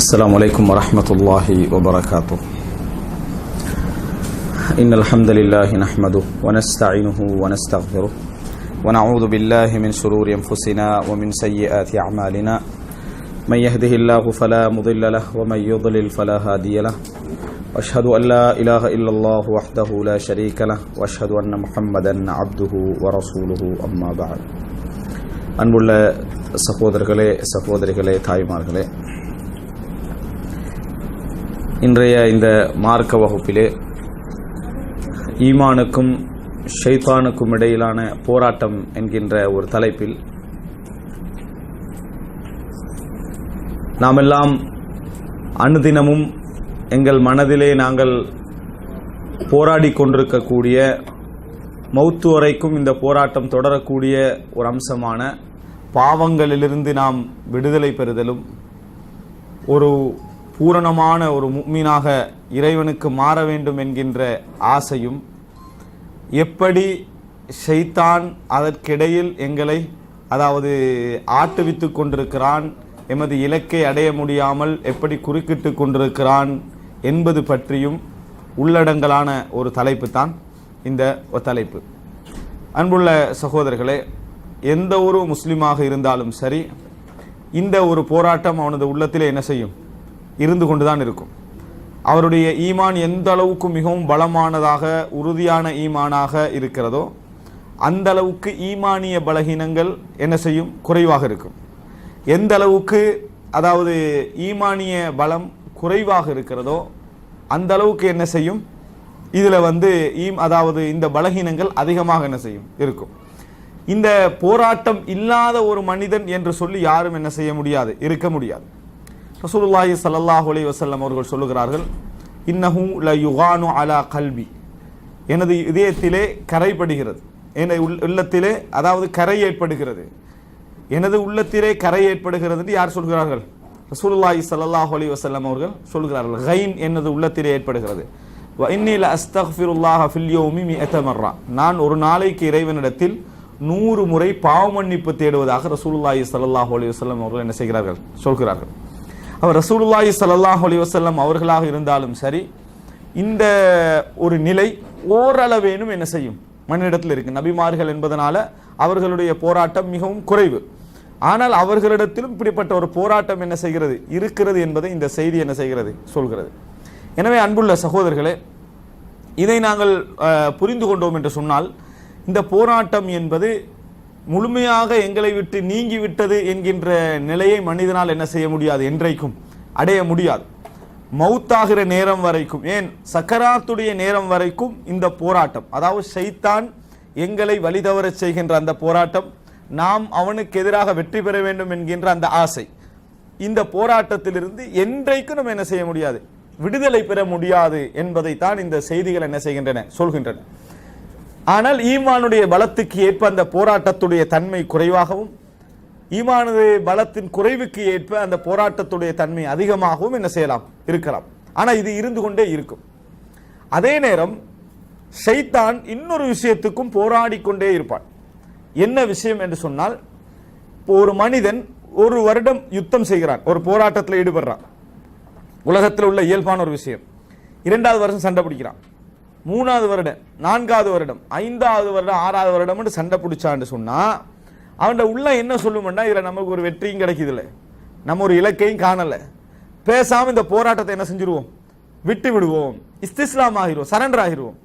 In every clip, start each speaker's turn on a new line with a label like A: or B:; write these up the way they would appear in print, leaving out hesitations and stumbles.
A: السلام عليكم ورحمة الله وبركاته. إن الحمد لله نحمده ونستعينه ونستغفره ونعوذ بالله من شرور أنفسنا ومن سيئات أعمالنا. من يهده الله فلا مضل له ومن يضلل فلا هادي له. وأشهد أن لا إله إلا الله وحده لا شريك له وأشهد أن محمدا عبده ورسوله أما بعد. அன்புள்ள சகோதரர்களே சகோதரிகளே தாய்மார்களே, இன்றைய இந்த மார்க்க வகுப்பிலே ஈமானுக்கும் ஷைத்தானுக்கும் இடையிலான போராட்டம் என்கின்ற ஒரு தலைப்பில் நாமெல்லாம் அனுதினமும் எங்கள் மனதிலே நாங்கள் போராடி கொண்டிருக்கக்கூடிய மௌத்து வரைக்கும் இந்த போராட்டம் தொடரக்கூடிய ஒரு அம்சமான பாவங்களிலிருந்து நாம் விடுதலை பெறுதலும், ஒரு பூரணமான ஒரு முஃமினாக இறைவனுக்கு மாற வேண்டும் என்கின்ற ஆசையும், எப்படி ஷைத்தான் அதற்கிடையில் எங்களை ஆட்டுவித்து கொண்டிருக்கிறான், எமது இலக்கை அடைய முடியாமல் எப்படி குறுக்கிட்டு கொண்டிருக்கிறான் என்பது பற்றியும் உள்ளடங்கலான ஒரு தலைப்பு தான் இந்த தலைப்பு. அன்புள்ள சகோதரர்களே, எந்த ஒரு முஸ்லிமாக இருந்தாலும் சரி, இந்த ஒரு போராட்டம் அவனது உள்ளத்திலே என்ன செய்யும்? இருந்து கொண்டுதான் இருக்கும். அவருடைய ஈமான் எந்த அளவுக்கு மிகவும் பலமானதாக உறுதியான ஈமானாக இருக்கிறதோ அந்த அளவுக்கு ஈமானிய பலகீனங்கள் என்ன செய்யும்? குறைவாக இருக்கும். எந்த அளவுக்கு ஈமானிய பலம் குறைவாக இருக்கிறதோ அந்த அளவுக்கு என்ன செய்யும்? இதில் இந்த பலகீனங்கள் அதிகமாக என்ன செய்யும்? இருக்கும். இந்த போராட்டம் இல்லாத ஒரு மனிதன் என்று சொல்லி யாரும் என்ன செய்ய முடியாது, இருக்க முடியாது. ரசூலுல்லாஹி ஸல்லல்லாஹு அலைஹி வஸல்லம் அவர்கள் சொல்லுகிறார்கள், இன்னஹு ல யுகானு அலா கல்பி, எனது இதயத்திலே கரைப்படுகிறது, எனது உள்ளத்திலே கரை ஏற்படுகிறது, எனது உள்ளத்திலே கரை ஏற்படுகிறது என்று யார் சொல்கிறார்கள்? ரசூலுல்லாஹி ஸல்லல்லாஹு அலைஹி வஸல்லம் அவர்கள் சொல்கிறார்கள். கைன் எனது உள்ளத்திலே ஏற்படுகிறது. வ இன்னி ல அஸ்தக்ஃபிருல்லாஹ ஃபில் யௌமி மிஅத மர்ரா, நான் ஒரு நாளைக்கு இறைவனிடத்தில் 100 முறை பாவ மன்னிப்பு தேடுவதாக ரசூலுல்லாஹி ஸல்லல்லாஹு அலைஹி வஸல்லம் அவர்கள் என்ன செய்கிறார்கள்? சொல்கிறார்கள். அவர் ரசூலுல்லாஹி ஸல்லல்லாஹு அலைஹி வஸல்லம் அவர்களாக இருந்தாலும் சரி, இந்த ஒரு நிலை ஓரளவேனும் என்ன செய்யும்? மனிதனிடத்தில் இருக்கு. நபிமார்கள் என்பதனால அவர்களுடைய போராட்டம் மிகவும் குறைவு. ஆனால் அவர்களிடத்திலும் இப்படிப்பட்ட ஒரு போராட்டம் என்ன செய்கிறது? இருக்கிறது என்பதை இந்த செய்தி என்ன செய்கிறது? சொல்கிறது. எனவே அன்புள்ள சகோதரர்களே, இதை நாங்கள் புரிந்து கொண்டோம் என்று சொன்னால், இந்த போராட்டம் என்பது முழுமையாக எங்களை விட்டு நீங்கிவிட்டது என்கின்ற நிலையை மனிதனால் என்ன செய்ய முடியாது, என்றைக்கும் அடைய முடியாது. மௌத்தாகிற நேரம் வரைக்கும், ஏன் சக்கராத்துடைய நேரம் வரைக்கும் இந்த போராட்டம், ஷைத்தான் எங்களை வழிதவறச் செய்கின்ற அந்த போராட்டம், நாம் அவனுக்கு எதிராக வெற்றி பெற வேண்டும் என்கின்ற அந்த ஆசை, இந்த போராட்டத்திலிருந்து என்றைக்கும் நம்ம என்ன செய்ய முடியாது, விடுதலை பெற முடியாது என்பதைத்தான் இந்த செய்திகள் என்ன செய்கின்றன, சொல்கின்றன. ஆனால் ஈமானுடைய பலத்துக்கு ஏற்ப அந்த போராட்டத்துடைய தன்மை குறைவாகவும், ஈமானுடைய பலத்தின் குறைவுக்கு ஏற்ப அந்த போராட்டத்துடைய தன்மை அதிகமாகவும் என்ன செய்யலாம், இருக்கலாம். ஆனால் இது இருந்து கொண்டே இருக்கும். அதே நேரம் ஷைத்தான் இன்னொரு விஷயத்துக்கும் போராடி கொண்டே இருப்பான். என்ன விஷயம் என்று சொன்னால், ஒரு மனிதன் ஒரு வருடம் யுத்தம் செய்கிறான், ஒரு போராட்டத்தில் ஈடுபடுறான். உலகத்தில் உள்ள இயல்பான ஒரு விஷயம். 2வது வருஷம் சண்டை பிடிக்கிறான், 3வது வருடம், 4வது வருடம், 5வது வருடம், 6வது வருடம் சண்டை பிடிச்சான்னு சொன்னா அவன் உள்ள என்ன சொல்லுமெண்டா, இதுல நமக்கு ஒரு வெற்றியும் கிடைக்குதுல்ல, நம்ம ஒரு இலக்கையும் காணல, பேசாம இந்த போராட்டத்தை என்ன செஞ்சிருவோம், விட்டு விடுவோம், இஸ்திஸ்லாம் ஆகிருவோம், சரண்டர் ஆகிருவோம்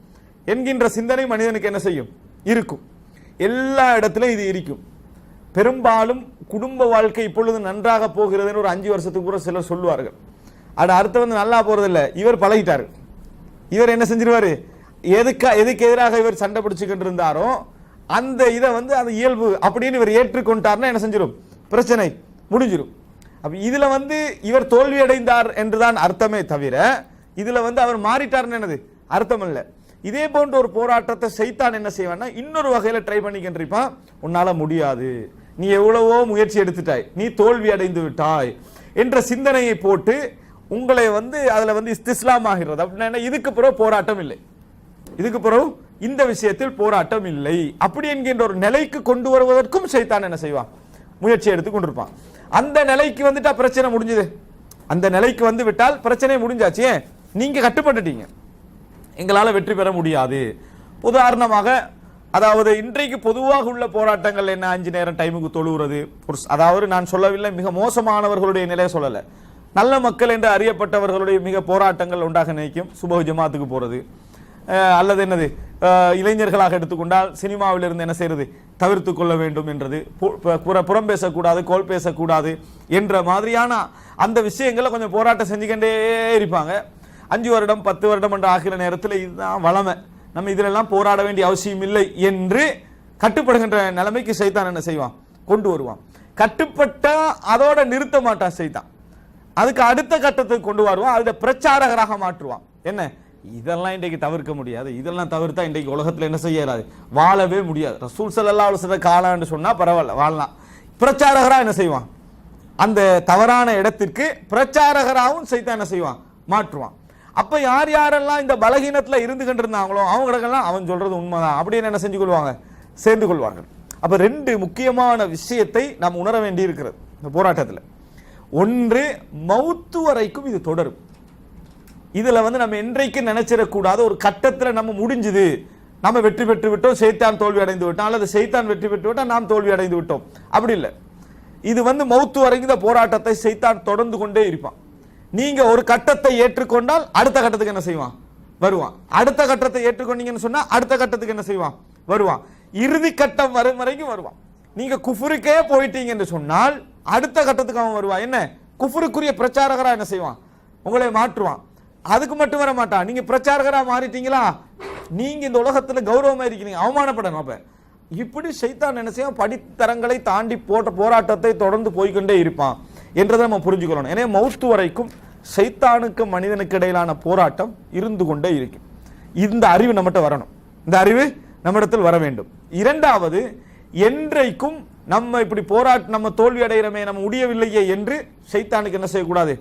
A: என்கின்ற சிந்தனை மனிதனுக்கு என்ன செய்யும், இருக்கும். எல்லா இடத்திலும் இது இருக்கும். பெரும்பாலும் குடும்ப வாழ்க்கை இப்பொழுது நன்றாக போகிறதுன்னு ஒரு 5 வருஷத்துக்கு கூட சிலர் சொல்லுவார்கள். அடுத்து நல்லா போறதில்லை, இவர் பழகிட்டாரு, இவர் என்ன செஞ்சிருவாரு, எதுக்கு எதிராக இவர் சண்டை பிடிச்சுக்கிட்டு இருந்தாரோ அந்த இதை அது இயல்பு அப்படின்னு இவர் ஏற்றுக்கொண்டார்னா என்ன செஞ்சிடும், பிரச்சனை முடிஞ்சிடும். அப்ப இதுல இவர் தோல்வி அடைந்தார் என்றுதான் அர்த்தமே தவிர இதுல அவர் மாறிட்டார்னு என்னது அர்த்தம் இல்ல. இதே போன்ற ஒரு போராட்டத்தை ஷைத்தான் என்ன செய்வான்னா, இன்னொரு வகையில ட்ரை பண்ணிக்கின்றிருப்பான். உன்னால முடியாது, நீ எவ்வளவோ முயற்சி எடுத்துட்டாய், நீ தோல்வி அடைந்து விட்டாய் என்ற சிந்தனையை போட்டு உங்களை அதுல இஸ்திஸ்லாம் ஆகிறது. அப்படின்னா இதுக்கு பிறகு போராட்டம் இல்லை, இதுக்கு பிறகு இந்த விஷயத்தில் போராட்டம் இல்லை அப்படி என்கின்ற ஒரு நிலைக்கு கொண்டு வருவதற்கும் ஷைத்தான் என்ன செய்வான், முயற்சி எடுத்து கொண்டிருப்பான். அந்த நிலைக்கு வந்துட்டா பிரச்சனை முடிஞ்சது, அந்த நிலைக்கு வந்து விட்டால் பிரச்சனை முடிஞ்சாச்சு. நீங்க கட்டுப்பட்டுட்டீங்க, எங்களால் வெற்றி பெற முடியாது. உதாரணமாக, அதாவது இன்றைக்கு பொதுவாக உள்ள போராட்டங்கள் என்ன, 5 நேரம் டைமுக்கு தொழுகிறது. அதாவது நான் சொல்லவில்லை மிக மோசமானவர்களுடைய நிலையை சொல்லலை, நல்ல மக்கள் என்று அறியப்பட்டவர்களுடைய மிக போராட்டங்கள் உண்டாக நினைக்கும். சுபஹ் ஜமாத்துக்கு போறது, அல்லது என்னது இளைஞர்களாக எடுத்துக்கொண்டால் சினிமாவில் இருந்து என்ன செய்யறது, தவிர்த்து கொள்ள வேண்டும் என்றது, புறம் பேசக்கூடாது, கோல் பேசக்கூடாது என்ற மாதிரியான அந்த விஷயங்களை கொஞ்சம் போராட்டம் செஞ்சுக்கிட்டே இருப்பாங்க. 5 வருடம் 10 வருடம் என்ற ஆகிற நேரத்தில் இதுதான் வளமை, நம்ம இதிலெல்லாம் போராட வேண்டிய அவசியம் இல்லை என்று கட்டுப்படுகின்ற நிலைமைக்கு சைத்தான் என்ன செய்வான், கொண்டு வருவான். கட்டுப்பட்டா அதோட நிறுத்த மாட்டான் சைத்தான், அதுக்கு அடுத்த கட்டத்துக்கு கொண்டு வருவான், அதுல பிரச்சாரகராக மாற்றுவான். என்ன, இதெல்லாம் இன்றைக்கு தவிர்க்க முடியாது, இதெல்லாம் தவிர்த்தா இன்றைக்கு உலகத்தில் என்ன செய்யறாது, வாழவே முடியாது. ரசூல் ஸல்லல்லாஹு அலைஹி வஸல்லம் காலான்னு சொன்னா பரவாயில்ல, வாழலாம். பிரச்சாரகரா என்ன செய்வான், அந்த தவறான இடத்திற்கு பிரச்சாரகராகவும் சைத்தான் என்ன செய்வான், மாற்றுவான். அப்ப யார் யாரெல்லாம் இந்த பலகீனத்துல இருந்து கொண்டிருந்தாங்களோ அவங்களுக்கெல்லாம் அவன் சொல்றது உண்மைதான் அப்படின்னு என்ன செஞ்சு கொள்வாங்க, சேர்ந்து கொள்வார்கள். அப்ப 2 முக்கியமான விஷயத்தை நாம் உணர வேண்டி இருக்கிறது இந்த போராட்டத்தில். ஒன்று, மௌத்து வரைக்கும் இது தொடரும். இதுல வந்து நம்ம என்றைக்கு நினைச்சிடக்கூடாது, ஒரு கட்டத்தில் நம்ம முடிஞ்சுது, நம்ம வெற்றி பெற்று விட்டோம், சைத்தான் தோல்வி அடைந்து விட்டோம், அல்லது சைத்தான் வெற்றி பெற்று விட்டோம், நாம் தோல்வி அடைந்து விட்டோம், அப்படி இல்லை. இது வந்து மௌத்து வரைக்கும் இந்த போராட்டத்தை சைத்தான் தொடர்ந்து கொண்டே இருப்பான். நீங்க ஒரு கட்டத்தை ஏற்றுக்கொண்டால் அடுத்த கட்டத்துக்கு என்ன செய்வான், வருவான். அடுத்த கட்டத்தை ஏற்றுக்கொண்டீங்கன்னு சொன்னா அடுத்த கட்டத்துக்கு என்ன செய்வான், வருவான். இறுதி கட்டம் வரும் வரைக்கும் வருவான். நீங்க குஃபுருக்கே போயிட்டீங்க என்று சொன்னால் அடுத்த கட்டத்துக்கு அவன் வருவான். என்ன, குஃபுருக்குரிய பிரச்சாரகரா என்ன செய்வான், உங்களை மாற்றுவான். அதுக்கு மட்டும் வர மாட்டான், நீங்க பிரச்சாரகரா மாறிட்டீங்களா, நீங்க இந்த உலகத்துல கௌரவமா இருக்கீங்க, அவமானப்படணும். அப்ப இப்படி சைத்தான் என்ன செய்வான், படித்தரங்களை தாண்டி போட்ட போராட்டத்தை தொடர்ந்து போய்கொண்டே இருப்பான் என்றதை நம்ம புரிஞ்சுக்கணும். எனவே மௌத்து வரைக்கும் சைத்தானுக்கு மனிதனுக்கு இடையிலான போராட்டம் இருந்து கொண்டே இருக்கும். இந்த அறிவு நம்மகிட்ட வரணும், இந்த அறிவு நம்மிடத்தில் வர வேண்டும். இரண்டாவது, என்றைக்கும் நம்ம இப்படி நம்ம தோல்வி அடைகிறமே, நம்ம முடியவில்லையே என்று சைத்தானுக்கு என்ன செய்யக்கூடாது,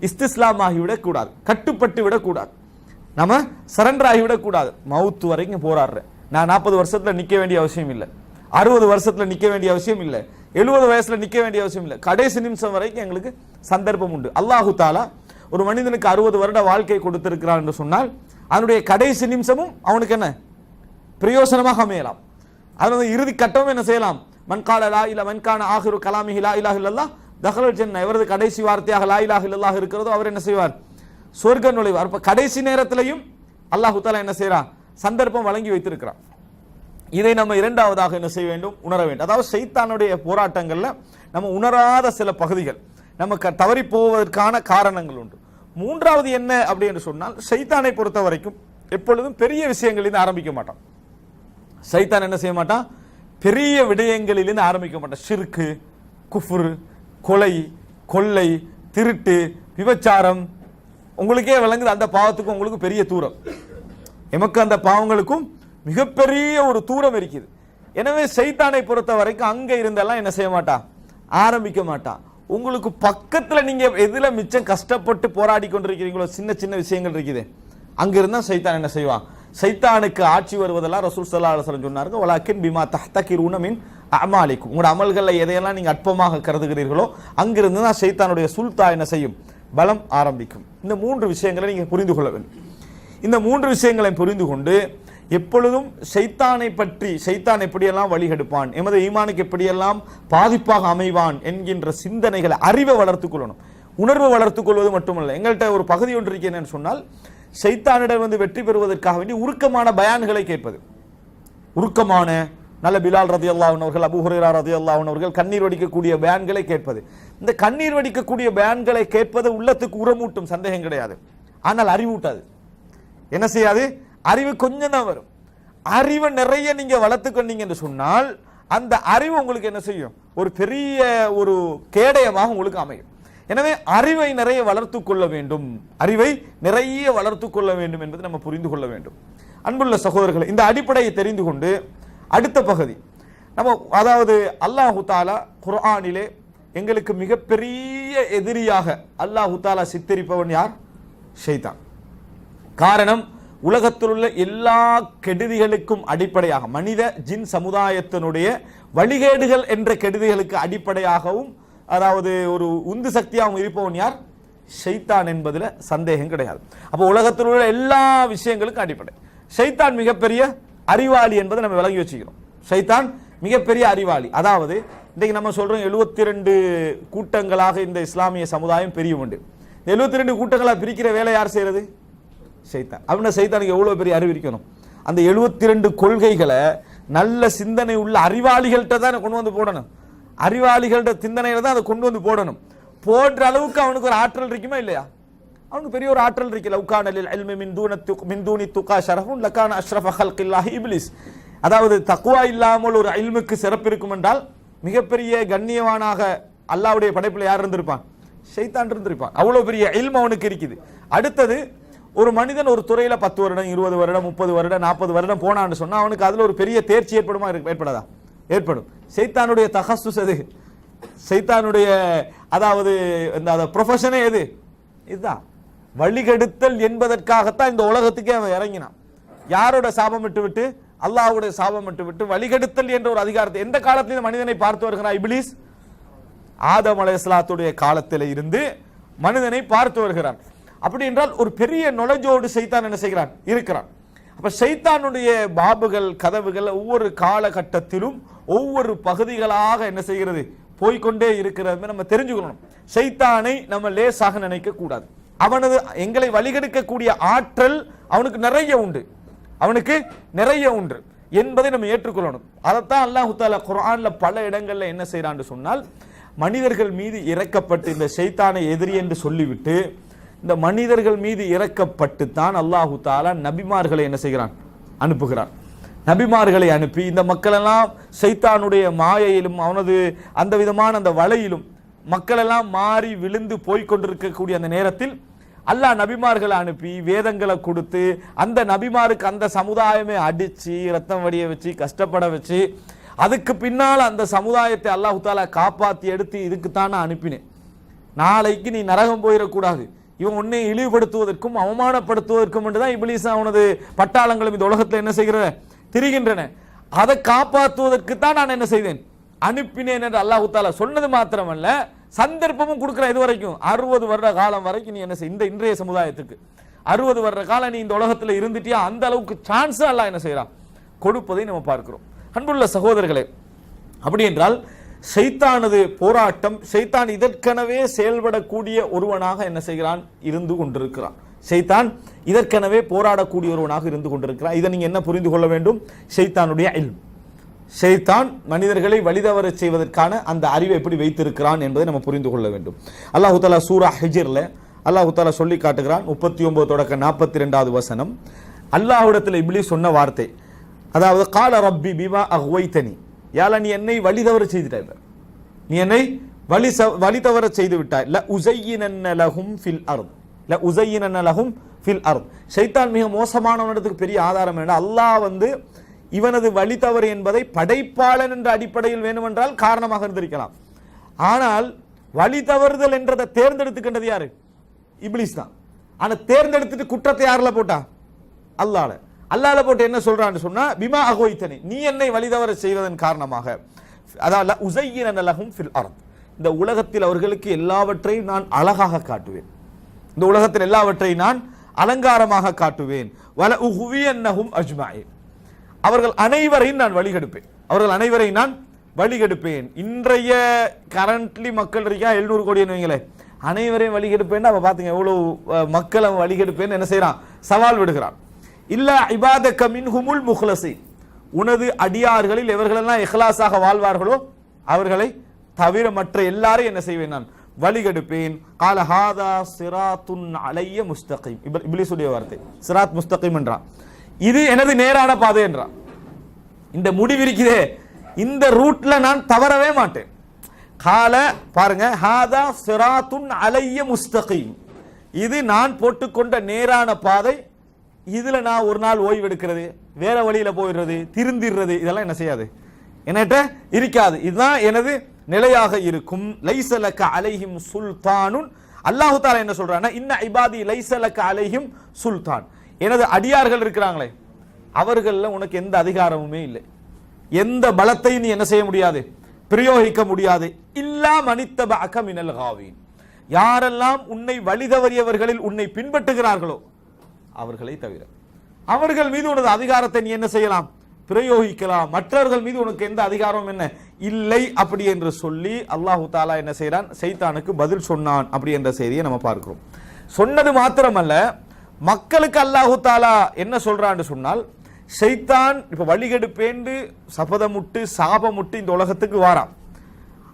A: இஸ்திஸ்லாம் ஆகிவிடக் கூடாது, கட்டுப்பட்டு விடக்கூடாது, நம்ம சரண்டர் ஆகிவிடக் கூடாது. மவுத்து வரைக்கும் போராடுறேன், நான் 40 வருஷத்துல நிக்க வேண்டிய அவசியம் இல்லை, 60 வருஷத்துல நிக்க வேண்டிய அவசியம் இல்லை, 70 வயசுல நிக்க வேண்டிய அவசியம் இல்லை, கடைசி நிமிஷம் வரைக்கும் எங்களுக்கு சந்தர்ப்பம் உண்டு. அல்லாஹு தாலா ஒரு மனிதனுக்கு 60 வருட வாழ்க்கை கொடுத்திருக்கிறான் என்று சொன்னால் அதனுடைய கடைசி நிமிஷமும் அவனுக்கு என்ன பிரயோசனமாக அமையலாம். அதனுடைய இறுதி கட்டமும் என்ன செய்யலாம், மன்கால லா இலா மன்கான ஆகிரு கலாமிஹி லா இலாஹ இல்லல்லாஹ் தஹலல் ஜன்னah, இவரது கடைசி வார்த்தையாக லா இலாஹ இல்லல்லாஹ் இருக்கிறதோ அவர் என்ன செய்வார், சொர்க்கம் நுழைவார். அப்ப கடைசி நேரத்திலையும் அல்லாஹ் தஆலா என்ன செய்றான், சந்தர்ப்பம் வழங்கி வைத்திருக்கிறான். இதை நம்ம இரண்டாவதாக என்ன செய்ய வேண்டும், உணர வேண்டும். அதாவது சைத்தானுடைய போராட்டங்கள்ல நம்ம உணராத சில பகுதிகள் நமக்கு தவறி போவதற்கான காரணங்கள் உண்டு. மூன்றாவது என்ன அப்படி என்று சொன்னால், சைத்தானை பொறுத்த வரைக்கும் எப்பொழுதும் பெரிய விஷயங்களிலிருந்து ஆரம்பிக்க மாட்டான். சைத்தான் என்ன செய்ய மாட்டான், பெரிய விடயங்களிலிருந்து ஆரம்பிக்க மாட்டான். ஷிர்கு, குஃப்ர், கொலை, கொள்ளை, திருட்டு, விபச்சாரம், உங்களுக்கே விளங்குது அந்த பாவத்துக்கும் உங்களுக்கு பெரிய தூரம், எமக்கு அந்த பாவங்களுக்கும் மிகப்பெரிய ஒரு தூரம் இருக்குது. எனவே சைத்தானை பொறுத்த வரைக்கும் அங்க இருந்தெல்லாம் என்ன செய்ய மாட்டான், ஆரம்பிக்க மாட்டான். உங்களுக்கு பக்கத்துல நீங்க எதுல மிச்சம் கஷ்டப்பட்டு போராடி கொண்டிருக்கிறீங்களோ, சின்ன சின்ன விஷயங்கள் இருக்குது, அங்க இருந்தா சைத்தான் என்ன செய்வான், சைத்தானுக்கு ஆட்சி வருவதெல்லாம் ரசூல் ஸல்லல்லாஹு அலைஹி வஸல்லம் சொன்னார்கள், வலாக்கின் பிமா தஹ்தகிரூன மின் அமாலிக்கும், உங்களோட அமல்களை எதையெல்லாம் நீங்க அற்பமாக கருதுகிறீர்களோ அங்கிருந்து தான் சைத்தானுடைய சுல்தா என்ன செய்யும், பலம் ஆரம்பிக்கும். இந்த 3 விஷயங்களை நீங்க புரிந்து கொள்ள வேண்டும். இந்த 3 விஷயங்களை புரிந்து கொண்டு எப்பொழுதும் சைத்தானை பற்றி, சைத்தான் எப்படியெல்லாம் வழிகெடுப்பான், எமது ஈமானுக்கு எப்படியெல்லாம் பாதிப்பாக அமைவான் என்கின்ற சிந்தனைகளை, அறிவை வளர்த்துக் கொள்ளணும். உணர்வு வளர்த்துக் கொள்வது மட்டுமல்ல, எங்கள்கிட்ட ஒரு பகுதி ஒன்று இருக்கேன்னு சொன்னால், சைத்தானிடம் வந்து வெற்றி பெறுவதற்காக வேண்டி உருக்கமான பயான்களை கேட்பது. உருக்கமான நல்ல பிலால் ரலியல்லாஹு அன்ஹு அவர்கள், அபூ ஹுரைரா ரலியல்லாஹு அன்ஹு அவர்கள் கண்ணீர் வடிக்கக்கூடிய பயான்களை கேட்பது. இந்த கண்ணீர் வடிக்கக்கூடிய பயான்களை கேட்பது உள்ளத்துக்கு உரமூட்டும், சந்தேகம் கிடையாது. ஆனால் அறிவூட்டாது. என்ன செய்யாது, அறிவு கொஞ்சம் தான் வரும். அறிவை நிறைய நீங்க வளர்த்துக்கொண்டீங்க என்று சொன்னால் அந்த அறிவு உங்களுக்கு என்ன செய்யும், ஒரு பெரிய ஒரு கேடயமாக உங்களுக்கு அமையும். எனவே அறிவை நிறைய வளர்த்து கொள்ள வேண்டும், அறிவை நிறைய வளர்த்து கொள்ள வேண்டும் என்பதை நம்ம புரிந்து கொள்ள வேண்டும். அன்புள்ள சகோதரர்களை, இந்த அடிப்படையை தெரிந்து கொண்டு அடுத்த பகுதி நம்ம, அதாவது அல்லாஹு தாலா குர்ஆனிலே எங்களுக்கு மிகப்பெரிய எதிரியாக அல்லாஹு தாலா சித்தரிப்பவன் யார், ஷைத்தான். காரணம், உலகத்தில் உள்ள எல்லா கெடுதிகளுக்கும் அடிப்படையாக, மனித ஜின் சமுதாயத்தினுடைய வழிகேடுகள் என்ற கெடுதிகளுக்கு அடிப்படையாகவும், அதாவது ஒரு உந்து சக்தியாகவும் இருப்பவன் யார், ஷைத்தான் என்பதுல சந்தேகம் கிடையாது. அப்போ உலகத்தில் உள்ள எல்லா விஷயங்களுக்கும் அடிப்படை ஷைத்தான் மிகப்பெரிய அறிவாளி என்பதை நம்ம விளங்கி வச்சுக்கிறோம். ஷைத்தான் மிகப்பெரிய அறிவாளி. அதாவது இன்றைக்கு நம்ம சொல்றோம் 72 கூட்டங்களாக இந்த இஸ்லாமிய சமுதாயம் பிரியும் உண்டு. 72 கூட்டங்களாக பிரிக்கிற வேலை யார் செய்யறது? ஷைத்தான். அப்படின்னா ஷைத்தானுக்கு எவ்வளவு பெரிய அறிவு இருக்கணும்? அந்த 72 கொள்கைகளை நல்ல சிந்தனை உள்ள அறிவாளிகள்கிட்ட தான் கொண்டு வந்து போடணும். அறிவாளிகள்கிட்ட சிந்தனையில தான் அதை கொண்டு வந்து போடணும். போடுற அளவுக்கு அவனுக்கு ஒரு ஆற்றல் இருக்குமா இல்லையா? அவனுக்கு பெரிய ஒரு ஆற்றல் இருக்கு. லவ்கான லில் இல்மி மின் தூனி துகா ஷரஃபுன் லகான அஷ்ரஃப ஹல்கில்லாஹி இப்லிஸ். அதாவது தக்வா இல்லாமல் ஒரு இல்முக்கு சிறப்பு இருக்கும் என்றால் மிகப்பெரிய கண்ணியவானாக அல்லாஹ்வுடைய படைப்பில் யார் இருந்திருப்பான்? ஷைத்தான் இருந்திருப்பான். அவ்வளவு பெரிய இல்மு அவனுக்கு இருக்குது. அடுத்தது, ஒரு மனிதன் ஒரு துறையில 10 வருடம் 20 வருடம் 30 வருடம் 40 வருடம் போனான்னு சொன்னா அவனுக்கு அதுல ஒரு பெரிய தேர்ச்சி ஏற்படுமா? ஏற்படாதா? ஏற்படும். ஷைத்தானுடைய தகஸ்ஸுஸ் எது? ஷைத்தானுடைய அதாவது இந்த ப்ரொஃபஷனே எது? இதுதான். வழிகெடுத்தல் என்பதற்காகத்தான் இந்த உலகத்துக்கே அவன் இறங்கினான். யாரோட சாபம் விட்டு அல்லாஹ்வுடைய சாபம் விட்டு வழிகெடுத்தல் என்ற ஒரு அதிகாரத்தை எந்த காலத்திலும் மனிதனை பார்த்து வருகிறான் இப்லீஸ்? ஆதம் அலைஹிஸ்ஸலாத்துடைய காலத்தில் இருந்து மனிதனை பார்த்து வருகிறான். அப்படி என்றால் ஒரு பெரிய நுழைஞ்சோடு ஷைத்தான் என்ன செய்கிறான்? இருக்கிறான். அப்ப ஷைத்தானுடைய பாபுகள் கதவுகள் ஒவ்வொரு காலகட்டத்திலும் ஒவ்வொரு பகுதிகளாக என்ன செய்கிறது? போய்கொண்டே இருக்கிறது. நம்ம தெரிஞ்சுக்கணும். ஷைத்தானை நம்ம லேசாக நினைக்க கூடாது. அவனது எங்களை வழிகெடுக்கக்கூடிய ஆற்றல் அவனுக்கு நிறைய உண்டு. அவனுக்கு நிறைய உண்டு என்பதை நம்ம ஏற்றுக்கொள்ளணும். அதைத்தான் அல்லாஹ் தஆலா குர்ஆன்ல பல இடங்கள்ல என்ன செய்யறான்னு சொன்னால், மனிதர்கள் மீது இறக்கப்பட்டு இந்த ஷைத்தானை எதிரி என்று சொல்லிவிட்டு இந்த மனிதர்கள் மீது இறக்கப்பட்டு தான் அல்லாஹ் தஆலா நபிமார்களை என்ன செய்கிறான்? அனுப்புகிறான். நபிமார்களை அனுப்பி இந்த மக்கள் எல்லாம் ஷைத்தானுடைய மாயையிலும் அவனது அந்த விதமான அந்த வலையிலும் மக்கள் எல்லாம் மாறி விழுந்து போய்கொண்டிருக்கக்கூடிய அந்த நேரத்தில் அல்லாஹ் நபிமார்களை அனுப்பி வேதங்களை கொடுத்து அந்த நபிமாருக்கு அந்த சமுதாயமே அடிச்சு ரத்தம் வடிய வச்சு கஷ்டப்பட வச்சு அதுக்கு பின்னால் அந்த சமுதாயத்தை அல்லாஹ் தஆலா காப்பாற்றி எடுத்து இதுக்குத்தான் அனுப்பினேன். நாளைக்கு நீ நரகம் போயிடக்கூடாது, இவன் உன்னை இழிவுபடுத்துவதற்கும் அவமானப்படுத்துவதற்கும் என்றுதான் இப்லீஸ் அவனது பட்டாளங்களும் இந்த உலகத்தில் என்ன செய்கிற திரிகின்றன. அதை காப்பாற்றுவதற்கு தான் நான் என்ன செய்தேன்? அனுப்பினேன் என்று அல்லாஹ் தஆலா சொன்னது மாத்திரமல்ல, சந்தர்ப்பமும் கொடுக்கிற. இது வரைக்கும் 60 வருட காலம் வரைக்கும் நீ என்ன செய், இந்த இன்றைய சமுதாயத்துக்கு 60 வருட காலம் நீ இந்த உலகத்தில் இருந்துட்டியா, அந்த அளவுக்கு சான்ஸ் அல்லாஹ் என்ன செய்யறான்? கொடுப்பதை நம்ம பார்க்கிறோம். அன்புள்ள சகோதரர்களே, அப்படி என்றால் ஷைத்தானது போராட்டம், ஷைத்தான் இதற்கெனவே செயல்படக்கூடிய ஒருவனாக என்ன செய்கிறான்? இருந்து கொண்டிருக்கிறான். ஷைத்தான் இதற்கெனவே போராடக்கூடிய ஒருவனாக இருந்து கொண்டிருக்கிறான். இதை நீங்க என்ன புரிந்து கொள்ள வேண்டும்? ஷைத்தானுடைய இல்ம். ஷைத்தான் மனிதர்களை வழிதவர செய்வதற்கான அந்த அறிவை எப்படி வைத்திருக்கிறான் என்பதை நம்ம புரிந்து கொள்ள வேண்டும். அல்லாஹ் தஆலா சூரா ஹிஜ்ர்ல அல்லாஹ் தஆலா சொல்லி காட்டுகிறான். 39 தொடக்க 42வது வசனம். அல்லாஹ்விடத்தில் இப்லீஸ் சொன்ன வார்த்தை, அதாவது கால ரப்பி பிமா அக்வைதனி, யால நீ என்னை வழிதவர செய்துட்டாய், நீ என்னை வழிதவர செய்து விட்டாய். ல உஸய்யினன்ன லஹும் ஃபில் அர்த், ல உஸய்யினன்ன லஹும் ஃபில் அர்த். ஷைத்தான் மிக மோசமானவனதுக்கு பெரிய ஆதாரம் என்ன? அல்லாஹ் இவனது வழி தவறு என்பதை படைப்பாளன் என்ற அடிப்படையில் வேண்டுமென்றால் காரணமாக இருந்திருக்கலாம். ஆனால் வழி தவறுதல் என்றதை தேர்ந்தெடுத்துக்கின்றது யாரு? இப்லீஸ் தான். ஆனா தேர்ந்தெடுத்துட்டு குற்றத்தை யாருல போட்டா? அல்லாஹ்ல போட்டு என்ன சொல்றான்னு சொன்னா, பிமா அகோய்தனி, நீ என்னை வழி தவற செய்வதன் காரணமாக, அதாவது உஸய்யின லஹும் ஃபில் அர்த், இந்த உலகத்தில் அவர்களுக்கு எல்லாவற்றையும் நான் அழகாக காட்டுவேன், இந்த உலகத்தில் எல்லாவற்றையும் நான் அலங்காரமாக காட்டுவேன். வல உஹ்வியன்னஹும் அஜ்மஈன், அவர்கள் அனைவரையும் நான் வழிகெடுப்பேன், அவர்கள் அனைவரையும் நான் வழிகெடுப்பேன். இன்றைய கரண்ட்லி மக்கள் இருக்கா 700 கோடி வைங்களே, அனைவரையும் வழிகெடுப்பேன். அப்ப பாத்துங்க எவ்வளவு மக்களை வழிகெடுப்பேன் என்ன செய்யறான்? சவால் விடுகிறான். இல்ல இபாதக மின்ஹுமுல் முக்லஸீன், உனது அடியார்களில் எவர்களெல்லாம் இஹ்லாஸாக வாழ்வார்களோ அவர்களை தவிர மற்ற எல்லாரையும் என்ன செய்வேன்? நான் வழிகெடுப்பேன். கால ஹாதா சிராத்துன் அலைய முஸ்தகீம், இப்லீஸுடைய வார்த்தை சிராத் முஸ்தகீம் என்றான். இது எனது நேரான பாதை என்றான். இந்த முடிவிருக்கிறே, இந்த ரூட்ல நான் தவறவே மாட்டேன். கால பாருங்க, ஹாதா சிராத்துன் அலைய முஸ்தகீம், இது நான் போட்டுக்கொண்ட நேரான பாதை. இதுல நான் ஒரு நாள் ஓய்வு எடுக்கிறது, வேற வழியில போயிடுறது, திருந்திடுறது, இதெல்லாம் என்ன செய்யாது, என்கிட்ட இருக்காது. இதுதான் எனது நிலையாக இருக்கும். லைஸலக அலைஹிம் சுல்தானுன், அல்லாஹ் தஆலா என்ன சொல்றானா, இன்ன இபாதி லைஸலக அலைஹிம் சுல்தான், எனது அடியார்கள் இருக்கிறாங்களே அவர்கள்ல உனக்கு எந்த அதிகாரமுமே இல்லை, எந்த பலத்தையும் நீ என்ன செய்ய முடியாது, பிரயோகிக்க முடியாது. இல்லா மனித்தபஅக மினல் காவீன், யாரெல்லாம் உன்னை வழிதவறியவர்களில் உன்னை பின்பற்றுகிறார்களோ அவர்களை தவிர. அவர்கள் மீது உனது அதிகாரத்தை நீ என்ன செய்யலாம்? பிரயோகிக்கலாம். மற்றவர்கள் மீது உனக்கு எந்த அதிகாரமும் என்ன இல்லை அப்படி என்று சொல்லி அல்லாஹு தாலா என்ன செய்யறான்? சைத்தானுக்கு பதில் சொன்னான் அப்படி என்ற செய்தியை நம்ம பார்க்கிறோம். சொன்னது மாத்திரமல்ல, மக்களுக்கு அல்லாஹு தாலா என்ன சொல்றான்னு சொன்னால், சைத்தான் இப்ப வழிகெடுப்பேண்டு சபதமுட்டு சாபமுட்டு இந்த உலகத்துக்கு வாரான்.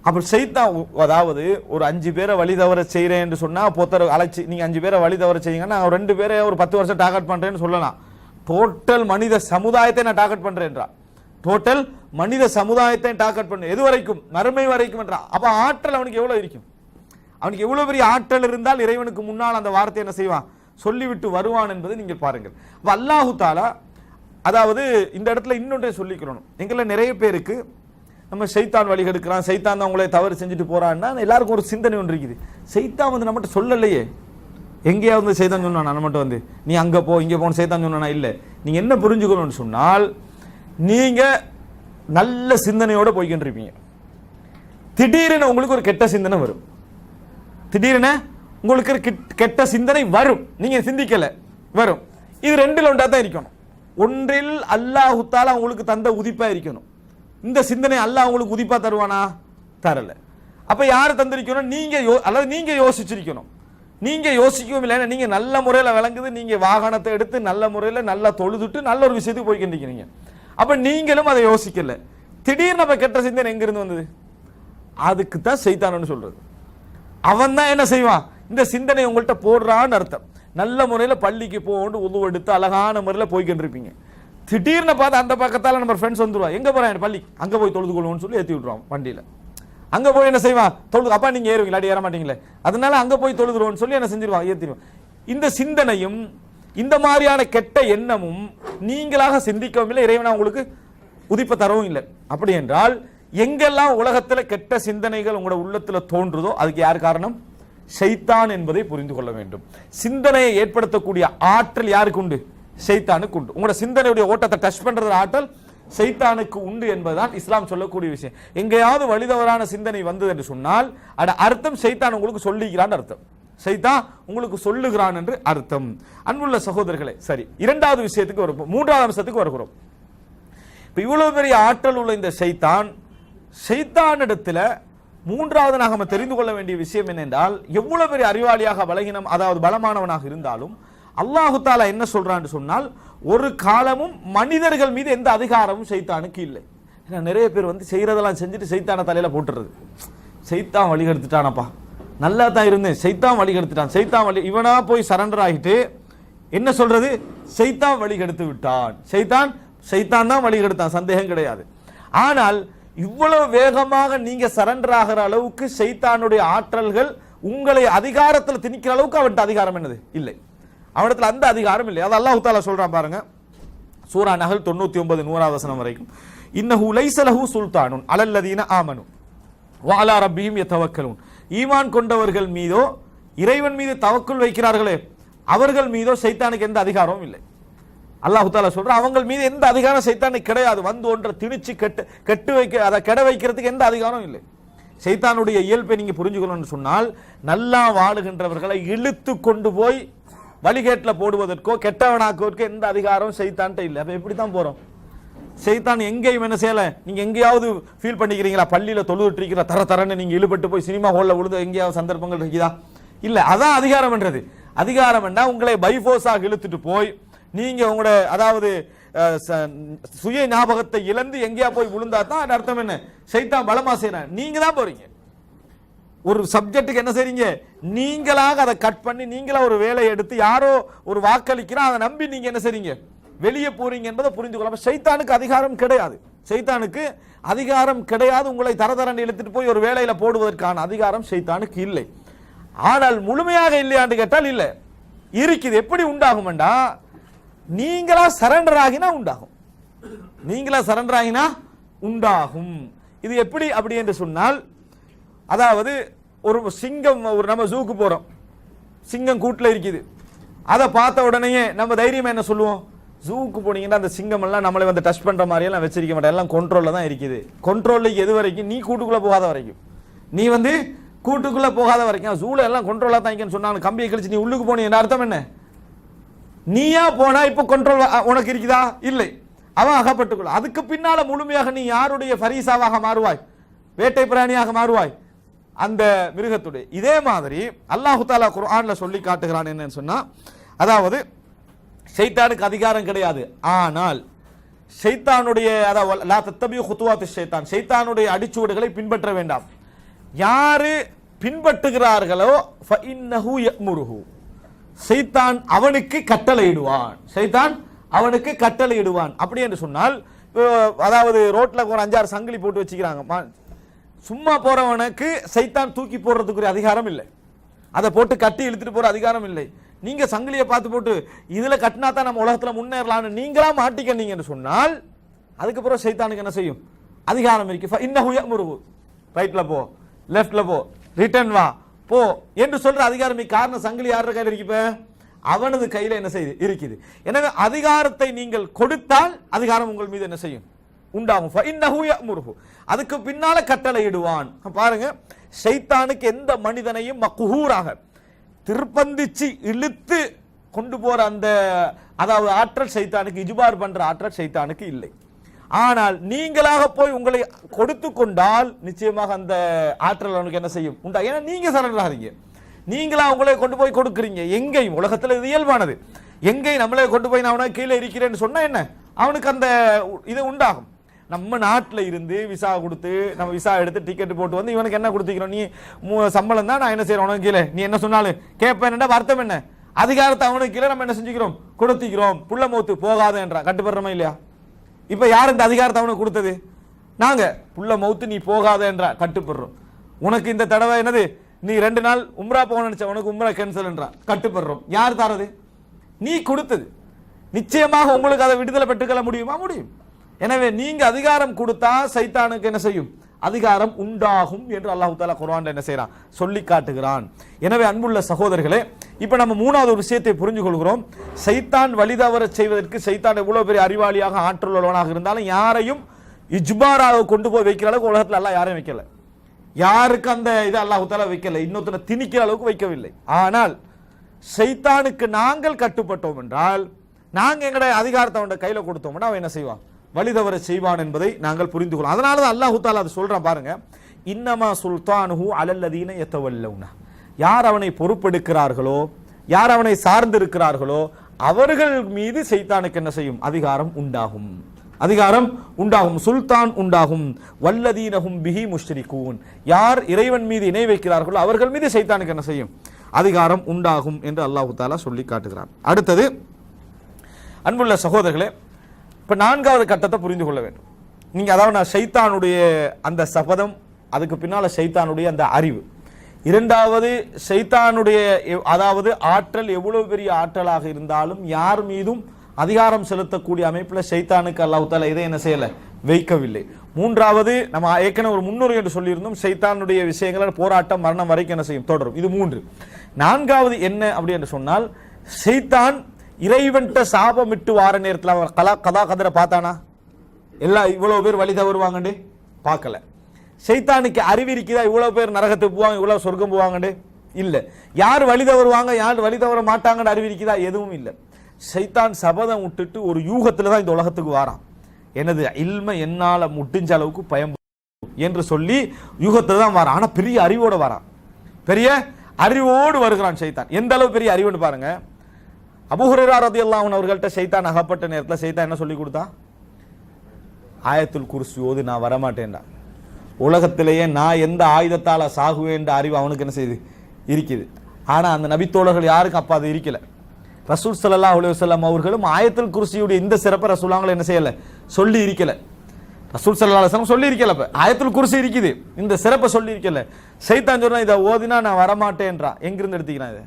A: அப்ப சைத்தான், அதாவது ஒரு 5 பேரை வழி தவற செய்யறேன் என்று சொன்னா பொத்தர அழைச்சி நீங்க 5 பேரை வழி தவற செய்யுங்கன்னா 2 பேரை ஒரு 10 வருஷம் டார்கெட் பண்றேன்னு சொல்லலாம். டோட்டல் மனித சமுதாயத்தை நான் டார்கெட் பண்றேன்றா. டோட்டல் மனித சமுதாயத்தை டார்கெட் பண்ண எது வரைக்கும்? மறுமை வரைக்கும் என்றா. அப்ப ஆற்றல் அவனுக்கு எவ்வளவு இருக்கும்? அவனுக்கு எவ்வளவு பெரிய ஆற்றல் இருந்தால் இறைவனுக்கு முன்னால் அந்த வார்த்தை என்ன செய்வான்? சொல்லிவிட்டு வருவான் என்பதை நீங்கள் பாருங்கள். அப்ப அல்லாஹு தாலா, அதாவது இந்த இடத்துல இன்னொன்றை சொல்லிக்கிறோம். எங்களை நிறைய பேருக்கு நம்ம சைத்தான் வழி எடுக்கிறான், சைத்தான் தான் உங்களை தவறு செஞ்சுட்டு போறான்னா எல்லாருக்கும் ஒரு சிந்தனை ஒன்று இருக்குது. சைத்தான் வந்து நம்மகிட்ட சொல்லலையே, எங்கேயாவது சைத்தான் சொன்னானா நம்மகிட்ட வந்து நீ அங்க போ இங்க போன்னு சைத்தான் சொன்னானா? இல்லை. நீங்க என்ன புரிஞ்சுக்கணும்னு சொன்னால், நீங்க நல்ல சிந்தனையோட போய்கிட்டு இருப்பீங்க. திடீரென உங்களுக்கு ஒரு கெட்ட சிந்தனை வரும். திடீரென உங்களுக்கு ஒரு கெட்ட சிந்தனை வரும், நீங்க சிந்திக்கல வரும். இது ரெண்டில் ஒன்றா தான் இருக்கணும். ஒன்றில் அல்லாஹு தஆலா உங்களுக்கு தந்த உதிப்பா இருக்கணும். இந்த சிந்தனை அல்லாஹ் உங்களுக்கு உதிப்பா தருவானா? தரல. அப்ப யாரு தந்திருக்கணும்? நீங்க அல்லது நீங்க யோசிச்சிருக்கணும். நீங்க யோசிக்கவும் இல்லை, நீங்க நல்ல முறையில் விளங்குது, நீங்க வாகனத்தை எடுத்து நல்ல முறையில் நல்லா தொழுதுட்டு நல்ல ஒரு விஷயத்துக்கு போய்கிட்டு. அப்ப நீங்களும் அதை யோசிக்கல. திடீர்னு நம்ம கெட்ட சிந்தனை எங்க இருந்து வந்தது? அதுக்கு தான் சைத்தான்னு சொல்றது. அவன் தான் என்ன செய்வான்? இந்த சிந்தனை உங்கள்கிட்ட போடுறான்னு அர்த்தம். நல்ல முறையில் பள்ளிக்கு போகணும், உதவு எடுத்து அழகான முறையில் போய்கிட்டு இருப்பீங்க. திடீர்னு பார்த்து அந்த பக்கத்தால நம்ம ஃப்ரெண்ட்ஸ் வந்துருவா, எங்க போறான் பள்ளி, அங்க போய் தொழுது கொள்வோம்னு சொல்லி ஏற்றி விட்டுருவான் வண்டியில. அங்க போய் என்ன செய்வான்? தொழுது. அப்பா நீங்க ஏறுவீங்களா? அடி ஏற மாட்டீங்களே, அதனால அங்க போய் தொழுதுருவோம்னு சொல்லி என்ன செஞ்சிருவான்? ஏற்றிடுவான். இந்த சிந்தனையும் இந்த மாதிரியான கெட்ட எண்ணமும் நீங்களாக சிந்திக்கவும் இல்லை, இறைவனா உங்களுக்கு உதிப்ப தரவும் இல்லை. அப்படி என்றால் எங்கெல்லாம் உலகத்துல கெட்ட சிந்தனைகள் உங்களோட உள்ளத்துல தோன்றுதோ அதுக்கு யார் காரணம்? ஷைத்தான் என்பதை புரிந்து கொள்ள வேண்டும். சிந்தனையை ஏற்படுத்தக்கூடிய ஆற்றல் யாருக்கு உண்டு? ஷைத்தானுக்கு உண்டு. உங்களோட சிந்தனையுடைய ஓட்டத்தை டச் பண்றது ஆற்றல் ஷைத்தானுக்கு உண்டு என்பதுதான் இஸ்லாம் சொல்லக்கூடிய விஷயம். எங்கேயாவது வழிதவறான சிந்தனை வந்தது என்று சொன்னால் அட அர்த்தம் ஷைத்தான் உங்களுக்கு சொல்லுகிறான் அர்த்தம். ஷைத்தான் உங்களுக்கு சொல்லுகிறான் என்று அர்த்தம். அன்புள்ள சகோதரர்களே, சரி, இரண்டாவது விஷயத்துக்கு வருவோம், மூன்றாவது அம்சத்துக்கு வருகிறோம். இப்ப இவ்வளவு பெரிய ஆற்றல் உள்ள இந்த ஷைத்தானிடத்துல மூன்றாவது நாம தெரிந்து கொள்ள வேண்டிய விஷயம் என்னென்றால், எவ்வளவு பெரிய அறிவாளியாக பலகீனம் அதாவது பலமானவனாக இருந்தாலும் அல்லாஹு தாலா என்ன சொல்றான்னு சொன்னால், ஒரு காலமும் மனிதர்கள் மீது எந்த அதிகாரமும் ஷைத்தானுக்கு இல்லை. நிறைய பேர் வந்து செய்யறதெல்லாம் செஞ்சுட்டு ஷைத்தான தலையில போட்டுறது. ஷைத்தான் வழி எடுத்துட்டானப்பா, நல்லா தான் இருந்தேன், ஷைத்தான் வழி எடுத்துட்டான், ஷைத்தான் வழி, இவனா போய் சரண்டர் ஆகிட்டு என்ன சொல்றது? ஷைத்தான் வழி எடுத்து விட்டான், ஷைத்தான் தான் வழி எடுத்தான், சந்தேகம் கிடையாது. ஆனால் இவ்வளவு வேகமாக நீங்க சரண்டர் ஆகிற அளவுக்கு ஷைத்தானுடைய ஆற்றல்கள் உங்களை அதிகாரத்தில் திணிக்கிற அளவுக்கு அவன்கிட்ட அதிகாரம் என்னது? இல்லை. அவனிடத்தில் அந்த அதிகாரம் இல்லை. அது அல்லாஹ் தஆலா சொல்றான் பாருங்க, சூரா நஹல் 99 100வது வசனம் வரைக்கும். இன்னஹு லைஸ லஹு சுல்தானுன் அலல்லதீன ஆமனு வ அலா ரப்பிஹிம் யதவக்கலூன். ஈமான் கொண்டவர்கள் மீதோ இறைவன் மீது தவக்குல் வைக்கிறார்களே அவர்கள் மீதோ ஷைத்தானுக்கு எந்த அதிகாரமும் இல்லை. அல்லாஹ் தஆலா சொல்ற அவங்க மீது எந்த அதிகாரம் ஷைத்தானுக்கு கிடையாது. வந்து ஒன்றை திணிச்சு கெட்டு வைக்க அதை கெட வைக்கிறதுக்கு எந்த அதிகாரம் இல்லை. ஷைத்தானுடைய இயல்பை நீங்க புரிஞ்சுக்கணும்னு சொன்னால், நல்லா வாழுகின்றவர்களை இழுத்து கொண்டு போய் வழிகேட்டில் போடுவதற்கோ கெட்டவனாக்குவதற்கோ எந்த அதிகாரம் ஷைத்தான்ட்ட இல்லை. அப்ப எப்படி தான் போறோம்? ஷைத்தான் எங்கேயும் என்ன செய்யல. நீங்க எங்கேயாவது ஃபீல் பண்ணிக்கிறீங்களா? பள்ளியில தொழுதுட்டு இருக்கிற தரன்னு நீங்க இழுபட்டு போய் சினிமா ஹால்ல விழுந்து எங்கேயாவது சந்தர்ப்பங்கள் இருக்குதா? இல்ல. அதான் அதிகாரம் என்றது. அதிகாரம் என்ன? உங்களை பைஃபோர்ஸாக இழுத்துட்டு போய் நீங்க உங்களோட அதாவது சுய ஞாபகத்தை இழந்து எங்கேயா போய் விழுந்தா தான் அர்த்தம் என்ன? ஷைத்தான் பலமா செய்யறான், நீங்க தான் போறீங்க. ஒரு சப்ஜெக்டுக்கு என்ன செய்றீங்க? நீங்களாக அதை கட் பண்ணி நீங்களா ஒரு வேலையை எடுத்து யாரோ ஒரு வாக்களிக்கிறா அதை நம்பி நீங்க என்ன செய்றீங்க? வெளியே போறீங்க என்பதை புரிந்து கொள்ளாம. ஷைத்தானுக்கு அதிகாரம் கிடையாது. ஷைத்தானுக்கு அதிகாரம் கிடையாது. உங்களை தரதரன்னு இழுத்துட்டு போய் ஒரு வேலையில போடுவதற்கான அதிகாரம் ஷைத்தானுக்கு இல்லை. ஆனால் முழுமையாக இல்லையான்னு கேட்டால் இல்லை, இருக்குது. எப்படி உண்டாகும்டா, நீங்களா சரண்டர் ஆகினா உண்டாகும். நீங்களா சரண்டர் ஆகினா உண்டாகும். இது எப்படி அப்படி என்று சொன்னால், அதாவது ஒரு சிங்கம், ஒரு நம்ம ஜூக்கு போறோம், சிங்கம் கூட்டில் இருக்குது. அதை பார்த்த உடனேயே நம்ம தைரியமா என்ன சொல்லுவோம்? ஜூக்கு போனீங்கன்னா அந்த சிங்கம் எல்லாம் நம்மளை வந்து டச் பண்ற மாதிரி எல்லாம் வச்சிருக்க மாட்டேன், எல்லாம் கண்ட்ரோல்ல தான் இருக்குது. கண்ட்ரோல்ல எது வரைக்கும்? நீ கூட்டுக்குள்ள போகாத வரைக்கும், நீ வந்து கூட்டுக்குள்ள போகாத வரைக்கும் ஜூல எல்லாம் கண்ட்ரோலா தாங்கின்னு சொன்னாங்க. கம்பியை கழிச்சு நீ உள்ளுக்கு போன அர்த்தம் என்ன? நீயா போனா இப்ப கண்ட்ரோல் உனக்கு இருக்குதா? இல்லை, அவன் அகப்பட்டுக்கொள்ள. அதுக்கு பின்னால முழுமையாக நீ யாருடைய ஃபரீசாவாக மாறுவாய்? வேட்டை பிராணியாக மாறுவாய் அந்த மிருகத்துடைய. இதே மாதிரி அல்லாஹு தஆலா குர்ஆன்ல சொல்லி காட்டுகிறான் என்னன்னு சொன்னா, அதாவது ஷைத்தானுக்கு அதிகாரம் கிடையாது, ஆனால் ஷைத்தானுடைய அதாவது லா தத்தபியு குதுவாத் ஷைத்தான், ஷைத்தானுடைய அடிச்சுவடுகளை பின்பற்ற வேண்டாம். யாரு பின்பற்றுகிறார்களோ ஃபஇன்னஹு யஅமுருஹு, ஷைத்தான் அவனுக்கு கட்டளையிடுவான். ஷைத்தான் அவனுக்கு கட்டளையிடுவான். அப்படி என்று சொன்னால், அதாவது ரோட்ல ஒரு 5-6 சங்கிலி போட்டு வச்சுக்கிறாங்க. சும்மா போறவனுக்கு ஷைத்தான் தூக்கி போடுறதுக்குரிய அதிகாரம் இல்லை, அதை போட்டு கட்டி இழுத்துட்டு போற அதிகாரம் இல்லை. நீங்க சங்கிலியை பார்த்து போட்டு இதுல கட்டினா தான் நம்ம உலகத்துல முன்னேறலாம்னு நீங்களா மாட்டிக்க என்று சொன்னால், அதுக்கப்புறம் ஷைத்தானுக்கு என்ன செய்யும்? அதிகாரம் இருக்கு. ஃபஇன்னஹு யஅமுருஹு, ரைட்ல போ, லெஃப்ட்ல போ, ரிட்டர்ன் வா, போ என்று சொல்ற அதிகாரம். காரணம் சங்கிலி யார கையில் இருக்கு? இப்ப அவனது கையில என்ன செய்யுது? இருக்குது. எனவே அதிகாரத்தை நீங்கள் கொடுத்தால் அதிகாரம் உங்கள் மீது என்ன செய்யும்? உண்டாகும். ஃபஇன்னஹு யஅமுருஹு, அதுக்கு பின்னால கட்டளையிடுவான். பாருங்க, ஷைத்தானுக்கு எந்த மனிதனையும் மக்ஹூராக திருப்பந்திச்சு இழுத்து கொண்டு போற அந்த அதாவது ஆற்றல் ஷைத்தானுக்கு, இஜ்பார் பண்ற ஆற்றல் ஷைத்தானுக்கு இல்லை. ஆனால் நீங்களாக போய் உங்களை கொடுத்து கொண்டால் நிச்சயமாக அந்த ஆற்றல் அவனுக்கு என்ன செய்யும்? உண்டா. ஏன்னா நீங்க சரண்டர் ஆகிறீங்க, நீங்களா உங்களை கொண்டு போய் கொடுக்குறீங்க. எங்கேயும் உலகத்தில் இது இயல்பானது. எங்கேயும் நம்மளே கொண்டு போய் நான் அவனை கீழே இருக்கிறேன்னு சொன்னா என்ன, அவனுக்கு அந்த இது உண்டாகும். நம்ம நாட்டில் இருந்து விசா கொடுத்து நம்ம விசா எடுத்து டிக்கெட் போட்டு வந்து இவனுக்கு என்ன கொடுத்துக்கிறோம்? நீ சம்பளம் தான், நான் என்ன செய்யறேன் உனக்கு கீழே, நீ என்ன சொன்னாலும் கேட்பேன். அர்த்தம் என்ன? அதிகாரத்தை அவனுக்கு கீழே நம்ம என்ன செஞ்சுக்கிறோம்? கொடுத்துக்கிறோம். புள்ள மௌத்து போகாத என்றா கட்டுப்படுறோமா இல்லையா? இப்ப யார் இந்த அதிகாரத்தை அவனுக்கு கொடுத்தது? நாங்க. புள்ள மௌத்து நீ போகாத என்றா கட்டுப்படுறோம். உனக்கு இந்த தடவை என்னது, நீ 2 நாள் உம்ரா போக நினைச்ச, உனக்கு உம்ரா கேன்சல் என்றா கட்டுப்படுறோம். யார் தரது? நீ கொடுத்தது. நிச்சயமாக உங்களுக்கு அதை விடுதலை பெற்றுக்கொள்ள முடியுமா? முடியும். எனவே நீங்க அதிகாரம் கொடுத்தா சைத்தானுக்கு என்ன செய்யும்? அதிகாரம் உண்டாகும் என்று அல்லாஹ் தஆலா குர்ஆன்ல என்ன செய்றான்? சொல்லி காட்டுகிறான். எனவே அன்புள்ள சகோதரர்களே, இப்ப நம்ம 3வது ஒரு விஷயத்தை புரிஞ்சு கொள்கிறோம். சைத்தான் வழிதவற செய்வதற்கு சைத்தான் எவ்வளவு பெரிய அறிவாளியாக ஆற்றல் உள்ளவனாக இருந்தாலும் யாரையும் இஜ்பாராக கொண்டு போய் வைக்கிற அளவுக்கு உலகத்துல அல்லாஹ் யாரையும் வைக்கல. யாருக்கு அந்த இதை அல்லாஹ் தஆலா வைக்கல, இன்னொருத்தனை திணிக்கிற அளவுக்கு வைக்கவில்லை. ஆனால் சைத்தானுக்கு நாங்கள் கட்டுப்பட்டோம் என்றால், நாங்க எங்களுடைய அதிகாரத்தை அவன் கையில கொடுத்தோம்னா அவன் என்ன செய்வான்? வழிதவற செய்வான் என்பதை நாங்கள் புரிந்து கொள்ளலாம். அதனாலதான் அல்லாஹ் தஆலா அது சொல்றான் பாருங்க, இன்னமா சுல்தானுஹு அலல்லதீன யதவல்லவுன, யார் அவனை பொறுப்பெடுக்கிறார்களோ, யார் அவனை சார்ந்திருக்கிறார்களோ அவர்கள் மீது சைத்தானுக்கு என்ன செய்யும்? அதிகாரம் உண்டாகும். அதிகாரம் உண்டாகும், சுல்தான் உண்டாகும். வல்லதீனஹும் பிஹி முஷ்ரிகூன், யார் இறைவன் மீது இணை வைக்கிறார்களோ அவர்கள் மீது சைத்தானுக்கு என்ன செய்யும்? அதிகாரம் உண்டாகும் என்று அல்லாஹ் தஆலா சொல்லி காட்டுகிறான். அடுத்தது அன்புள்ள சகோதரர்களே, இப்ப 4வது கட்டத்தை புரிந்து கொள்ள வேண்டும். நீங்க அதாவது நான் ஷைத்தானுடைய அந்த சபதம், அதுக்கு பின்னால ஷைத்தானுடைய அந்த அறிவு, 2வது ஷைத்தானுடைய அதாவது ஆற்றல் எவ்வளவு பெரிய ஆற்றலாக இருந்தாலும் யார் மீதும் அதிகாரம் செலுத்தக்கூடிய அமைப்புல ஷைத்தானுக்கு அல்லாஹ் தஆலா இதை என்ன செய்யல? வைக்கவில்லை. 3வது நம்ம ஏற்கனவே ஒரு முன்னுரை என்று சொல்லியிருந்தோம், ஷைத்தானுடைய விஷயங்கள் போராட்டம் மரணம் வரைக்கும் என்ன செய்யும்? தொடரும். இது 3. 4வது என்ன அப்படி என்று சொன்னால், ஷைத்தான் இறைவன்ட்ட சாபமிட்டு வார நேரத்தில் அவன் கதா கதரை பார்த்தானா? எல்லாம் இவ்வளவு பேர் வழி தவறுவாங்கண்டு பார்க்கல. ஷைத்தானுக்கு அறிவு இருக்குதா இவ்வளவு பேர் நரகத்துக்கு போவாங்க, இவ்வளவு சொர்க்கம் போவாங்கண்டு? இல்ல. யார் வழி தவறுவாங்க, யார் வழி தவற மாட்டாங்கன்னு அறிவு இருக்குதா? எதுவும் இல்லை. ஷைத்தான் சபதம் விட்டுட்டு ஒரு யூகத்துல தான் இந்த உலகத்துக்கு வாரான். எனது இல்ம என்னால முடிஞ்ச அளவுக்கு பயம் என்று சொல்லி யூகத்துல தான் வாரான். ஆனா பெரிய அறிவோட வாரான், பெரிய அறிவோடு வருகிறான் ஷைத்தான். எந்த அளவு பெரிய அறிவுன்னு பாருங்க. அபூ ஹுரைரா ரலியல்லாஹு அன்ஹு அவர்கள்ட்ட ஷைத்தான் அகப்பட்ட நேரத்தில் ஷைத்தான் என்ன சொல்லி கொடுத்தா? ஆயத்துல் குர்சி ஓது, நான் வரமாட்டேன்டா. உலகத்திலேயே நான் எந்த ஆயுதத்தால சாகுவேன்ற அறிவு அவனுக்கு என்ன செய்யுது? இருக்குது. ஆனா அந்த நபித்தோழர்கள் யாருக்கும் அப்ப அது இருக்கல. ரசூல் ஸல்லல்லாஹு அலைஹி வஸல்லம் அவர்களும் ஆயத்துல் குர்சியுடைய இந்த சிறப்பை ரசூலுல்லாஹ் என்ன செய்யல? சொல்லி இருக்கல. ரசூல் ஸல்லல்லாஹு அலைஹி வஸல்லம் சொல்லி இருக்கல. அப்ப ஆயத்துல் குர்சி இருக்குது, இந்த சிறப்பை சொல்லி இருக்கல. ஷைத்தான் சொன்னா இதை ஓதினா நான் வரமாட்டேன்றா. எங்கிருந்து எடுத்துக்கிறான் இதை?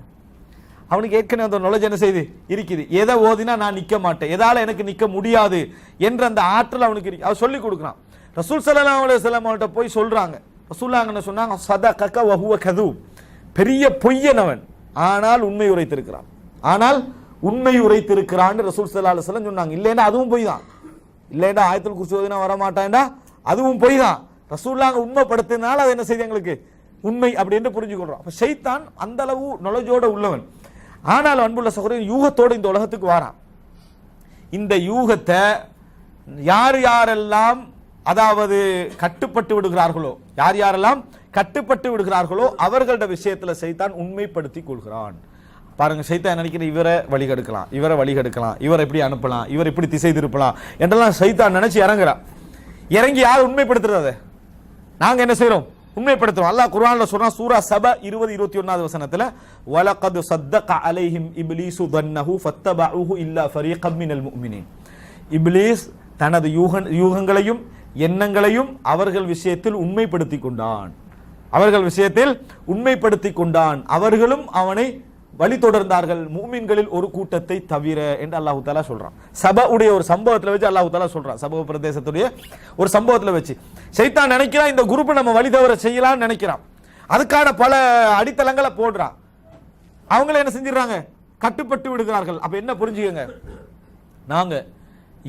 A: அவனுக்கு ஏற்கனவே அந்த knowledge என்ன செய்து இருக்குது. எதை ஓதினா நான் நிக்க மாட்டேன், எதால எனக்கு நிக்க முடியாது என்ற அந்த ஆற்றல் அவனுக்கு இருக்கு. அவன் சொல்லி கொடுக்குறான். ரசூல் ஸல்லல்லாஹு அலைஹி வஸல்லம் அவன்கிட்ட போய் சொல்றாங்க. ரசூலுல்லாஹ் என்ன சொன்னாங்க? ஸதகக வ ஹுவ கதூப், பெரிய பொய்யனவன் ஆனால் உண்மை உரைத்திருக்கிறான், ஆனால் உண்மை உரைத்திருக்கிறான்னு ரசூல் ஸல்லல்லாஹு அலைஹி வஸல்லம் சொன்னாங்க. இல்லைன்னா அதுவும் பொய் தான். இல்லைன்னா ஆயத்துல் குர்சி ஓதினா வர மாட்டான்டா, அதுவும் பொய் தான். ரசூலுல்லாஹ் உண்மைப்படுத்தினால அது என்ன செய்து எங்களுக்கு உண்மை அப்படி என்று புரிஞ்சுக்கொள்றோம். அப்ப ஷைத்தான் அந்த அளவு knowledge-ஓட உள்ளவன். ஆனால் அன்புள்ள சகோதரன் யூகத்தோடு இந்த உலகத்துக்கு வாரான். இந்த யூகத்தை யார் யாரெல்லாம் அதாவது கட்டுப்பட்டு விடுகிறார்களோ, யார் யாரெல்லாம் கட்டுப்பட்டு விடுகிறார்களோ அவர்களோட விஷயத்துல ஷைத்தான் உண்மைப்படுத்தி கொள்கிறான். பாருங்க, ஷைத்தான் நினைக்கிற இவரை வழிகெடுக்கலாம், இவரை வழிகெடுக்கலாம், இவரை இப்படி அனுப்பலாம், இவர் இப்படி திசை திருப்பலாம் என்றெல்லாம் ஷைத்தான் நினைச்சு இறங்குறான். இறங்கி யார் உண்மைப்படுத்துறது? நாங்க என்ன செய்யறோம்? உண்மைப்படுத்துறோம். அல்லாஹ் குர்ஆன்ல சொல்றா, சூரா சபா 20-21 வசனத்துல, வலகத் ஸத்தக அலைஹிம் இப்லீசு தன்னஹு ஃபத்தபஉஹு இல்லா ஃபரீகம் மினல் முஃமினீன். இப்லீஸ் தனது யூகங்களையும் எண்ணங்களையும் அவர்கள் விஷயத்தில் உண்மைப்படுத்தி கொண்டான். அவர்கள் விஷயத்தில் உண்மைப்படுத்தி கொண்டான். அவர்களும் அவனை வழி தொடர்ந்தார்கள், மூமின்களில் ஒரு கூட்டத்தை தவிர என்று அல்லாஹ் தஆலா சொல்றான். சபவுடைய ஒரு சம்பவத்தில் வச்சு அல்லாஹ் தஆலா சொல்றான். சபா பிரதேசத்துடைய ஒரு சம்பவத்தில் வச்சு ஷைத்தான் நினைக்கிறான் இந்த குரூப் நம்ம வழி தவற செய்யலாம்னு நினைக்கிறான். அதுக்கான பல அடித்தளங்களை போடுறான். அவங்கள என்ன செஞ்சிடறாங்க? கட்டுப்பட்டு விடுகிறார்கள். அப்ப என்ன புரிஞ்சுக்கங்க, நாங்க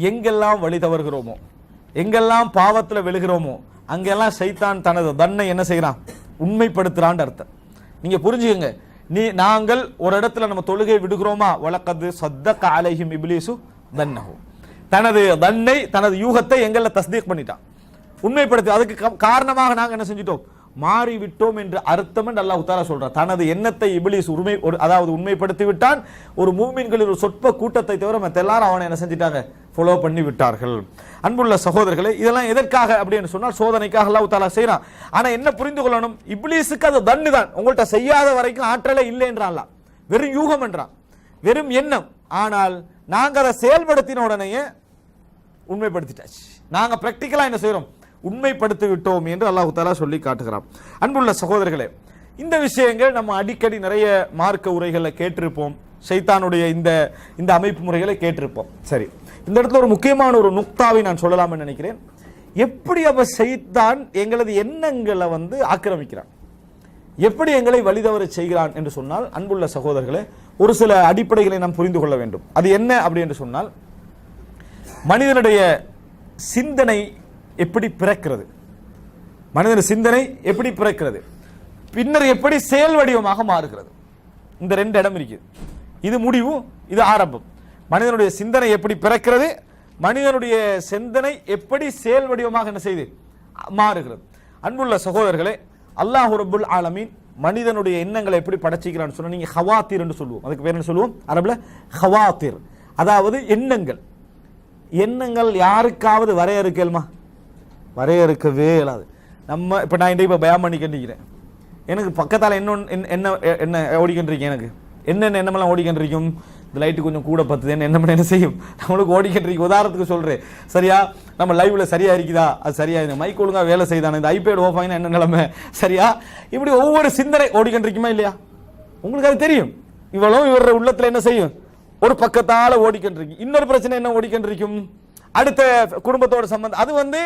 A: எங்கெல்லாம் வழி தவறுகிறோமோ, எங்கெல்லாம் பாவத்தில் விழுகிறோமோ, அங்கெல்லாம் ஷைத்தான் தனது தன்னை என்ன செய்யறான்? உண்மைப்படுத்துறான்னு அர்த்தம். நீங்க புரிஞ்சுக்கங்க, நாங்கள் ஒரு இடத்துல நம்ம தொழுகை விடுகிறோமா, வலகத் ஸத்தக அலைஹிம் இப்லீசு தன்னஹு, தனது தன்னை தனது யூகத்தை எங்கள தஸ்தீக் பண்ணிட்டான், உண்மைப்படுத்தி. அதுக்கு காரணமாக நாங்க என்ன செஞ்சிட்டோம்? மாறிவிட்டோம் என்று அர்த்தம் என்று அல்லாஹ் தஆலா சொல்றார். தனது எண்ணத்தை இப்லீஸ் அதாவது உண்மைப்படுத்தி விட்டான். ஒரு மூமின்களில் ஒரு சொற்ப கூட்டத்தை தவிர மற்ற எல்லாரும் அவனை என்ன செஞ்சிட்டாங்க? ஃபாலோ பண்ணி விட்டார்கள். அன்புள்ள சகோதரர்களே, இதெல்லாம் எதற்காக அப்படின்னு சொன்னால் சோதனைக்காக அல்லாஹ் தஆலா செய்றான். ஆனா என்ன புரிந்து கொள்ளணும், இப்லீஸுக்கு அது தன்னு தான். உங்கள்கிட்ட செய்யாத வரைக்கும் ஆற்றலே இல்லை என்றான். வெறும் யூகம் என்றான், வெறும் எண்ணம். ஆனால் நாங்க அதை செயல்படுத்தின உடனேயே உண்மைப்படுத்திட்டாச்சு. நாங்க பிராக்டிக்கலா என்ன செய்யறோம்? உண்மைப்படுத்தி விட்டோம் என்று அல்லாஹ் தஆலா சொல்லி காட்டுகிறான். அன்புள்ள சகோதரர்களே, இந்த விஷயங்கள் நம்ம அடிக்கடி நிறைய மார்க்க உரைகளை கேட்டிருப்போம், ஷைத்தானுடைய இந்த அமைப்பு முறைகளை கேட்டிருப்போம். சரி, இந்த இடத்துல ஒரு முக்கியமான ஒரு நுக்தாவை நான் சொல்லலாம்னு நினைக்கிறேன். எப்படி அப்ப ஷைத்தான் எங்களது எண்ணங்களை ஆக்கிரமிக்கிறான், எப்படி எங்களை வழிதவற செய்கிறான் என்று சொன்னால், அன்புள்ள சகோதரர்களே, ஒரு சில அடிப்படைகளை நாம் புரிந்து கொள்ள வேண்டும். அது என்ன அப்படி என்று சொன்னால், மனிதனுடைய சிந்தனை எப்படி பிறக்கிறது, மனிதன் சிந்தனை எப்படி பிறக்கிறது, பின்னர் எப்படி செயல் வடிவமாக மாறுகிறது. இந்த ரெண்டு இடம் இருக்குது. இது முடிவு, இது ஆரம்பம். மனிதனுடைய சிந்தனை எப்படி பிறக்கிறது, மனிதனுடைய சிந்தனை எப்படி செயல் வடிவமாக என்ன செய்து மாறுகிறது. அன்புள்ள சகோதரர்களே, அல்லாஹ் ரப்புல் ஆலமீன் மனிதனுடைய எண்ணங்களை எப்படி படைச்சிக்கிறான்னு சொன்னா, நீங்க ஹவாத்திர் என்று சொல்லுவோம். அதுக்கு பேர் என்ன சொல்லுவோம் அரபுல? ஹவாத்திர். அதாவது எண்ணங்கள். எண்ணங்கள் யாருக்காவது வரையறுக்கலுமா? வரையறுக்கவே இயலாது. நம்ம இப்போ நான் இப்போ பயம் பண்ணிக்கின்றேன், எனக்கு பக்கத்தால் என்ன ஓடிக்கின்றிருக்கேன், எனக்கு என்னென்ன எண்ணமெல்லாம் ஓடிக்கின்றிருக்கும், இந்த லைட்டு கொஞ்சம் கூட பத்துதுன்னு என்ன செய்யும், நம்மளுக்கு ஓடிக்கின்றிருக்கு. உதாரணத்துக்கு சொல்கிறேன், சரியா நம்ம லைவ்ல சரியா இருக்குதா, அது சரியா இருக்குது, மைக் ஒழுங்காக வேலை செய்தானே, இந்த ஐபேட் ஓஃப் ஆகினா என்ன நிலைமை, சரியா, இப்படி ஒவ்வொரு சிந்தனை ஓடிக்கின்றிருக்குமா இல்லையா? உங்களுக்கு அது தெரியும். இவ்வளோ இவர உள்ளத்தில் என்ன செய்யும், ஒரு பக்கத்தால் ஓடிக்கின்றிருக்கு. இன்னொரு பிரச்சனை என்ன ஓடிக்கின்றிருக்கும், அடுத்த குடும்பத்தோட சம்பந்தம், அது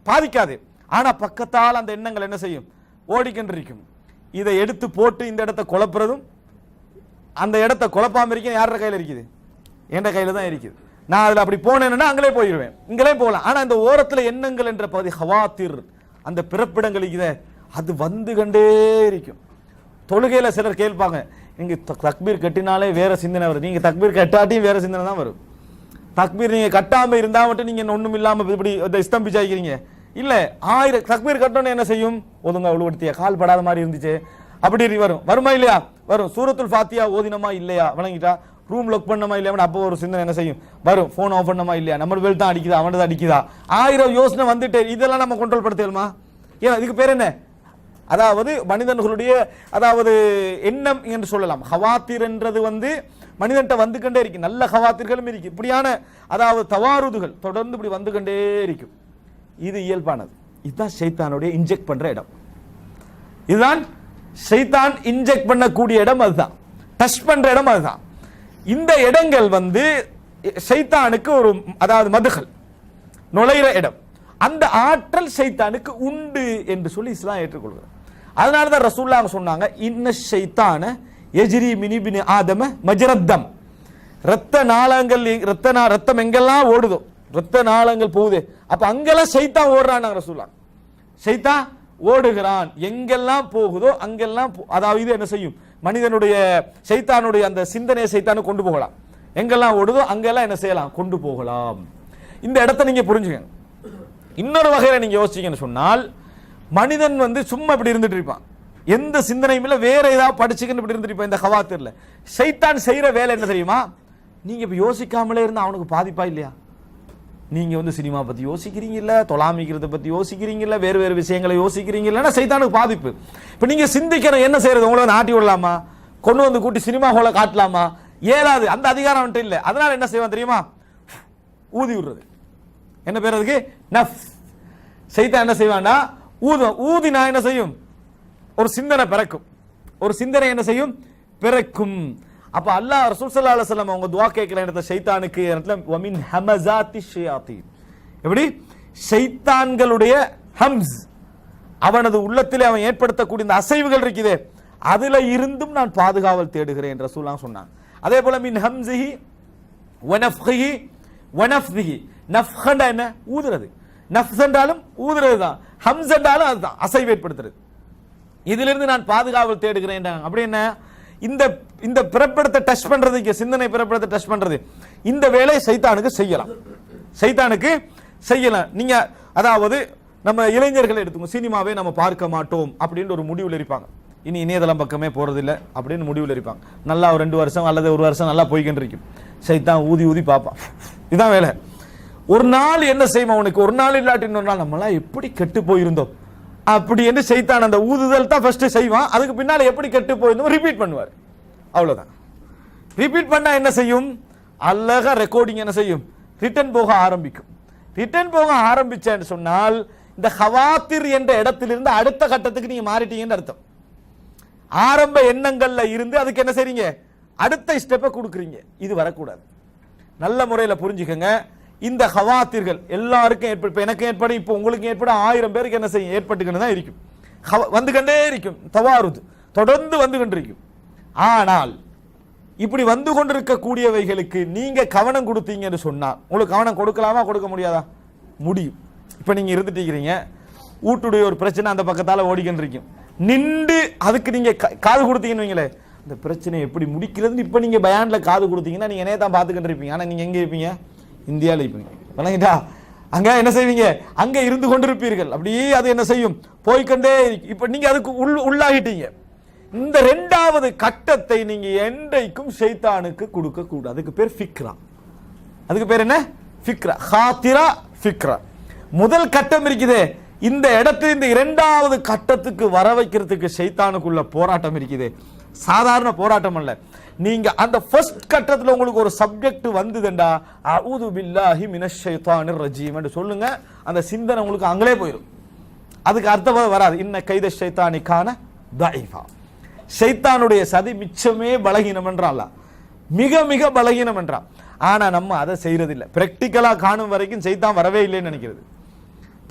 A: பாதிக்காது. ஆனா பக்கத்தால் அந்த எண்ணங்கள் என்ன செய்யும், ஓடிக்கின்றிருக்கும். இதை எடுத்து போட்டு இந்த இடத்தை குழப்புறதும், அந்த இடத்தை குழப்பாம இருக்க யாரோட கையில் இருக்குது? என்ற கையில தான் இருக்குது. நான் அதுல அப்படி போனேன்னா அங்களே போயிடுவேன், இங்களே போகலாம். ஆனா இந்த ஓரத்துல எண்ணங்கள் என்ற பகுதி ஹவாத்திர், அந்த பிறப்பிடங்கள் இருக்குது, அது கண்டே இருக்கும். தொழுகையில சிலர் கேட்பாங்க, நீங்க தக்பீர் கட்டினாலே வேற சிந்தனை வரும், நீங்க தக்பீர் கட்டாட்டியும் வேற சிந்தனை தான் வரும். தக்பீர் நீங்க கட்டாம இருந்தா மட்டும் நீங்க ஒண்ணும் இல்லாம இப்படி ஸ்தம்பிச்சாக்கிறீங்க. இல்ல, 1000 தக்பீர் கட்டணும் என்ன செய்யும், ஒதுங்க உழுவடுத்திய கால் படாத மாதிரி இருந்துச்சு, அப்படி வருமா இல்லையா? வரும். சூரத்துல் ஃபாத்தியா ஓதினமா இல்லையா, வணங்கிட்டா, ரூம் லாக் பண்ணமா இல்லையா, அப்போ ஒரு சிந்தனை என்ன செய்யும், வரும். போன் ஆஃப் பண்ணமா இல்லையா, நம்ம வெல் தான் அடிக்குதா, அவனது அடிக்குதா, 1000 யோசனை வந்துட்டு, இதெல்லாம் நம்ம கண்ட்ரோல் படுத்தலுமா? ஏன் இதுக்கு பேர் என்ன? அதாவது மனிதர்களுடைய அதாவது எண்ணம் என்று சொல்லலாம். ஹவாத்திர் என்றது மனிதன்ட்ட வந்துகண்டே இருக்கு. நல்ல ஹவாத்திர்களும் இருக்கு. இப்படியான அதாவது தவாருதுகள் தொடர்ந்து இப்படி வந்துகண்டே இருக்கும். இது இயல்பானது. இதுதான் ஷைத்தானுடைய இன்ஜெக்ட் பண்ற இடம். இதுதான் ஷைத்தான் இன்ஜெக்ட் பண்ணக்கூடிய இடம். அதுதான் டச் பண்ற இடம். அதுதான் இந்த இடங்கள் ஷைத்தானுக்கு ஒரு அதாவது மதுகள் நுழைகிற இடம். அந்த ஆற்றல் ஷைத்தானுக்கு உண்டு என்று சொல்லி இஸ்லாம் ஏற்றுக்கொள்கிறார். அதனாலதான் ரசூலுல்லாஹ் சொன்னாங்க, இன்ன ஷைத்தான யஜ்ரி மின் இப்னி ஆதம மஜ்ரத்தம். ரத்த நாளங்கள், ரத்தம் எங்கெல்லாம் ஓடுதோ, ரத்த நாளங்கள் போகுது, அப்ப அங்கெல்லாம் ஷைத்தான் ஓடுறான் ரசூலுல்லாஹ். ஷைத்தான் ஓடுகிறான், எங்கெல்லாம் போகுதோ அங்கெல்லாம் அதாவது என்ன செய்யும், மனிதனுடைய ஷைத்தானுடைய அந்த சிந்தனையை சைத்தானு கொண்டு போகலாம். எங்கெல்லாம் ஓடுதோ அங்கெல்லாம் என்ன செய்யலாம், கொண்டு போகலாம். இந்த இடத்தை நீங்க புரிஞ்சுக்கங்க. இன்னொரு வகையில நீங்க யோசிச்சீங்கன்னு சொன்னால், மனிதன் சும்மா இப்படி இருந்துட்டு இருப்பான், எந்த சிந்தனையும் இல்லை, வேற ஏதாவது படிச்சுக்கின்னு இப்படி இருந்துட்டு இருப்பான். இந்த ஹவாத்திர்ல ஷைத்தான் செய்யற வேலை என்ன தெரியுமா, நீங்க இப்ப யோசிக்காமலே இருந்தா அவனுக்கு பாதிப்பா இல்லையா? நீங்க சினிமா பத்தி யோசிக்கிறீங்கல்ல, தொலாமிக்கிறத பத்தி யோசிக்கிறீங்கல்ல, வேறு வேறு விஷயங்களை யோசிக்கிறீங்கல்ல, சைத்தானுக்கு பாதிப்பு. இப்ப நீங்க சிந்திக்கிற என்ன செய்யறது, உங்களை ஆட்டி விடலாமா, கொண்டு கூட்டி சினிமா ஹால காட்டலாமா, ஏலாது, அந்த அதிகாரம் அவன்கிட்ட இல்ல. அதனால என்ன செய்வான் தெரியுமா, ஊதி விடுறது. என்ன பேர் அதுக்கு, நஃப்ஸ். சைத்தான் என்ன செய்வான்னா ஊதினா என்ன செய்யும், ஒரு சிந்தனை பிறக்கும், ஒரு சிந்தனை என்ன செய்யும், பிறக்கும். அப்ப அல்லாஹ் ரசூல் ஸல்லல்லாஹு அலைஹி வஸல்லம் அவங்க துஆ கேட்கிற இடத்துல ஷைத்தானுக்கு வமின் ஹமஸாத்தி ஷயாத்தீன், எப்படி ஷைத்தான்களுடைய ஹம்ஸ், அவனது உள்ளத்திலே அவன் ஏற்படுத்தக்கூடிய இந்த அசைவுகள் இருக்குதே, அதுல இருந்தும் நான் பாதுகாவல் தேடுகிறேன் என்று ரசூலுல்லாஹ் சொன்னாங்க. அதே போல மின் ஹம்ஸிஹி வனஃப்ஹிஹி வனஃப்திஹி, நஃப்ஹண்டா என்ன, ஊதுறது, நஃப்ஸ் என்றாலும் ஊதுறது தான், ஹம்ஸ் என்றாலும் அதுதான் அசைவு ஏற்படுத்துறது. இதிலிருந்து நான் பாதுகாவல் தேடுகிறேன். அப்படி என்ன, இந்த இந்த பிறப்பிடத்தை டச் பண்றது, சிந்தனை பிறப்பிடத்தை டச் பண்றது, இந்த வேலையை சைத்தானுக்கு செய்யலாம், சைத்தானுக்கு செய்யலாம். நீங்க அதாவது நம்ம இளைஞர்களை எடுத்துக்கோ, சினிமாவே நம்ம பார்க்க மாட்டோம் அப்படின்னு ஒரு முடிவில் இருப்பாங்க, இனி இணையதளம் பக்கமே போறதில்லை அப்படின்னு முடிவில் இருப்பாங்க. நல்லா ஒரு 2 வருஷம் அல்லது 1 வருஷம் நல்லா போய்கிட்டு இருக்கும், சைத்தான் ஊதி ஊதி பார்ப்பான், இதுதான் வேலை. ஒரு நாள் என்ன செய்வோம், அவனுக்கு ஒரு நாள் இல்லாட்டி இன்னொரு நாள் நம்மளாம் எப்படி கெட்டு போயிருந்தோம் அப்படி என்று சைத்தான் அந்த ஊதுதல் தான் ஃபர்ஸ்ட் செய்வான். அதுக்கு பின்னால எப்படி கெட்டு போயிருந்தோம் ரிப்பீட் பண்ணுவார், அவ்வளவுதான். ரிப்பீட் பண்ணா என்ன செய்யும், அழகா ரெக்கார்டிங் என்ன செய்யும், ரிட்டர்ன் போக ஆரம்பிக்கும். ரிட்டர்ன் போக ஆரம்பிச்சேன்னு சொன்னால் இந்த ஹவாத்திர் என்ற இடத்திலிருந்து அடுத்த கட்டத்துக்கு நீங்க மாறிட்டீங்கன்னு அர்த்தம். ஆரம்ப எண்ணங்கள்ல இருந்து அதுக்கு என்ன செய்றீங்க, அடுத்த ஸ்டெப்பை கொடுக்குறீங்க. இது வரக்கூடாது. நல்ல முறையில் புரிஞ்சுக்கங்க. இந்த ஹவாத்திர்கள் எல்லாருக்கும் ஏற்படும், எனக்கு ஏற்படும், இப்போ உங்களுக்கு ஏற்படும், 1000 பேருக்கு என்ன செய்யும், ஏற்பட்டுக்கிட்டு தான் இருக்கும், வந்துகண்டே இருக்கும், தவாருது தொடர்ந்து வந்து கொண்டிருக்கும். ஆனால் இப்படி வந்து கொண்டிருக்கக்கூடியவைகளுக்கு நீங்க கவனம் கொடுத்தீங்கன்னு சொன்னா, உங்களுக்கு கவனம் கொடுக்கலாமா, கொடுக்க முடியாதா, முடியும். இப்ப நீங்க இருந்துட்டீங்க, வீட்டுடைய ஒரு பிரச்சனை அந்த பக்கத்தால ஓடிக்கிட்டு இருக்கும், நின்று அதுக்கு நீங்க காது கொடுத்தீங்கன்னு வைங்களே, இந்த பிரச்சனை எப்படி முடிக்கிறதுன்னு இப்ப நீங்க பயான்ல காது கொடுத்தீங்கன்னா நீங்க என்னைய தான் பார்த்துக்கிட்டு இருப்பீங்க. ஆனா நீங்க எங்க இருப்பீங்க, இந்தியாவில் இருப்பீங்க, விளங்கிட்டா? அங்க என்ன செய்வீங்க, அங்க இருந்து கொண்டிருப்பீர்கள். அப்படியே அது என்ன செய்யும், போய்கொண்டே. இப்ப நீங்க அதுக்கு உள்ளாகிட்டீங்க. இந்த 2வது கட்டத்தை நீங்க என்றைக்கும் ஷைத்தானுக்கு கொடுக்க கூடாது. அதுக்கு பேர் ஃபிக்ரா. அதுக்கு பேர் என்ன, ஃபிக்ரா, ஹாத்திரா ஃபிக்ரா. முதல் கட்டம் இருக்குது, இந்த இடத்துல இந்த 2வது கட்டத்துக்கு வர வைக்கிறதுக்கு ஷைத்தானுக்குள்ள போராட்டம் இருக்குது. சாதாரண போராட்டம் அல்ல. நீங்க அந்த ஃபர்ஸ்ட் கட்டத்தில் உங்களுக்கு ஒரு சப்ஜெக்ட் வந்ததுண்டா, அஊது பில்லாஹி மினஷ் ஷைத்தானிர் ரஜீம் என்று சொல்லுங்க, அந்த சிந்தனை உங்களுக்கு அங்களே போயிடும். அதுக்கு அர்த்தம் வராது, இன்ன கைத ஷைத்தானிக்கான தஈஃபா, ஷைத்தானுடைய சதி மிச்சமே பலகீனம் என்றால், மிக மிக பலகீனம் என்றான். ஆனா நம்ம அதை செய்யறதில்லை. பிராக்டிக்கலா காணும் வரைக்கும் ஷைத்தான் வரவே இல்லைன்னு நினைக்கிறது.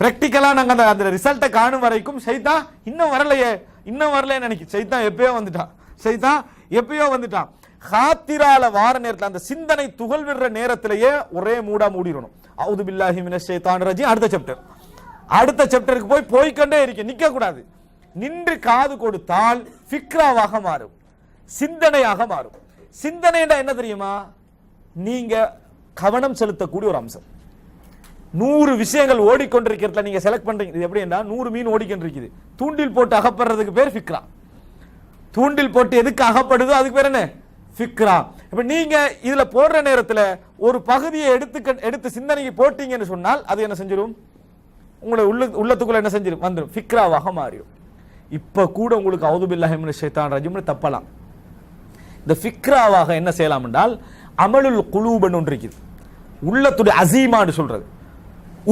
A: பிராக்டிக்கலா நாங்க அந்த ரிசல்ட்டை காணும் வரைக்கும் ஷைத்தான் இன்னும் வரலையே, இன்னும் வரலையே நினைக்க, ஷைத்தான் எப்பயோ வந்துட்டான், ஷைத்தான் எப்பயோ வந்துட்டான். ஹாத்திரால வார நேரத்தில் அந்த சிந்தனை துகள் விடுற நேரத்திலேயே ஒரே மூடா மூடிடணும். அஊது பில்லாஹி மினஷ் ஷைத்தானிர் ரஜீம். அடுத்த சாப்டருக்கு போய்க்கொண்டே இருக்க, நிக்க கூடாது. நின்று காது கொடுத்தால் ஃபிக்ராவாக மாறும், சிந்தனையாக மாறும். சிந்தனைனா என்ன தெரியுமா, நீங்க கவனம் செலுத்தக்கூடிய ஒரு அம்சம். 100 விஷயங்கள் ஓடிக்கொண்டிருக்கிறதுல நீங்க செலக்ட் பண்றீங்க. இது எப்படி என்றால் 100 மீன் ஓடிக்கொண்டிருக்குது, தூண்டில் போட்டு அகப்படுறதுக்கு பேர் ஃபிக்ரா. தூண்டில் போட்டு எதுக்கு அகப்படுதோ அதுக்கு பேர் என்ன, ஃபிக்ரா. இப்ப நீங்க இதுல போடுற நேரத்துல ஒரு பகுதியை எடுத்து சிந்தனைக்கு போட்டீங்கன்னு சொன்னால் அது என்ன செஞ்சிடும், உங்களை உள்ளத்துக்குள்ள என்ன செஞ்சிடும், வந்துடும், ஃபிக்ராவாக மாறிடும். இப்ப கூட உங்களுக்கு அஊது பில்லாஹி மினஷ் ஷைத்தானிர் ரஜீம் தப்பலாம். இந்த ஃபிக்ராவாக என்ன செய்யலாம் என்றால், அமலுல் குலூபன் ஒன்று இருக்குது, உள்ளத்துடைய அசீமான்னு சொல்றது,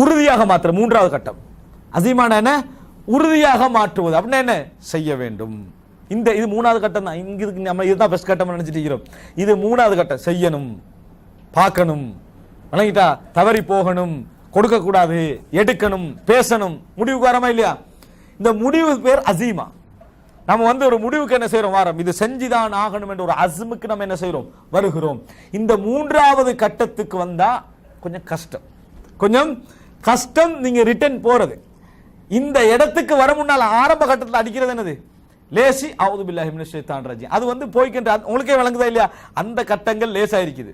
A: உறுதியாக மாற்ற 3வது கட்டம். அசீமான என்ன, உறுதியாக மாற்றுவது. அப்படின்னா என்ன செய்ய வேண்டும். இது 3வது கட்டம் தான். இங்க நம்ம இதுதான் பெஸ்ட் கட்டம் நினைச்சிட்டு இருக்கிறோம். இது 3வது கட்டம். செய்யணும், பார்க்கணும், வணங்கிட்டா, தவறி போகணும், கொடுக்க கூடாது, எடுக்கணும், பேசணும், முடிவுக்கு வரமா இல்லையா? இந்த முடிவு பேர் அசீமா. நம்ம ஒரு முடிவுக்கு என்ன செய்யறோம், வாரம் இது செஞ்சுதான் ஆகணும் என்ற ஒரு அஸ்முக்கு நம்ம என்ன செய்யறோம், வருகிறோம். இந்த 3வது கட்டத்துக்கு வந்தா கொஞ்சம் கஷ்டம், கொஞ்சம் கஷ்டம். நீங்க ரிட்டர்ன் போறது, இந்த இடத்துக்கு வர முன்னால் ஆரம்ப கட்டத்தில் அடிக்கிறது என்னது? லேசி அவுது பில்லாஹி மினஷ் ஷைத்தானிர் ரஜீம். அது வந்து போய்கின்ற உங்களுக்கே விளங்குதா இல்லையா? அந்த கட்டங்கள் லேசா இருக்குது.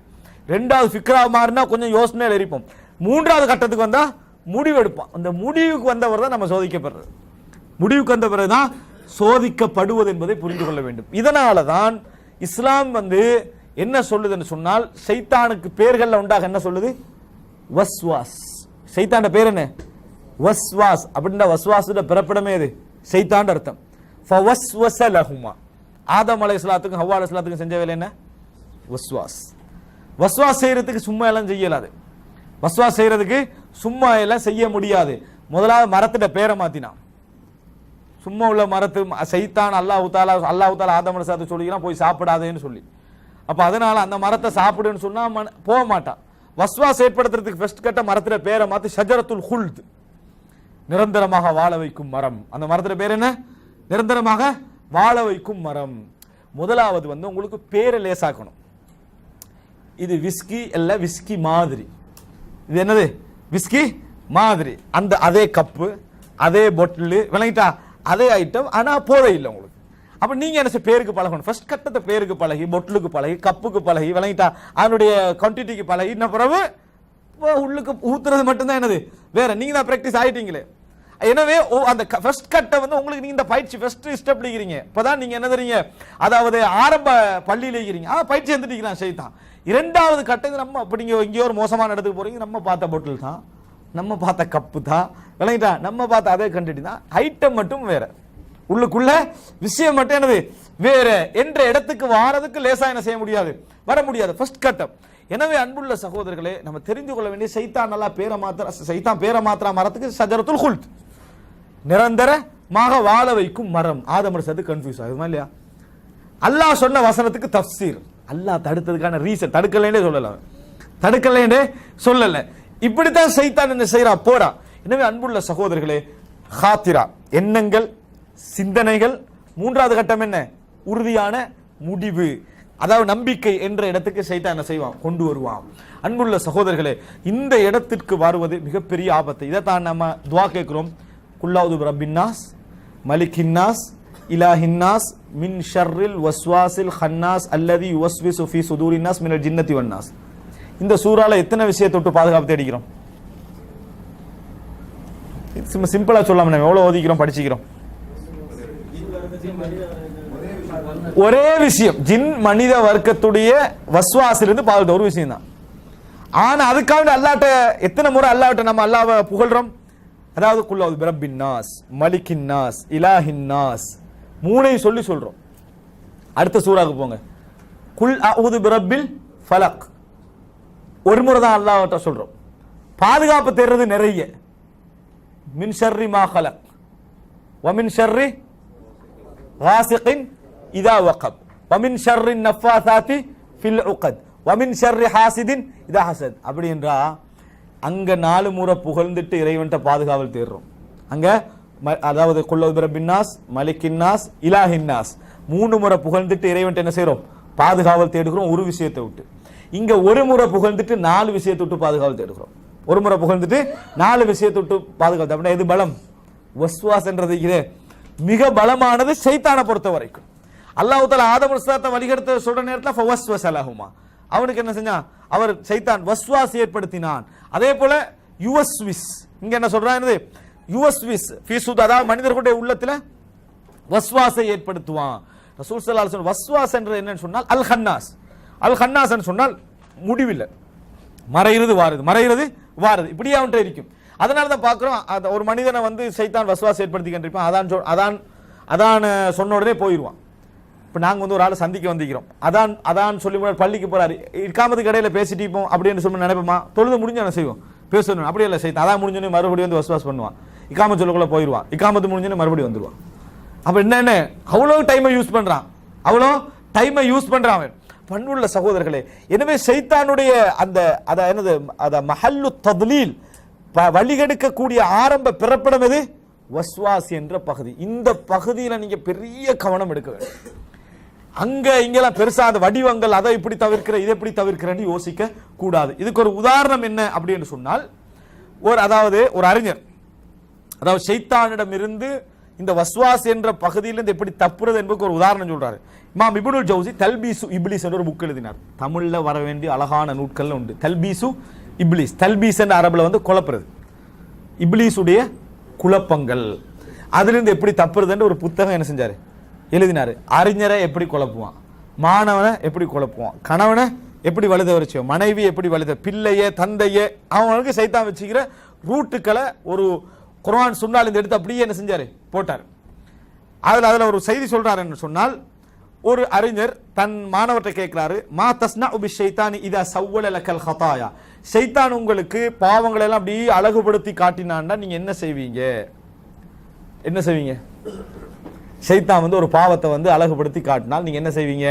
A: ரெண்டாவது ஃபிக்ரா மாறினா கொஞ்சம் யோசனையில் இருப்போம். மூன்றாவது கட்டத்துக்கு வந்தா முடிவு எடுப்போம். அந்த முடிவுக்கு வந்தவர் தான் நம்ம சோதிக்கப்படுறது. முடிவுக்கு வந்த பிறகுதான் சோதிக்கப்படுவது என்பதை புரிந்து கொள்ள வேண்டும். இதனால தான் இஸ்லாம் வந்து என்ன சொல்லுதுன்னு சொன்னால், ஷைத்தானுக்கு பேர்கள்ல உண்டாக என்ன சொல்லுது? வஸ்வாஸ். ஷைத்தான பேர் என்ன? வஸ்வாஸ். அப்படின்ற வஸ்வாஸோட பிறப்பிடமே இது ஷைத்தான் அர்த்தம். ஃபவஸ்வஸ லஹுமா. ஆதம் அலைஹிஸ்ஸலாத்துக்கும் ஹவ்வா அலைஹிஸ்ஸலாத்துக்கும் செஞ்ச வேலை என்ன? வஸ்வாஸ். வஸ்வாஸ் செய்யறதுக்கு சும்மா எல்லாம் செய்யலாது. வஸ்வாஸ் செய்யறதுக்கு சும்மா எல்லாம் செய்ய முடியாது. முதலாவது மரத்திட பேரை மாத்தினான். சும்மா உள்ள மரத்து ஷைத்தான் அல்லாஹ் தஆலா ஆதம் அலைஹிஸ்ஸலாத்து சொல்லிக்கிறான் போய் சாப்பிடாதேன்னு சொல்லி. அப்ப அதனால அந்த மரத்தை சாப்பிடுன்னு சொன்னா போக மாட்டான். வஸ்வாஸ் ஏற்படுத்துறதுக்கு ஃபர்ஸ்ட் கட்ட மரத்திட பேரை மாத்தி ஷஜரத்துல் ஹுல்த், நிரந்தரமாக வாழ வைக்கும் மரம். அந்த மரத்திட பேர் என்ன? நிரந்தரமாக வாழ வைக்கும் மரம். முதலாவது வந்து உங்களுக்கு பேரை லேசாக்கணும். இது விஸ்கி அல்ல, விஸ்கி மாதிரி. இது என்னது? விஸ்கி மாதிரி. அந்த அதே கப்பு, அதே பொட்டில், விளங்கிட்டா? அதே ஐட்டம், ஆனா போதை இல்லை உங்களுக்கு. அப்ப நீங்க என்ன பேருக்கு பழகணும். ஃபர்ஸ்ட் கட்டத்தை பேருக்கு பழகி, பொட்டிலுக்கு பழகி, கப்புக்கு பழகி, விளங்கிட்டா? அதனுடைய குவான்டிட்டிக்கு பழகி, இன்ன பிறகு உள்ளுக்கு ஊத்துறது மட்டும்தான் என்னது வேற. நீங்க தான் பிராக்டிஸ் ஆயிட்டீங்களே. எனவே அந்த ஃபர்ஸ்ட் கட்டை வந்து உங்களுக்கு நீங்க இந்த பயிற்சி ஃபர்ஸ்ட் ஸ்டெப் இருக்கிறீங்க. இப்பதான் நீங்க என்ன தெரியுங்க, அதாவது ஆரம்ப பள்ளியில இருக்கிறீங்க, பயிற்சி வந்துட்டீங்களா ஷைத்தான். இரண்டாவது கட்டத்தை நம்ம அப்படி எங்கேயோ ஒரு மோசமான இடத்துக்கு போறீங்க, நம்ம பார்த்த பொட்டில் தான், நம்ம பார்த்த கப்பு தான், விளங்கிட்டா? நம்ம பார்த்த அதே கண்டிட்டி தான், ஐட்டம் மட்டும் வேற, உள்ளுக்குள்ள விஷயம் மட்டும் என்னது வேற என்ற இடத்துக்கு வாரதுக்கு லேசா என்ன செய்ய முடியாது, வர முடியாது. ஃபர்ஸ்ட் கட்டம். எனவே அன்புள்ள சகோதரர்களே, நம்ம தெரிந்து கொள்ள வேண்டிய ஷைத்தான் நல்லா பேரை மாத்திர, ஷைத்தான் பேரை மாத்திர மரத்துக்கு ஷஜரத்துல் ஹுல்த், நிரந்தரமாக வாழ வைக்கும் மரம். ஆதம் அலைஹிஸ்ஸலாத்து கன்ஃபியூஸ் ஆகுமா இல்லையா? அல்லாஹ் சொன்ன வசனத்துக்கு தஃப்சீர், அல்லாஹ் தடுத்ததுக்கான ரீசன், தடுக்கலைன்னே சொல்லல, தடுக்கலைன்னே சொல்லல. இப்படித்தான் ஷைத்தான் என்ன செய்யறா, போறா. எனவே அன்புள்ள சகோதரர்களே, ஹாத்திரா எண்ணங்கள், சிந்தனைகள். மூன்றாவது கட்டம் என்ன? உறுதியான முடிவு, அதாவது நம்பிக்கை என்ற இடத்துக்கு ஷைத்தான் என்ன செய்வான், கொண்டு வருவான். அன்புள்ள சகோதரர்களே, இந்த இடத்திற்கு வருவது மிகப்பெரிய ஆபத்து. இதைத்தான் நம்ம துவா கேட்கிறோம். குல்லாவுது ரப்பின்னாஸ் மலிக்கின்னாஸ் இலாஹின்னாஸ் மின் ஷர்ரில் வஸ்வாசில் ஹன்னாஸ் அல்லதி யுவஸ்விசு ஃபீ சுதூரின்னாஸ் மினல் ஜின்னத்தி வன்னாஸ். இந்த சூறால எத்தனை விஷயத்தை விட்டு பாதுகாப்பு தேடிக்கிறோம்? சிம்பிளா சொல்லாம நம்ம எவ்வளவு ஓதிக்கிறோம், படிச்சுக்கிறோம். ஒரே விஷயம், ஜின் மனித வர்க்கத்துடைய வஸ்வாசிலிருந்து பாதுகாத்த ஒரு விஷயம் தான். ஆனா அதுக்காக அல்லாட்ட எத்தனை முறை அல்லாட்ட நம்ம அல்லாஹ்வை புகழ்றோம். அதாவது குல்லாவுது பிரப்பின்னாஸ் மலிக்கின்னாஸ் இலாஹின்னாஸ் மூணையும் சொல்லி சொல்றோம். அடுத்த சூறாக்கு போங்க. குல் அஊது பிரப்பில் ஃபலக் ஒரு முறை தான் அல்லாஹ்ட்ட சொல்றோம். பாதுகாப்பு தேடுறது நிறைய. மின் ஷர்ரி மா ஹலக் வ மின் ஷர்ரி காசிகின் இதா வகப் வ மின் ஷர்ரி நஃபாசாத்தி ஃபில் உகத் வ மின் ஷர்ரி ஹாசிதின் இதா ஹசத். அப்படி என்றா அங்க 4 முறை புகழ்ந்துட்டு இறைவன்ட்ட பாதுகாவல் தேடுறோம். அங்க அதாவது குல்லு பிரப்பின்னாஸ் மலிக்கின்னாஸ் இலாஹின்னாஸ் 3 முறை புகழ்ந்துட்டு இறைவன்ட்ட என்ன செய்றோம், பாதுகாவல் தேடுகிறோம் ஒரு விஷயத்தை விட்டு. இங்க ஒரு முறை புகழ்ந்துட்டு 4 விஷயத்தை விட்டு பாதுகாவல் தேடுகிறோம். ஒரு முறை புகழ்ந்துட்டு 4 விஷயத்தை விட்டு பாதுகாவல். அப்படின்னா எது பலம்? வஸ்வாஸ்ன்றது இது மிக பலமானது ஷைத்தானை பொறுத்த வரைக்கும். அல்லாஹ் தஆலா ஆதம் அலைஹிஸ்ஸலாத்தை வழிகெடுத்து சொல்ற நேரத்தில் ஃபவஸ்வஸ லஹுமா, அவனுக்கு என்ன செஞ்சான், அவர் ஷைத்தான் வஸ்வாஸ் ஏற்படுத்தினான். அதே போல யுவஸ்விஸ், இங்க என்ன சொல்றான், யுவஸ்விஸ் ஃபீசுத், அதாவது மனிதர்களுடைய உள்ளத்துல வஸ்வாஸை ஏற்படுத்துவான். ரசூல் ஸல்லல்லாஹு அலைஹி வஸல்லம் வஸ்வாஸ் என்று என்னன்னு சொன்னால் அல் ஹன்னாஸ், அல் ஹன்னாஸ் என்று சொன்னால் முடிவில்லை, மறையிறது வாருது, மறையிறது வாருது, இப்படியே அவன்கிட்ட இருக்கும். அதனால தான் பார்க்கிறோம், ஒரு மனிதனை வந்து ஷைத்தான் வஸ்வாஸ் ஏற்படுத்தி கண்டிருப்பான். அதான் சொன்ன உடனே போயிடுவான். இப்போ நாங்கள் வந்து ஒரு ஆளை சந்திக்க வந்திருக்கிறோம், அதான் சொல்லி பள்ளிக்கு போறாரு, இக்காமத்துக்கு இடையில பேசிட்டு இருப்போம் அப்படின்னு சொல்லி நினைப்போமா, தொழுது முடிஞ்சு என்ன செய்வோம், பேசணும். அப்படி இல்லை, ஷைத்தான் அதான் முடிஞ்சோன்னு மறுபடியும் வந்து வஸ்வாஸ் பண்ணுவான், இக்காமத்து சொல்லக்குள்ள போயிடுவான், இக்காமத்து முடிஞ்சோன்னு மறுபடியும் வந்துடுவான். அப்ப என்ன அவ்வளோ டைமை யூஸ் பண்றான், அவ்வளோ டைமை யூஸ் பண்றான் அவன். பண்புள்ள சகோதரர்களே, எனவே ஷைத்தானுடைய அந்த என்னது மஹல்லு தத்லீல், வழிகெடுக்கக்கூடிய ஆரம்ப பிறப்பிடம் எது, வஸ்வாஸ் என்ற பகுதி. இந்த பகுதியில நீங்க பெரிய கவனம் எடுக்க வேண்டும். அங்க இங்கெல்லாம் பெருசா அந்த வடிவங்கள் அதை இப்படி தவிர்க்கிற இதை எப்படி தவிர்க்கிறேன்னு யோசிக்க கூடாது. இதுக்கு ஒரு உதாரணம் என்ன அப்படின்னு சொன்னால், அதாவது ஒரு அறிஞர் அதாவது ஷைத்தானிடமிருந்து இந்த வஸ்வாஸ் என்ற பகுதியிலிருந்து எப்படி தப்புறது என்பதுக்கு ஒரு உதாரணம் சொல்றாரு. இமாம் இப்னுல் ஜௌசி தல்பீசு இப்லீஸ் என்ற ஒரு புக் எழுதினார். தமிழ்ல வர வேண்டிய அழகான நூட்கள் உண்டு. தல்பீசு இப்லீஸ், தல்பீஸ் என்ற அரபுல குழப்புறது, இப்லீஸுடைய குழப்பங்கள், அதிலிருந்து எப்படி தப்புறதுன்ற ஒரு புத்தகம் என்ன செஞ்சாரு, எழுதினாரு. அறிஞரை எப்படி குழப்புவான், மாணவனை எப்படி குழப்புவான், கணவனை எப்படி வலுத வரைச்சோ, மனைவி எப்படி வலுத, பிள்ளைய தந்தைய, அவங்களுக்கு சைத்தான் வச்சுக்கிற ரூட்டுக்களை ஒரு குர்ஆன் சுன்னால இந்த எடுத்து அப்படியே என்ன செஞ்சாரு, போட்டார். அதுல ஒரு செய்தி சொல்றாரு என்று சொன்னால், ஒரு அறிஞர் தன் மாணவர்கிட்ட கேட்கிறாரு, மா தஸ்னா உபி ஷைத்தானி இதா சவ்வல லக்கல் ஹதாயா, ஷைத்தான் உங்களுக்கு பாவங்களை எல்லாம் அப்படியே அழகுபடுத்தி காட்டினான்னா நீங்க என்ன செய்வீங்க, என்ன செய்வீங்க? ஷைத்தான் ஒரு பாவத்தை அழகுபடுத்தி காட்டினால் நீங்க என்ன செய்வீங்க?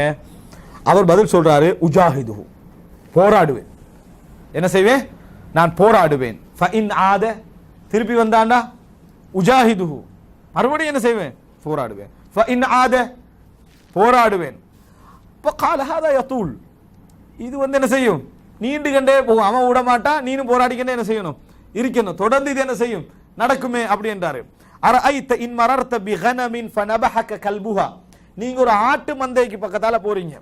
A: அவர் பதில் சொல்றாரு, உஜாஹிதுஹு, போராடுவேன். என்ன செய்வேன்? நான் போராடுவேன். ஃபஇன் ஆத, திருப்பி வந்தாண்டா, உஜாஹிதுஹு, மறுபடியும் என்ன செய்வேன்? போராடுவேன். ஃபஇன் ஆத, போராடுவேன். ஃபகால ஹாதா யதூல், இது என்ன செய்யும்? நீண்டு கண்டே போகும். அவன் விட மாட்டான், நீனும் போராடிக்கண்டே என்ன செய்யணும்? இருக்கணும். தொடர்ந்து இது என்ன செய்யும்? நடக்குமே அப்படி என்றாரு. அரஐத இன் மரர்த பிகனமின் ஃபனபஹக கல்புஹா, நீங்க ஒரு ஆட்டு மந்தைக்கு பக்கத்தால போறீங்க,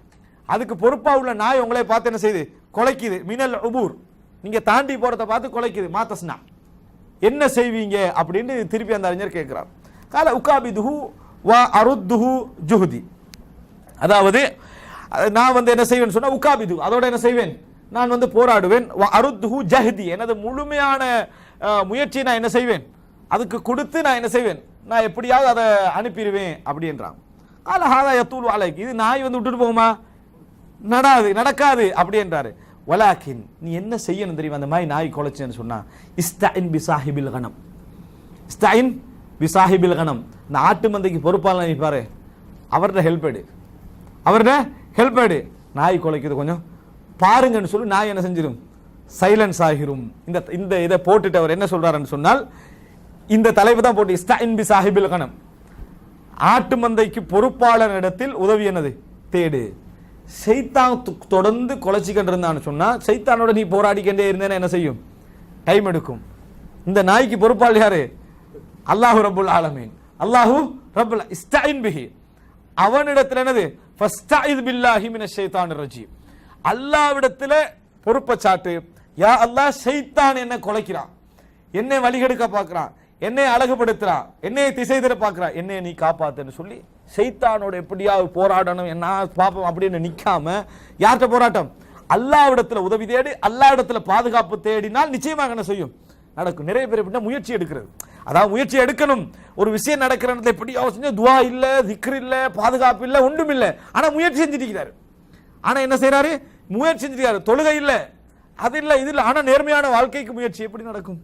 A: அதுக்கு பொறுப்பா உள்ள நாய் உங்களை பார்த்து என்ன செய்யுது? கொலைக்குது. மினல் உபூர், நீங்க தாண்டி போறத பார்த்து கொலைக்குது. மாத்தஸ்னா, என்ன செய்வீங்க அப்படின்னு திருப்பி அந்த அறிஞர் கேட்கிறார். கால உகாபிதுஹு வா அருத்துஹு ஜுஹதி, அதாவது நான் என்ன செய்வேன் சொன்னா, உகாபிது, அதோட என்ன செய்வேன்? நான் போராடுவேன். வா அருத்துஹு ஜஹதி, எனது முழுமையான முயற்சியை நான் என்ன செய்வேன்? அதுக்கு கொடுத்து நான் என்ன செய்வேன்? நான் எப்படியாவது அதை அனுப்பிடுவேன் அப்படின்றான். கால ஹாதா யத்தூல் அலைக், இது நாய் விட்டுட்டு போகுமா? நடக்காது அப்படி என்றாரு. வலாக்கின், நீ என்ன செய்யணும் தெரியுமா? அந்த மாதிரி நாய் கொலைச்சேன்னு சொன்னா, இஸ்தஇன் பிசாஹிபில் கனம், இஸ்தஇன் பிசாஹிபில் கனம், இந்த ஆட்டு மந்தைக்கு பொறுப்பாளர் நினைப்பாரு, அவர்கிட்ட ஹெல்ப் எடு, அவர்கிட்ட ஹெல்ப் எடு. நாய் கொலைக்குது, கொஞ்சம் பாருங்கன்னு சொல்லி நாய் என்ன செஞ்சிடும்? சைலன்ஸ் ஆகிரும். இந்த இதை போட்டுட்டு அவர் என்ன சொல்றாருன்னு சொன்னால், இந்த தலைப்பு தான் போட்டு, இஸ்தஇன் பிசாஹிபில் கனம், ஆட்டு மந்தைக்கு பொறுப்பாளர் இடத்தில் உதவி என்னது தேடு. சைத்தான் தொடர்ந்து கொலைச்சிக்கிட்டு இருந்தான்னு சொன்னா, சைத்தானோட நீ போராடிக்கிட்டே இருந்தேன்னா என்ன செய்யும்? டைம் எடுக்கும். இந்த நாய்க்கு பொறுப்பாளர் யாரு? அல்லாஹு ரப்புல் ஆலமீன், அல்லாஹு ரப்புல் இஸ்தஇன் பிஹி, அவனிடத்தில் என்னது? ஃபஸ்தஇத் பில்லாஹி மினஷ் ஷைத்தானிர் ரஜீம், அல்லாஹ்விடத்துல பொறுப்பை சாட்டு. யா அல்லாஹ், ஷைத்தான் என்ன கொலைக்கிறான், என்னை வழிகெடுக்க பார்க்கிறான், என்னை அழகுபடுத்துறான், என்னை திசை திர பார்க்கிறான், என்னை நீ காப்பாத்துன்னு சொல்லி ஷைத்தானோட எப்படியாவது போராடணும், என்ன பாப்போம் அப்படின்னு நிக்காம, யார்கிட்ட போராட்டம்? அல்லாஹ்விடத்துல உதவி தேடி, அல்லாஹ்விடத்துல பாதுகாப்பு தேடினால் நிச்சயமாக என்ன செய்யும்? நடக்கும். நிறைய பேர் எப்படின்னா முயற்சி எடுக்கிறது, அதாவது முயற்சி எடுக்கணும். ஒரு விஷயம் நடக்கிற இடத்துல எப்படியாவது செஞ்சு, துவா இல்ல, திக்ர் இல்ல, பாதுகாப்பு இல்ல, ஒன்றும் இல்ல, ஆனா முயற்சி செஞ்சுட்டு, ஆனா என்ன செய்யறாரு? முயற்சி செஞ்சுட்டாரு, தொழுகை இல்ல, அது இல்ல, இது இல்ல, ஆனா நேர்மையான வாழ்க்கைக்கு முயற்சி எப்படி நடக்கும்?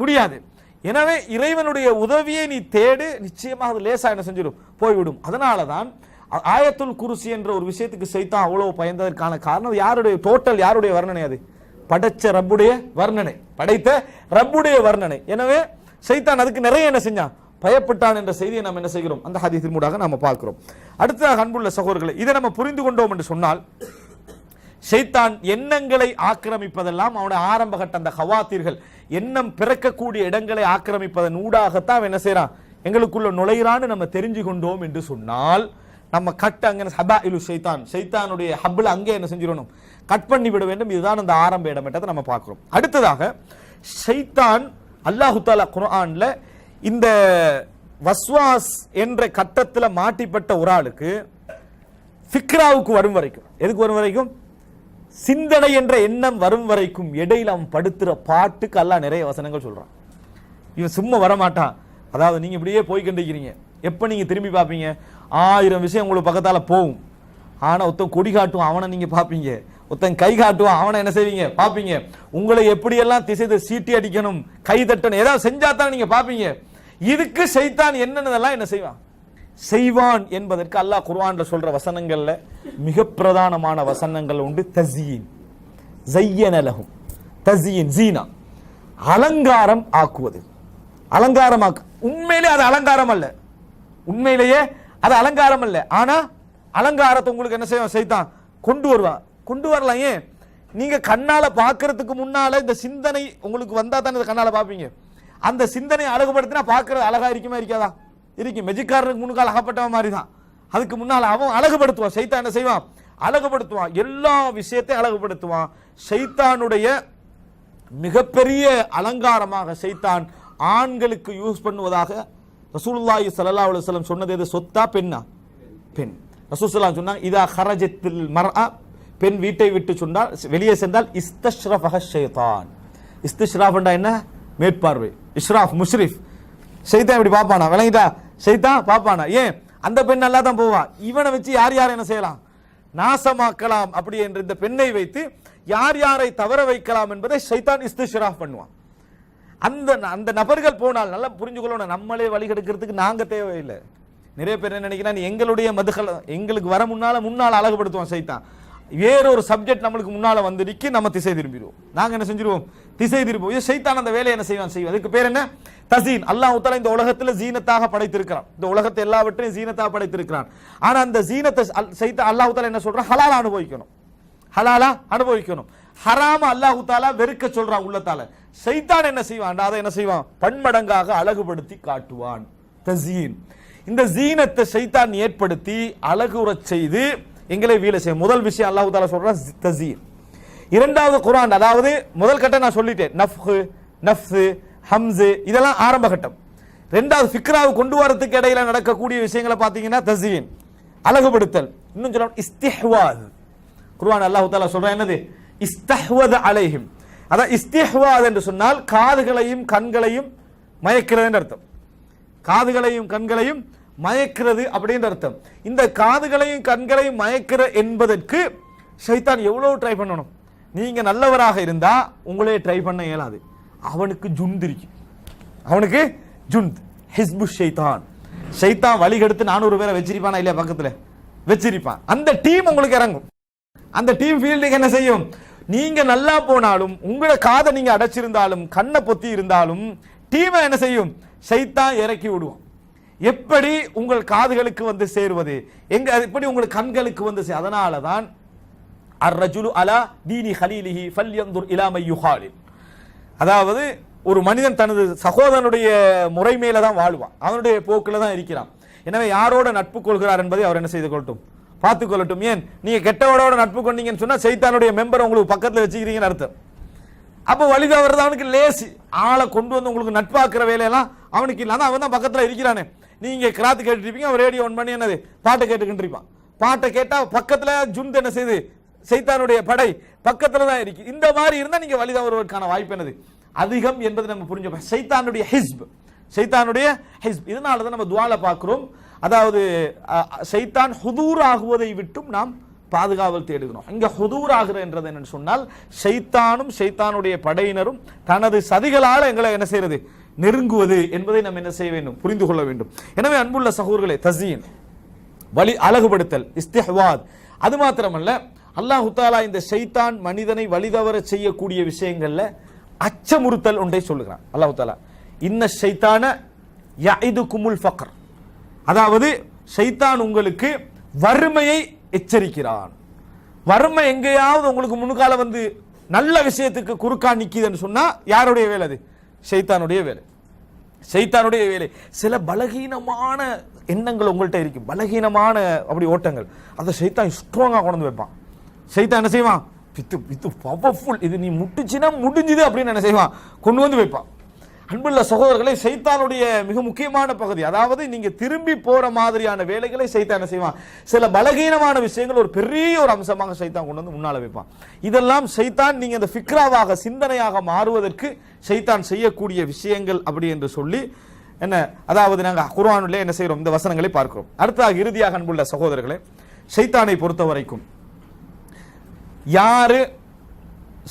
A: முடியாது. எனவே இறைவனுடைய உதவியை நீ தேடு, நிச்சயமாக அது லேசா என்ன செஞ்சிடும்? போய்விடும். அதனாலதான் ஆயத்துல் குர்சி என்ற ஒரு விஷயத்துக்கு சைத்தான் அவ்வளவு பயந்ததற்கான காரணம், யாருடைய டோட்டல், யாருடைய வர்ணனை? அது படைச்ச ரப்புடைய வர்ணனை, படைத்த ரப்புடைய வர்ணனை. எனவே சைத்தான் அதுக்கு நிறைய என்ன செஞ்சான்? பயப்பட்டான் என்ற செய்தியை நாம் என்ன செய்கிறோம்? அந்த ஹதீஸின் மூலமாக நாம பார்க்கிறோம். அடுத்ததாக அன்புள்ள சகோதரர்களே, இதை நம்ம புரிந்து கொண்டோம் என்று சொன்னால், ஷைத்தான் எண்ணங்களை ஆக்கிரமிப்பதெல்லாம் அவனுடைய ஆரம்ப கட்ட அந்த ஹவாத்தீர்கள், எண்ணம் பிறக்கக்கூடிய இடங்களை ஆக்கிரமிப்பதன் ஊடாகத்தான் என்ன செய்யறான்? எங்களுக்குள்ள நுழையிறான்னு நம்ம தெரிஞ்சு கொண்டோம் என்று சொன்னால், நம்ம கட் அங்கே ஹபாயிலு ஷைத்தான், ஷைத்தானுடைய ஹப்ல அங்கே என்ன செஞ்சிடணும்? கட் பண்ணி விட வேண்டும். இதுதான் அந்த ஆரம்ப இடம் என்றதை நம்ம பார்க்கிறோம். அடுத்ததாக ஷைத்தான் அல்லாஹு தஆலா குர்ஆன்ல இந்த வஸ்வாஸ் என்ற கட்டத்தில் மாட்டிப்பட்ட ஒரு ஆளுக்கு ஃபிக்ராவுக்கு வரும் வரைக்கும், எதுக்கு வரும் வரைக்கும்? சிந்தனை என்ற எண்ணம் வரும் வரைக்கும் இடையில அவன் படுத்துற பாட்டுக்கு அல்லாஹ் நிறைய வசனங்கள் சொல்றான். இவன் சும்மா வரமாட்டான். அதாவது நீங்க இப்படியே போய்கண்டிருக்கிறீங்க, எப்ப நீங்க திரும்பி பார்ப்பீங்க? 1000 விஷயம் உங்களுக்கு பக்கத்தால போகும். ஆனா ஒருத்தன் கொடி காட்டுவான், அவனை நீங்க பார்ப்பீங்க. ஒருத்தன் கை காட்டுவான், அவனை என்ன செய்வீங்க? பார்ப்பீங்க. உங்களை எப்படியெல்லாம் திசை சீட்டி அடிக்கணும், கை தட்டணும், ஏதாவது செஞ்சா தான் நீங்க பார்ப்பீங்க. இதுக்கு ஷைத்தான் என்னென்னதெல்லாம் என்ன செய்வான் என்பதற்கு அல்லாஹ் குர்ஆன்ல சொல்ற வசனங்கள்ல மிக பிரதானமான வசனங்கள் உண்டு. தஸ்யீன், ஸய்யன லஹும், தஸ்யீன் ஜீனா, அலங்காரம் ஆக்குவது. அலங்காரமாக்கு, உண்மையிலே அது அலங்காரம் அல்ல, உண்மையிலேயே அது அலங்காரம் அல்ல. ஆனா அலங்காரத்தை உங்களுக்கு என்ன செய்வான்? ஷைத்தான் கொண்டு வருவான். கொண்டு வரலாம். ஏன்? நீங்க கண்ணால பாக்குறதுக்கு முன்னால இந்த சிந்தனை உங்களுக்கு வந்தா தானே கண்ணால பாப்பீங்க. அந்த சிந்தனை அழகுபடுத்தினா பார்க்கறது அழகா இருக்குமா இருக்காதா? இருக்கும். மெஜிக்காரனுக்கு முன்னுக்கால் அகப்பட்டவன் மாதிரி தான். அதுக்கு முன்னால் அவன் அழகுபடுத்துவான். ஷைத்தான் என்ன செய்வான்? அழகுபடுத்துவான். எல்லா விஷயத்தையும் அழகுபடுத்துவான். ஷைத்தானுடைய மிகப்பெரிய அலங்காரமாக ஷைத்தான் ஆண்களுக்கு யூஸ் பண்ணுவதாக ரசூலுல்லாஹி ஸல்லல்லாஹு அலைஹி வஸல்லம் சொன்னது எது? சொத்தா பெண்ணா? பெண். ரசூல் ஸல்லல்லாஹு அலைஹி சொன்னாங்க, இதா ஹரஜத்தில் மர்அ, பெண் வீட்டை விட்டு சொன்னால் வெளியே சென்றால் இஸ்தஷ்ரஃபஹ ஷைத்தான். இஸ்திஷ்ராஃப் என்ன? மேற்பார்வை. இஷ்ராஃப் முஷ்ரிஃப். ஷைத்தான் இப்படி பாப்பானா? விளங்கிட்டா? ஷைத்தான் பாப்பானா? ஏன்? அந்த பெண் நல்லா தான் போவான். இவனை வச்சு யார் யார் என்ன செய்யலாம்? நாசமாக்கலாம். அப்படி என்ற இந்த பெண்ணை வைத்து யார் யாரை தவற வைக்கலாம் என்பதை ஷைத்தான் இஸ்திஷ்ராஃப் பண்ணுவான். அந்த அந்த நபர்கள் போனால் நல்லா புரிஞ்சுக்கொள்ளணும், நம்மளே வழி கெடுக்கிறதுக்கு நாங்க தேவையில்லை. நிறைய பேர் என்ன நினைக்கிறான், எங்களுடைய மதுகள் எங்களுக்கு வர முன்னால் அழகுபடுத்துவோம் ஷைத்தான். வேறொரு சப்ஜெக்ட் நம்மளுக்கு முன்னால வந்துடிக்கு நம்ம திசை திரும்பிடுவோம். நாங்க என்ன செஞ்சிருவோம்? திசை திரும்புவோம். ஷைத்தான் அந்த வேலையை என்ன செய்வான்? அதுக்கு பேர் என்ன? தஸீன். அல்லாஹ் தஆலா இந்த உலகத்துல ஜீனத்தாக படைத்திருக்கிறான். இந்த உலகத்தை எல்லாவற்றையும் ஜீனத்தாக படைத்திருக்கிறான். ஆனா அந்த ஜீனத்தை ஷைத்தான் அல்லாஹ் தஆலா என்ன சொல்றான்? ஹலாலா அனுபவிக்கணும். ஹலாலா அனுபவிக்கணும். ஹராம அல்லாஹ் தஆலா வெறுக்க சொல்றான் உள்ளத்தால. ஷைத்தான் என்ன செய்வான்? அதை என்ன செய்வான்? பன்மடங்காக அழகுபடுத்தி காட்டுவான். தஸீன். இந்த ஜீனத்தை ஷைத்தான் ஏற்படுத்தி அழகுறச் செய்து எங்களை வீழ செய்யும். முதல் விஷயம் அல்லாஹ் தஆலா சொல்றான் தஸீன். இரண்டாவது குர்ஆன், அதாவது முதல் கட்டம் நான் சொல்லிட்டேன், நஃப்ஹு, நஃப்ஸ், ஹம்ஸ், இதெல்லாம் ஆரம்ப கட்டம். இரண்டாவது ஃபிக்ராவை கொண்டு வரதுக்கு இடையில நடக்கக்கூடிய விஷயங்களை பார்த்தீங்கன்னா தஸீன், அழகுபடுத்தல். இன்னும் சொல்ல இஸ்திஹ்வாத். குர்ஆன் அல்லாஹ் தஆலா சொல்றான் என்னது? இஸ்தஹ்வத அலைஹிம். அதான் இஸ்திஹ்வாத் என்று சொன்னால் காதுகளையும் கண்களையும் மயக்கிறது அர்த்தம். காதுகளையும் கண்களையும் மயக்கிறது அப்படின்ற அர்த்தம். இந்த காதுகளையும் கண்களையும் மயக்கிற என்பதற்கு ஷைத்தான் எவ்வளவு ட்ரை பண்ணணும். நீங்க நல்லவராக இருந்தா உங்களே ட்ரை பண்ண இயலாது. அவனுக்கு ஜுண்ட் இருக்கு. அவனுக்கு ஜுண்ட், ஹிஸ்பு ஷைத்தான். ஷைத்தான் வழி கெடுத்து 400 பேரை வச்சிருப்பானா இல்லையா? பக்கத்துல வச்சிருப்பான். அந்த டீம் உங்களுக்கு இறங்கும். அந்த டீம் ஃபீல்டுக்கு என்ன செய்யும்? நீங்க நல்லா போனாலும், உங்களோட காதை நீங்க அடைச்சிருந்தாலும், கண்ணை பொத்தி இருந்தாலும், டீமை என்ன செய்யும்? ஷைத்தான் இறக்கி விடுவோம். எப்படி உங்கள் காதுகளுக்கு வந்து சேருவது, எங்க எப்படி உங்கள் கண்களுக்கு வந்து அதனால தான் அர்ரஜுலு அலா தீனி ஹலீலிஹி ஃபல்யன்துர் இலா மை யுஹாலில். அதாவது ஒரு மனிதன் தனது சகோதரனுடைய முறை மேல தான் வாழ்வான், அவனுடைய போக்குல தான் இருக்கிறான். எனவே யாரோட நட்பு கொள்கிறார் என்பதை அவர் என்ன செய்து கொள்ளட்டும், பார்த்துக் கொள்ளட்டும். ஏன் நீங்க கெட்டவரோட நட்பு கொண்டீங்கன்னு சொன்னா ஷைத்தானுடைய மெம்பர் உங்களுக்கு பக்கத்துல வச்சுக்கிறீங்கன்னு அர்த்தம். அப்போ வழிதவறது அவனுக்கு லேசி. ஆளை கொண்டு வந்து உங்களுக்கு நட்பாக்குற வேலையெல்லாம் அவனுக்கு இல்லாத அவன் தான் பக்கத்துல இருக்கிறானே. நீங்க கிராத்து கேட்டுட்டு இருப்பீங்க, அவன் ரேடியோ ஆன் பண்ணி என்னது பாட்டை கேட்டுக்கிட்டு இருப்பான். பாட்டை கேட்டா பக்கத்துல ஜுண்ட் என்ன செய்து, ஷைத்தானுடைய படை பக்கத்துல தான் இருக்கு. இந்த மாதிரி இருந்தா நீங்க வழிதவறுவதற்கான வாய்ப்பு என்னது அதிகம் என்பது நம்ம புரிஞ்சுப்போம். ஷைத்தானுடைய ஹிஸ்ப், ஷைத்தானுடைய ஹிஸ்ப். இதனால தான் நம்ம துஆல பார்க்கிறோம், அதாவது ஷைத்தான் ஹுதூர் ஆகுவதை விட்டும் நாம் பாதுகாவல் தேடுகிறோம். இங்க ஹுதூர் ஆகுற என்றது என்னன்னு சொன்னால், ஷைத்தானும் ஷைத்தானுடைய படையினரும் தனது சதிகளால எங்களை என்ன செய்யறது, நெருங்குவது என்பதை நம்ம என்ன செய்ய வேண்டும், புரிந்து கொள்ள வேண்டும். எனவே அன்புள்ள சகோதரர்களே, தஸீன் வழி அழகுபடுத்தல், இஸ்திஹ்வாத். அது மாத்திரமல்ல, அல்லாஹ் தஆலா இந்த ஷைத்தான் மனிதனை வழிதவற செய்யக்கூடிய விஷயங்கள்ல அச்சமுறுத்தல் ஒன்றை சொல்லுகிறான். அல்லாஹ் தஆலா இன்ன ஷைத்தான யஇதுகுமுல் ஃபக்ர், அதாவது ஷைத்தான் உங்களுக்கு வறுமையை எச்சரிக்கிறான். வறுமை எங்கேயாவது உங்களுக்கு முன்னுக்கால வந்து நல்ல விஷயத்துக்கு குறுக்கா நிக்குதுன்னு சொன்னா யாருடைய வேலை அது? ஷைத்தானுடைய வேலை. ஷைத்தானுடைய வேலை. சில பலகீனமான எண்ணங்கள் உங்கள்கிட்ட இருக்கு, பலகீனமான அப்படி ஓட்டங்கள், அதை ஷைத்தான் ஸ்ட்ராங்கா கொண்டு வந்து வைப்பான். ஷைத்தான் என்ன செய்வான்? வித்து பவர்ஃபுல், இது நீ முட்டுச்சுன்னா முடிஞ்சுது அப்படின்னு என்ன செய்வான், கொண்டு வந்து வைப்பான். அன்புள்ள சகோதரர்களை, ஷைத்தானுடைய மிக முக்கியமான பகுதி, அதாவது நீங்க திரும்பி போற மாதிரியான வேலைகளை ஷைத்தான் என்ன செய்வான், சில பலகீனமான விஷயங்கள் ஒரு பெரிய ஒரு அம்சமாக ஷைத்தான் கொண்டு வந்து முன்னால வைப்பான். இதெல்லாம் ஷைத்தான் நீங்க இந்த ஃபிக்ராவாக சிந்தனையாக மாறுவதற்கு ஷைத்தான் செய்யக்கூடிய விஷயங்கள் அப்படி என்று சொல்லி என்ன, அதாவது நாங்க குர்ஆனிலே என்ன செய்யறோம், இந்த வசனங்களை பார்க்கிறோம். அடுத்ததாக இறுதியாக அன்புள்ள சகோதரர்களே, ஷைத்தானை பொறுத்த வரைக்கும் யாரு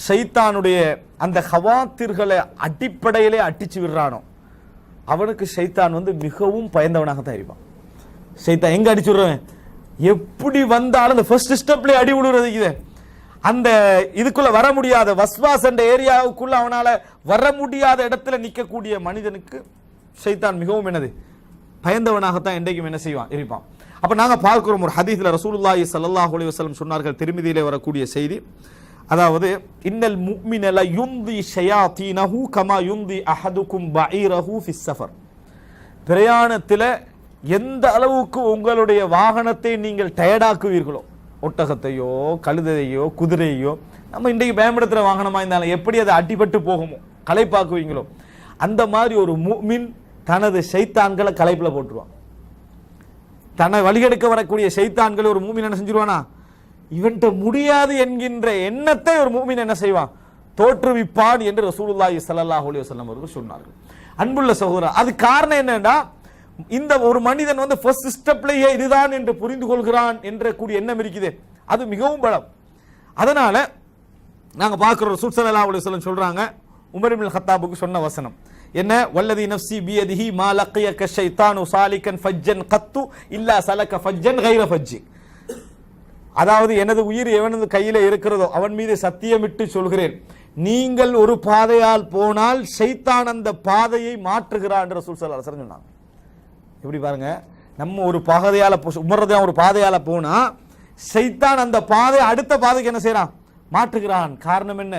A: ஷைத்தானுடைய அந்த ஹவாத்திர்களை அடிப்படையிலே அடிச்சு விடுறானோ அவனுக்கு ஷைத்தான் வந்து மிகவும் பயந்தவனாக தான் இருப்பான். ஷைத்தான் எங்க அடிச்சு விடுறவன், எப்படி வந்தாலும் அந்த ஃபர்ஸ்ட் ஸ்டெப்ல அடி விடுறது இது, அந்த இதுக்குள்ள வர முடியாத வஸ்வாஸ் என்ற ஏரியாவுக்குள்ள அவனால வர முடியாத இடத்துல நிற்கக்கூடிய மனிதனுக்கு ஷைத்தான் மிகவும் என்னது, பயந்தவனாகத்தான் என்றைக்கும் என்ன செய்வான், இருப்பான். அப்ப நாங்க பார்க்கிறோம், ஒரு ஹதீஸ்ல ரசூலுல்லாஹி ஸல்லல்லாஹு அலைஹி வஸல்லம் சொன்னார்கள், திருமிதியிலே வரக்கூடிய செய்தி, அதாவது இன்னல் முஃமின ல யுந்தி ஷயாத்தீனஹு கமா யுந்தி அஹதுக்கும் பஈரஹு ஃபிஸ் ஸஃபர். பிரயாணத்தில் எந்த அளவுக்கு உங்களுடைய வாகனத்தை நீங்கள் டயர்டாக்குவீர்களோ, ஒட்டகத்தையோ கழுதையோ குதிரையோ, நம்ம இன்றைக்கு பயன்படுத்துகிற வாகனமாக இருந்தாலும் எப்படி அதை அடிபட்டு போகுமோ களைப்பாக்குவீங்களோ, அந்த மாதிரி ஒரு முஃமின் தனது ஷைத்தான்களை களைப்பில் போட்டுருவான். தன்னை வழிகெடுக்க வரக்கூடிய ஷைத்தான்களை ஒரு முஃமின் என்ன செஞ்சிருவானா, இவன்ட்ட முடியாது என்கின்ற எண்ணத்தை ஒரு முஃமின் என்ன செய்வான், தோற்றுவிப்பான் என்று ரசூலுல்லாஹி ஸல்லல்லாஹு அலைஹி வஸல்லம் அவர்கள் சொன்னார்கள். அன்புள்ள சகோதரர், அது காரணம் என்னன்னா, இந்த ஒரு மனிதன் வந்து ஃபர்ஸ்ட் ஸ்டெப்லயே இதுதான் என்று புரிந்து கொள்கிறான் என்ற கூடிய எண்ணம் இருக்குது, அது மிகவும் பலம். அதனால நாங்க பார்க்கிறோம், ரசூல் ஸல்லல்லாஹு அலைஹி வஸல்லம் சொல்றாங்க, உமர் இப்னு கத்தாபுக்கு சொன்ன வசனம் என்ன, வல்லதி நஃப்ஸி பியதிஹி மா லக்கியக ஷைத்தானு சாலிகன் ஃபஜ்ஜன் கத்து இல்லா சலக ஃபஜ்ஜன் கைர ஃபஜ்ஜி. அதாவது எனது உயிர் எவனது கையில இருக்கிறதோ அவன் மீது சத்தியமிட்டு சொல்கிறேன், நீங்கள் ஒரு பாதையால் போனால் ஷைத்தான் அந்த பாதையை மாற்றுகிறான் என்று ரசூல் ஸல்லல்லாஹு அலைஹி வஸல்லம் சொன்னாங்க. எப்படி பாருங்க, நம்ம ஒரு பாதையால உமர்றதா ஒரு பாதையால போனா ஷைத்தான் அந்த பாதை அடுத்த பாதைக்கு என்ன செய்யறான், மாற்றுகிறான். காரணம் என்ன,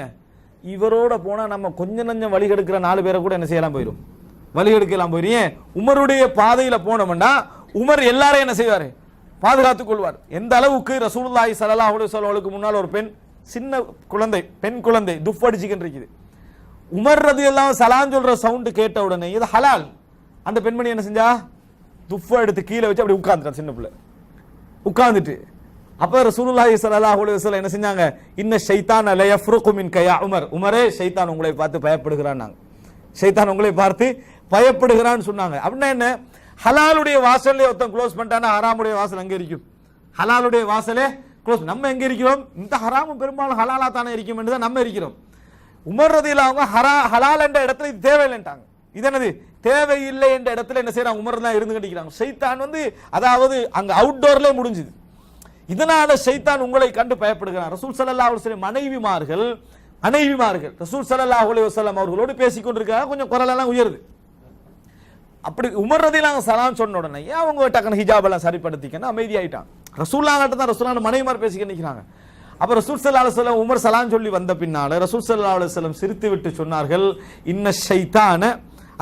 A: இவரோட போனா நம்ம கொஞ்சம் நஞ்சம் வழி கெடுக்கிற 4 பேரை கூட என்ன செய்யலாம் போயிடும், வழி எடுக்கலாம் போயிரும். உமருடைய பாதையில போனோம்னா உமர் எல்லாரையும் என்ன செய்வாரு, பாதுகாத்துக் கொள்வார். எந்த அளவுக்கு ரசூலுல்லாஹி ஸல்லல்லாஹு அலைஹி வஸல்லம் முன்னால் ஒரு பெண், சின்ன குழந்தை, பெண் குழந்தை துஃப் அடிச்சுக்கிட்டு இருக்குது. உமர் ரலியல்லாஹு சலாம் சொல்ற சவுண்ட் கேட்ட உடனே இது ஹலால். அந்த பெண்மணி என்ன செஞ்சா, துஃப் எடுத்து கீழே வச்சு அப்படி உட்கார்ந்துட்டா, சின்ன பிள்ளை உட்கார்ந்துட்டு. அப்ப ரசூலுல்லாஹி ஸல்லல்லாஹு அலைஹி வஸல்லம் என்ன செஞ்சாங்க, இன்ன ஷைத்தான ல யஃப்ருகு மின்க யா உமர், உமரே ஷைத்தான் உங்களை பார்த்து பயப்படுகிறான், ஷைத்தான் உங்களை பார்த்து பயப்படுகிறான்னு சொன்னாங்க. அப்படின்னா என்ன, ஹலாலுடைய வாசல்ல ஒருத்தன் க்ளோஸ் பண்ணிட்டானா ஹராமுடைய வாசல் எங்க இருக்கும், ஹலாலுடைய வாசலே க்ளோஸ். நம்ம எங்க இருக்கிறோம், இந்த ஹராமும் பெரும்பாலும் ஹலாலா தானே இருக்கும் என்று தான் நம்ம இருக்கிறோம். உமர் ரலியல்லாஹு அவங்க ஹலால் என்ற இடத்துல இது தேவையில்லைன்ட்டாங்க. இது என்னது, தேவையில்லை என்ற இடத்துல என்ன செய்யறாங்க, உமர் தான் இருந்து கட்டிக்கிறாங்க. ஷைத்தான் வந்து அதாவது அங்க அவுட்டோர்ல முடிஞ்சுது. இதனால ஷைத்தான் உங்களை கண்டு பயப்படுகிறான். ரசூல் ஸல்லல்லாஹு அலைஹி வஸல்லம் மனைவிமார்கள் ரசூல் ஸல்லல்லாஹு அலைஹி வஸல்லம் அவர்களோடு பேசிக்கொண்டிருக்காங்க, கொஞ்சம் குரல் எல்லாம் உயருது. அப்படி உமர் ரலியல்லாஹு சலாம் சொன்ன உடனே அவங்க டக்குனு ஹிஜாப் எல்லாம் சரிப்படுத்திக்கன்னு அமைதியாயிட்டான். ரசூலுல்லாஹ்ட்ட தான் ரசூலுல்லாஹ் மனைவிமார் பேசிக்க நிற்கிறாங்க. அப்ப ரசூல் ஸல்லல்லாஹு அலைஹி வஸல்லம் உமர் சலாம் சொல்லி வந்த பின்னால ரசூல் ஸல்லல்லாஹு அலைஹி வஸல்லம் சிரித்து விட்டு சொன்னார்கள், இன்ன ஷைத்தான,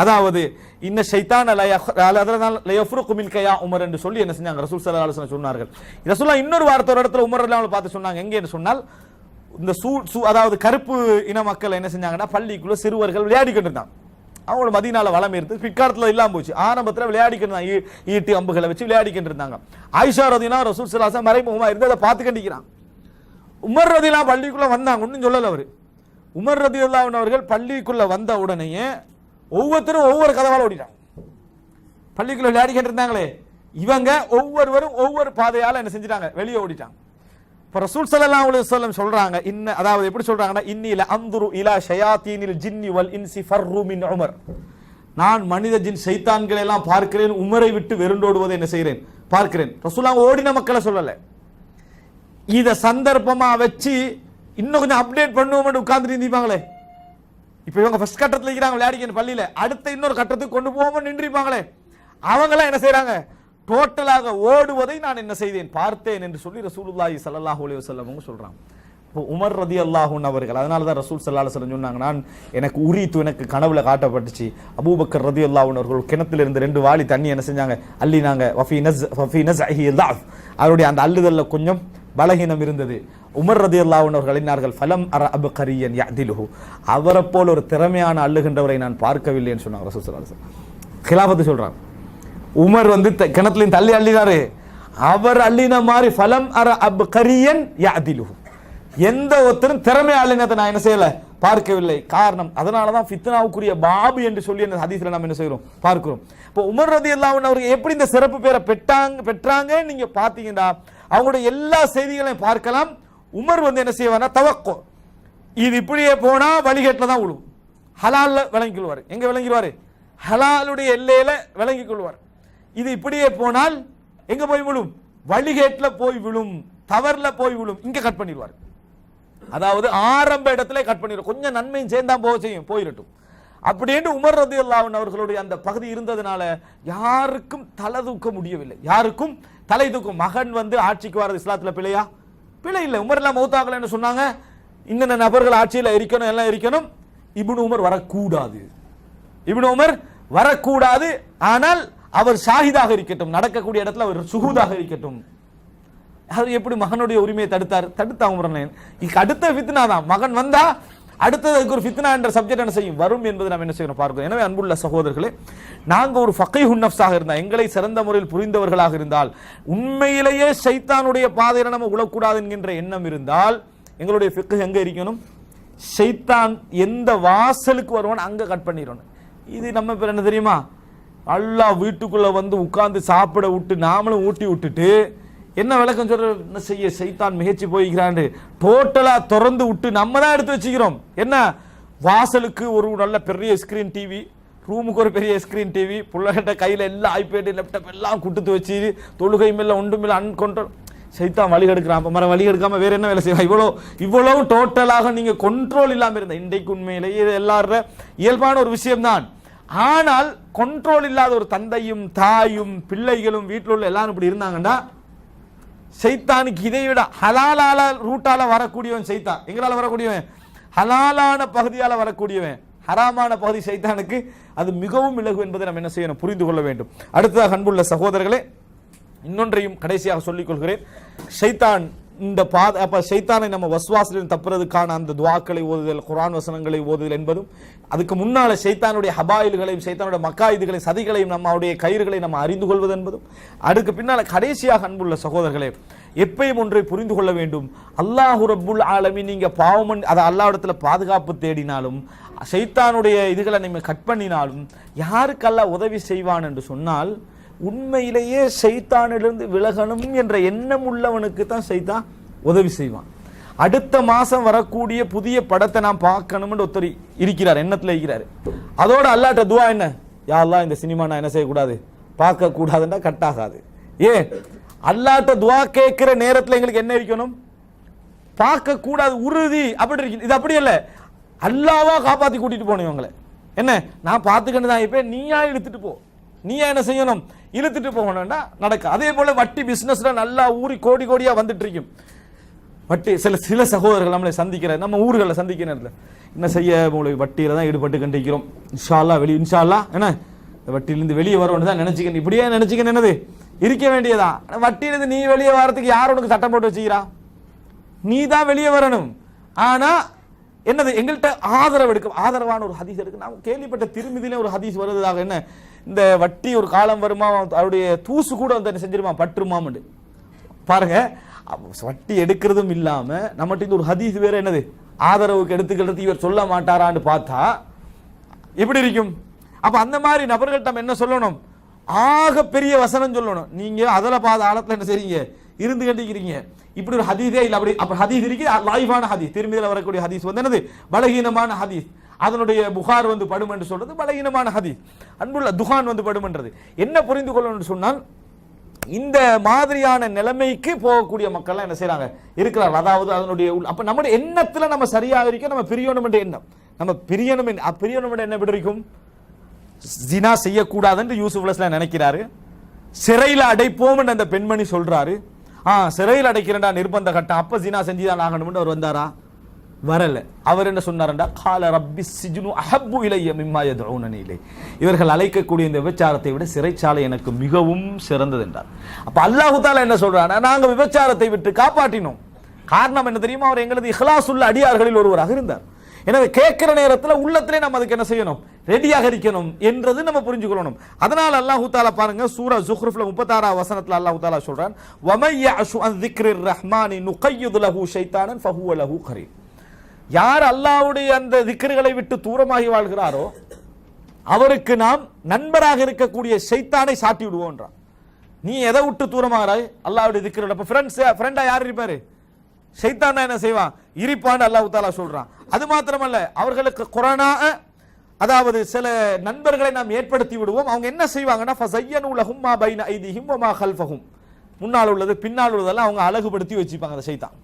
A: அதாவது இன்ன ஷைத்தான ல யஃப்ருகு மின்க யா உமர் என்று சொல்லி என்ன செஞ்சாங்க, ரசூல் ஸல்லல்லாஹு அலைஹி வஸல்லம் சொன்னார்கள். ரசூலுல்லாஹ் இன்னொரு வார்த்தை ஒரு இடத்துல உமர் ரலியல்லாஹு பார்த்து சொன்னாங்க, எங்க என்று சொன்னால், இந்த அதாவது கருப்பு இன மக்கள் என்ன செஞ்சாங்கன்னா பள்ளிக்குள்ள சிறுவர்கள் விளையாடிக்கிட்டு இருந்தாங்க. அவங்களோட மதீனால வளம் இருந்து பிற்காலத்தில் இல்லாம போச்சு. ஆரம்பத்தில் விளையாடிக்கிட்டு இருந்தாங்க, ஈட்டி அம்புகளை வச்சு விளையாடிக்கிட்டு இருந்தாங்க. ஆயிஷா ரலியல்லாஹு ரசூல் ஸல்லல்லாஹு அலைஹி வஸல்லம் மறைமுகமா இருந்து அதை பார்த்து கண்டிக்கிறான். உமர் ரலியல்லாஹு பள்ளிக்குள்ள வந்தாங்க, ஒன்றும் சொல்லல அவரு. உமர் ரலியல்லாஹு அவர்கள் பள்ளிக்குள்ள வந்த உடனேயே ஒவ்வொருத்தரும் ஒவ்வொரு கதவால ஓடிட்டாங்க. பள்ளிக்குள்ள விளையாடிக்கிட்டு இருந்தாங்களே இவங்க ஒவ்வொருவரும் ஒவ்வொரு பாதையால என்ன செஞ்சிட்டாங்க, வெளியே ஓடிட்டாங்க. இப்ப ரசூல் ஸல்லல்லாஹு அலைஹி வஸல்லம் சொல்றாங்க, அதாவது எப்படி சொல்றாங்கன்னா, இன்னி ல அன்துரு இலா ஷயாத்தீனில் ஜின்னி வல் இன்சி ஃபர்ரு மின் உமர், நான் மனித ஜின் ஷைத்தான்களை எல்லாம் பார்க்கிறேன், உமரை விட்டு வெருண்டோடுவதை என்ன செய்கிறேன் பார்க்கிறேன். ரசூலுல்லாஹ் ஓடின மக்களை சொல்லல, இத சந்தர்ப்பமா வச்சு இன்னும் கொஞ்சம் அப்டேட் பண்ணுவோம் உட்கார்ந்துட்டு இருந்தீங்களே. இப்ப இவங்க ஃபர்ஸ்ட் கட்டத்தில் இருக்கிறாங்க விளையாடிக்க பள்ளியில, அடுத்த இன்னொரு கட்டத்துக்கு கொண்டு போவோம் நின்றுப்பாங்களே, அவங்களாம் என்ன செய்யறாங்க, டோட்டலாக ஓடுவதை நான் என்ன செய்தேன் பார்த்தேன் என்று சொல்லி ரசூலுல்லாஹி ஸல்லல்லாஹு அலைஹி வஸல்லம் சொல்றாங்க. உமர் ரலியல்லாஹு அன்ஹு அவர்கள், அதனால தான் ரசூல் ஸல்லல்லாஹு அலைஹி வஸல்லம் சொன்னாங்க, நான் எனக்கு உரித்து எனக்கு கனவுல காட்டப்பட்டுச்சு, அபூபக்கர் ரலியல்லாஹு அன்ஹு அவர்கள் கிணத்துல இருந்து 2 வாளி தண்ணி என்ன செஞ்சாங்க அள்ளினாங்க, வஃபி நஸ்ஹி ضعف, அவருடைய அந்த அள்ளுதல்ல கொஞ்சம் பலகீனம் இருந்தது. உமர் ரலியல்லாஹு அன்ஹு அவர்கள் என்னார்கள், ஃபலம் அர அப்கரியன் யஅதிலுஹு, அவரை போல ஒரு திறமையான அள்ளுகின்றவரை நான் பார்க்கவில்லை என்று சொன்னாங்க ரசூல் ஸல்லல்லாஹு அலைஹி வஸல்லம். கிலாஃபத்து சொல்றாங்க, உமர் வந்து கிணத்துலையும் தள்ளி அள்ளினாரு, அவர் அள்ளின மாதிரி ஃபலம் அர அப்கரியன் யஅதிலுஹு, எந்த ஒருத்தரும் திறமை அள்ளினதை நான் என்ன செய்யல பார்க்கவில்லை. காரணம், அதனாலதான் ஃபித்னாவுக்குரிய பாபு என்று சொல்லி அந்த ஹதீஸ்ல நம்ம என்ன செய்யறோம் பார்க்கிறோம். இப்போ உமர் ரலியல்லாஹு அன்ஹு அவர்கள் எப்படி இந்த சிறப்பு பேரை பெற்றாங்க நீங்க பாத்தீங்கன்னா அவங்களுடைய எல்லா செய்திகளையும் பார்க்கலாம். உமர் வந்து என்ன செய்வார்னா தவக்கோ, இது இப்படியே போனா வழிகேட்டில் தான் விழும், ஹலால்ல விளங்கிக் கொள்வார். எங்க விளங்கிடுவாரு, ஹலாலுடைய எல்லையில விளங்கிக் கொள்வார். இது இப்படியே போனால் எங்க போய் விழும், வழிகேட்டில் போய் விழும், தவறுல போய் விழும், இங்க கட் பண்ணிடுவார். அதாவது ஆரம்ப இடத்துல கட் பண்ணிடும், கொஞ்சம் நன்மையும் சேர்ந்தா போக செய்யும், போயிடட்டும் அப்படின்னு உமர் ரலியல்லாஹு அன்ஹு அவர்களுடைய அந்த பகுதி இருந்ததுனால யாருக்கும் தலை தூக்க முடியவில்லை, யாருக்கும் தலை தூக்கும். மகன் வந்து ஆட்சிக்கு வர்றது இஸ்லாத்துல பிழையா, பிழை இல்லை. உமர் எல்லாம் மௌத்தாகலன்னு சொன்னாங்க, இன்னென்ன நபர்கள் ஆட்சியில் இருக்கணும், எல்லாம் இருக்கணும். இப்னு உமர் வரக்கூடாது, இப்னு உமர் வரக்கூடாது. ஆனால் அவர் ஷாஹிதாக இருக்கட்டும், நடக்கக்கூடிய இடத்துல அவர் சுஹூதாக இருக்கட்டும். அது எப்படி மகனுடைய உரிமையை தடுத்தாங்க. அடுத்த ஃபித்னா தான், மகன் வந்தா அடுத்ததுக்கு ஒரு ஃபித்னா என்ற சப்ஜெக்ட் என்ன செய்யும் வரும் என்பது நாம் என்ன செய்யணும் பார்க்கிறோம். எனவே அன்புள்ள சகோதரர்களே, நாங்கள் ஒரு ஃபகீஹுன் நஃப்ஸாக இருந்தால், எங்களை சிறந்த முறையில் புரிந்தவர்களாக இருந்தால், உண்மையிலேயே ஷைத்தானுடைய பாதையில நம்ம உழக்கூடாது என்கின்ற எண்ணம் இருந்தால், எங்களுடைய ஃபிக்ஹ் எங்க இருக்கணும்? ஷைத்தான் எந்த வாசலுக்கு வருவான் அங்க கட் பண்ணிடணும். இது நம்ம பேர் என்ன தெரியுமா? அல்லாஹ் வீட்டுக்குள்ள வந்து உட்கார்ந்து சாப்பிட விட்டு நாமளும் ஊட்டி விட்டுட்டு என்ன விளக்கம் சொல்ற, என்ன செய்ய ஷைத்தான் மிகச்சி போய்கிறான் டோட்டலா திறந்து விட்டு நம்ம தான் எடுத்து வச்சுக்கிறோம். என்ன வாசலுக்கு ஒரு நல்ல பெரிய ஸ்கிரீன் டிவி, ரூமுக்கு ஒரு பெரிய ஸ்கிரீன் டிவி, பிள்ளைகிட்ட கையில எல்லாம் ஐபேடு லேப்டாப் எல்லாம் குடுத்து வச்சு தொழுகை மேல ஒன்றும் இல்லை அன்கொண்ட்ரோல். ஷைத்தான் வழி எடுக்கிறான். அப்ப மர வழி எடுக்காம வேற என்ன வேலை செய்வான்? இவ்வளவு டோட்டலாக நீங்க கண்ட்ரோல் இல்லாம இருந்த இன்றைக்கு உண்மையிலேயே இது எல்லாரும் இயல்பான ஒரு விஷயம்தான். ஆனால் கண்ட்ரோல் இல்லாத ஒரு தந்தையும் தாயும் பிள்ளைகளும் வீட்டில் உள்ள எல்லாரும் இப்படி இருந்தாங்கன்னா, ஷைத்தானுக்கு இதை விட ஹலாலால ரூட்டால வரக்கூடியவன் ஷைத்தான். எங்களால வரக்கூடியவன் ஹலாலான பகுதியால வரக்கூடியவன், ஹராமான பகுதி ஷைத்தானுக்கு அது மிகவும் இலகு என்பதை நம்ம என்ன செய்யணும், புரிந்து கொள்ள வேண்டும். அடுத்ததாக அன்புள்ள சகோதரர்களே, இன்னொன்றையும் கடைசியாக சொல்லிக் கொள்கிறேன். ஷைத்தான் இந்த அப்ப ஷைத்தானை நம்ம வஸ்வாசிலிருந்து தப்புறதுக்கான அந்த துவாக்களை ஓதுதல், குர்ஆன் வசனங்களை ஓதுதல் என்பதும், அதுக்கு முன்னால ஷைத்தானுடைய ஹபாயில்களையும் ஷைத்தானுடைய மக்காயிதுகளையும் சதிகளையும் நம்மளுடைய கயிறுகளை நம்ம அறிந்து கொள்வது என்பதும், அதுக்கு பின்னால கடைசியாக அன்புள்ள சகோதரர்களே, எப்பயும் ஒன்றை புரிந்து கொள்ள வேண்டும். அல்லாஹு ரப்புல் ஆலமீன் நீங்க பாவம் அதை அல்லாஹ்விடத்துல பாதுகாப்பு தேடினாலும், ஷைத்தானுடைய இதுகளை நீங்க கட் பண்ணினாலும், யாருக்கு அல்லாஹ் உதவி செய்வான் என்று சொன்னால், உண்மையிலேயே ஷைத்தானிலிருந்து விலகணும் என்ற எண்ணம் உள்ளவனுக்கு தான் ஷைத்தான் உதவி செய்வான். அடுத்த மாசம் வரக்கூடிய புதிய படத்தை நான் பார்க்கணும்னு ஒருத்தர் இருக்கிறார், எண்ணத்துல இருக்கிறாரு. அதோட அல்லாஹ்ட்ட துஆ என்ன, யா அல்லாஹ் இந்த சினிமா நான் என்ன செய்யக்கூடாது, பார்க்க கூடாதுன்னா கட் ஆகாது. ஏன் அல்லாஹ்ட்ட துஆ கேட்கிற நேரத்தில் எங்களுக்கு என்ன இருக்கணும், பார்க்க கூடாது உறுதி. அப்படி இருக்கு. இது அப்படி இல்ல, அல்லாஹ்வா காப்பாத்தி கூட்டிட்டு போகணும் இவங்களை. என்ன நான் பார்த்துக்கிட்டு தான் இப்ப நீயா இழுத்துட்டு போ, நீயா என்ன செய்யணும், இழுத்துட்டு போகணும்னா நடக்க. அதே போல வட்டி பிசினஸ்ல நல்லா ஊறி கோடி கோடியா வந்துட்டு இருக்கும். வட்டி சில சகோதரர்கள் நம்மளை சந்திக்கிற, நம்ம ஊர்களை சந்திக்கிற நேரத்தில் என்ன செய்ய, உங்களுக்கு வட்டியில தான் ஈடுபட்டு கண்டிக்கிறோம். இன்ஷா அல்லாஹ் இன்ஷா அல்லாஹ் என்ன வட்டியிலிருந்து வெளியே வரும்னு தான் நினைச்சுக்கணும். இப்படியே நினைச்சுக்கணும், என்னது இருக்க வேண்டியதான். வட்டியிலிருந்து நீ வெளியே வரதுக்கு யார் உனக்கு சட்டம் போட்டு வச்சுக்கிறா? நீ தான் வெளியே வரணும். ஆனா என்னது, எங்கள்கிட்ட ஆதரவு எடுக்க, ஆதரவான ஒரு ஹதீஸ் எடுக்க. நான் கேள்விப்பட்ட திருமதியிலே ஒரு ஹதீஸ் வருவதாக, என்ன இந்த வட்டி ஒரு காலம் வருமா, அவருடைய தூசு கூட வந்து செஞ்சிருமா பற்றுமாம் பாருங்க. வட்டி எடுக்கிறதும் இல்லாம நம்மகிட்ட இந்த ஒரு ஹதீஸ் வேற, என்னது ஆதரவுக்கு எடுத்துக்கிறது இவர் சொல்ல மாட்டாரான்னு பார்த்தா எப்படி இருக்கும்? அப்ப அந்த மாதிரி நபர்கள்ட்ட என்ன சொல்லணும், ஆக பெரிய வசனம் சொல்லணும். நீங்க அதில் ஆழத்துல என்ன செய்றீங்க, இருந்து கண்டிக்கிறீங்க. இப்படி ஒரு ஹதீஸே இல்லை. அப்படி ஹதீஸ் இருக்கு, லைஃபான ஹதீஸ், திருமதியில் வரக்கூடிய ஹதீஸ் வந்து என்னது பலகீனமான ஹதீஸ். அதனுடைய புகார் வந்து படும் என்று சொல்றது பலகீனமான ஹதீஸ். அன்புள்ள துகான் வந்து படும் என்றது என்ன புரிந்து கொள்ளணும் சொன்னால், இந்த மாதிரியான நிலைமைக்கு போகக்கூடிய மக்கள் என்ன செய்யறாங்க, இருக்கிறார்கள். அதாவது அதனுடைய அப்ப நம்முடைய எண்ணத்துல நம்ம சரியாக இருக்க, நம்ம பிரியணும் என்ற எண்ணம், நம்ம பிரியணும் என்ற என்ன விடுக்கும், ஜினா செய்யக்கூடாது என்று யூசுப் அலைஹிஸ்ஸலாம் நினைக்கிறாரு. சிறையில் அடைப்போம் என்று அந்த பெண்மணி சொல்றாரு. சிறையில் அடைக்கிறேன்டா நிர்பந்த கட்டம், அப்ப ஜினா செஞ்சுதான் ஆகணும். அவர் வந்தாரா? வரல. அவர் என்ன சொன்னார்டா, கால ரப்பி சிஜ்னு அஹப்பு இலைய மிம்மா யதுஊனனி இலை. இவர்கள் அழைக்கக்கூடிய இந்த விபச்சாரத்தை விட சிறைச்சாலை எனக்கு மிகவும் சிறந்தது என்றார். அப்ப அல்லாஹ் தஆலா என்ன சொல்றானா, நாங்க விபச்சாரத்தை விட்டு காப்பாற்றினோம். காரணம் என்ன தெரியுமா, அவர் எங்களது இஹ்லாஸ் உள்ள அடியார்களில் ஒருவராக இருந்தார். எனவே கேட்கிற நேரத்தில் உள்ளத்திலே நம்ம அதுக்கு என்ன செய்யணும், ரெடியாக இருக்கணும் என்றது நம்ம புரிஞ்சுக்கொள்ளணும். அதனால அல்லாஹ் தஆலா பாருங்க, சூரா ஜுஹ்ருஃப்ல 36 வசனத்துல அல்லாஹ் தஆலா சொல்றான், வமை யஅஷு அன் ذிக்ரிர் ரஹ்மானி நுகய்யிது லஹு ஷைத்தானன் ஃபஹுவ லஹு கரீன். யார் அல்லாஹ்வுடைய அந்த திக்ருகளை விட்டு தூரமாகி வாழ்கிறாரோ அவருக்கு நாம் நண்பராக இருக்கக்கூடிய ஷைத்தானை சாட்டி விடுவோம்ன்றான். நீ எதை விட்டு தூரமாகிறாய், அல்லாஹ்வுடைய திக்ருல. அப்ப ஃப்ரெண்டா யார் இருப்பாரு, ஷைத்தான் என்ன செய்வான், இருப்பான்னு அல்லாஹ் தஆலா சொல்றான். அது மாத்திரமல்ல, அவர்களுக்கு குரானா, அதாவது சில நண்பர்களை நாம் ஏற்படுத்தி விடுவோம். அவங்க என்ன செய்வாங்கன்னா, ஃபஸய்யனு லஹும் மா பைன ஐதிஹிம் வ மா கல்ஃபஹும், முன்னால் உள்ளது பின்னால் உள்ளதெல்லாம் அவங்க அழகுபடுத்தி வச்சுப்பாங்க அந்த ஷைத்தான்.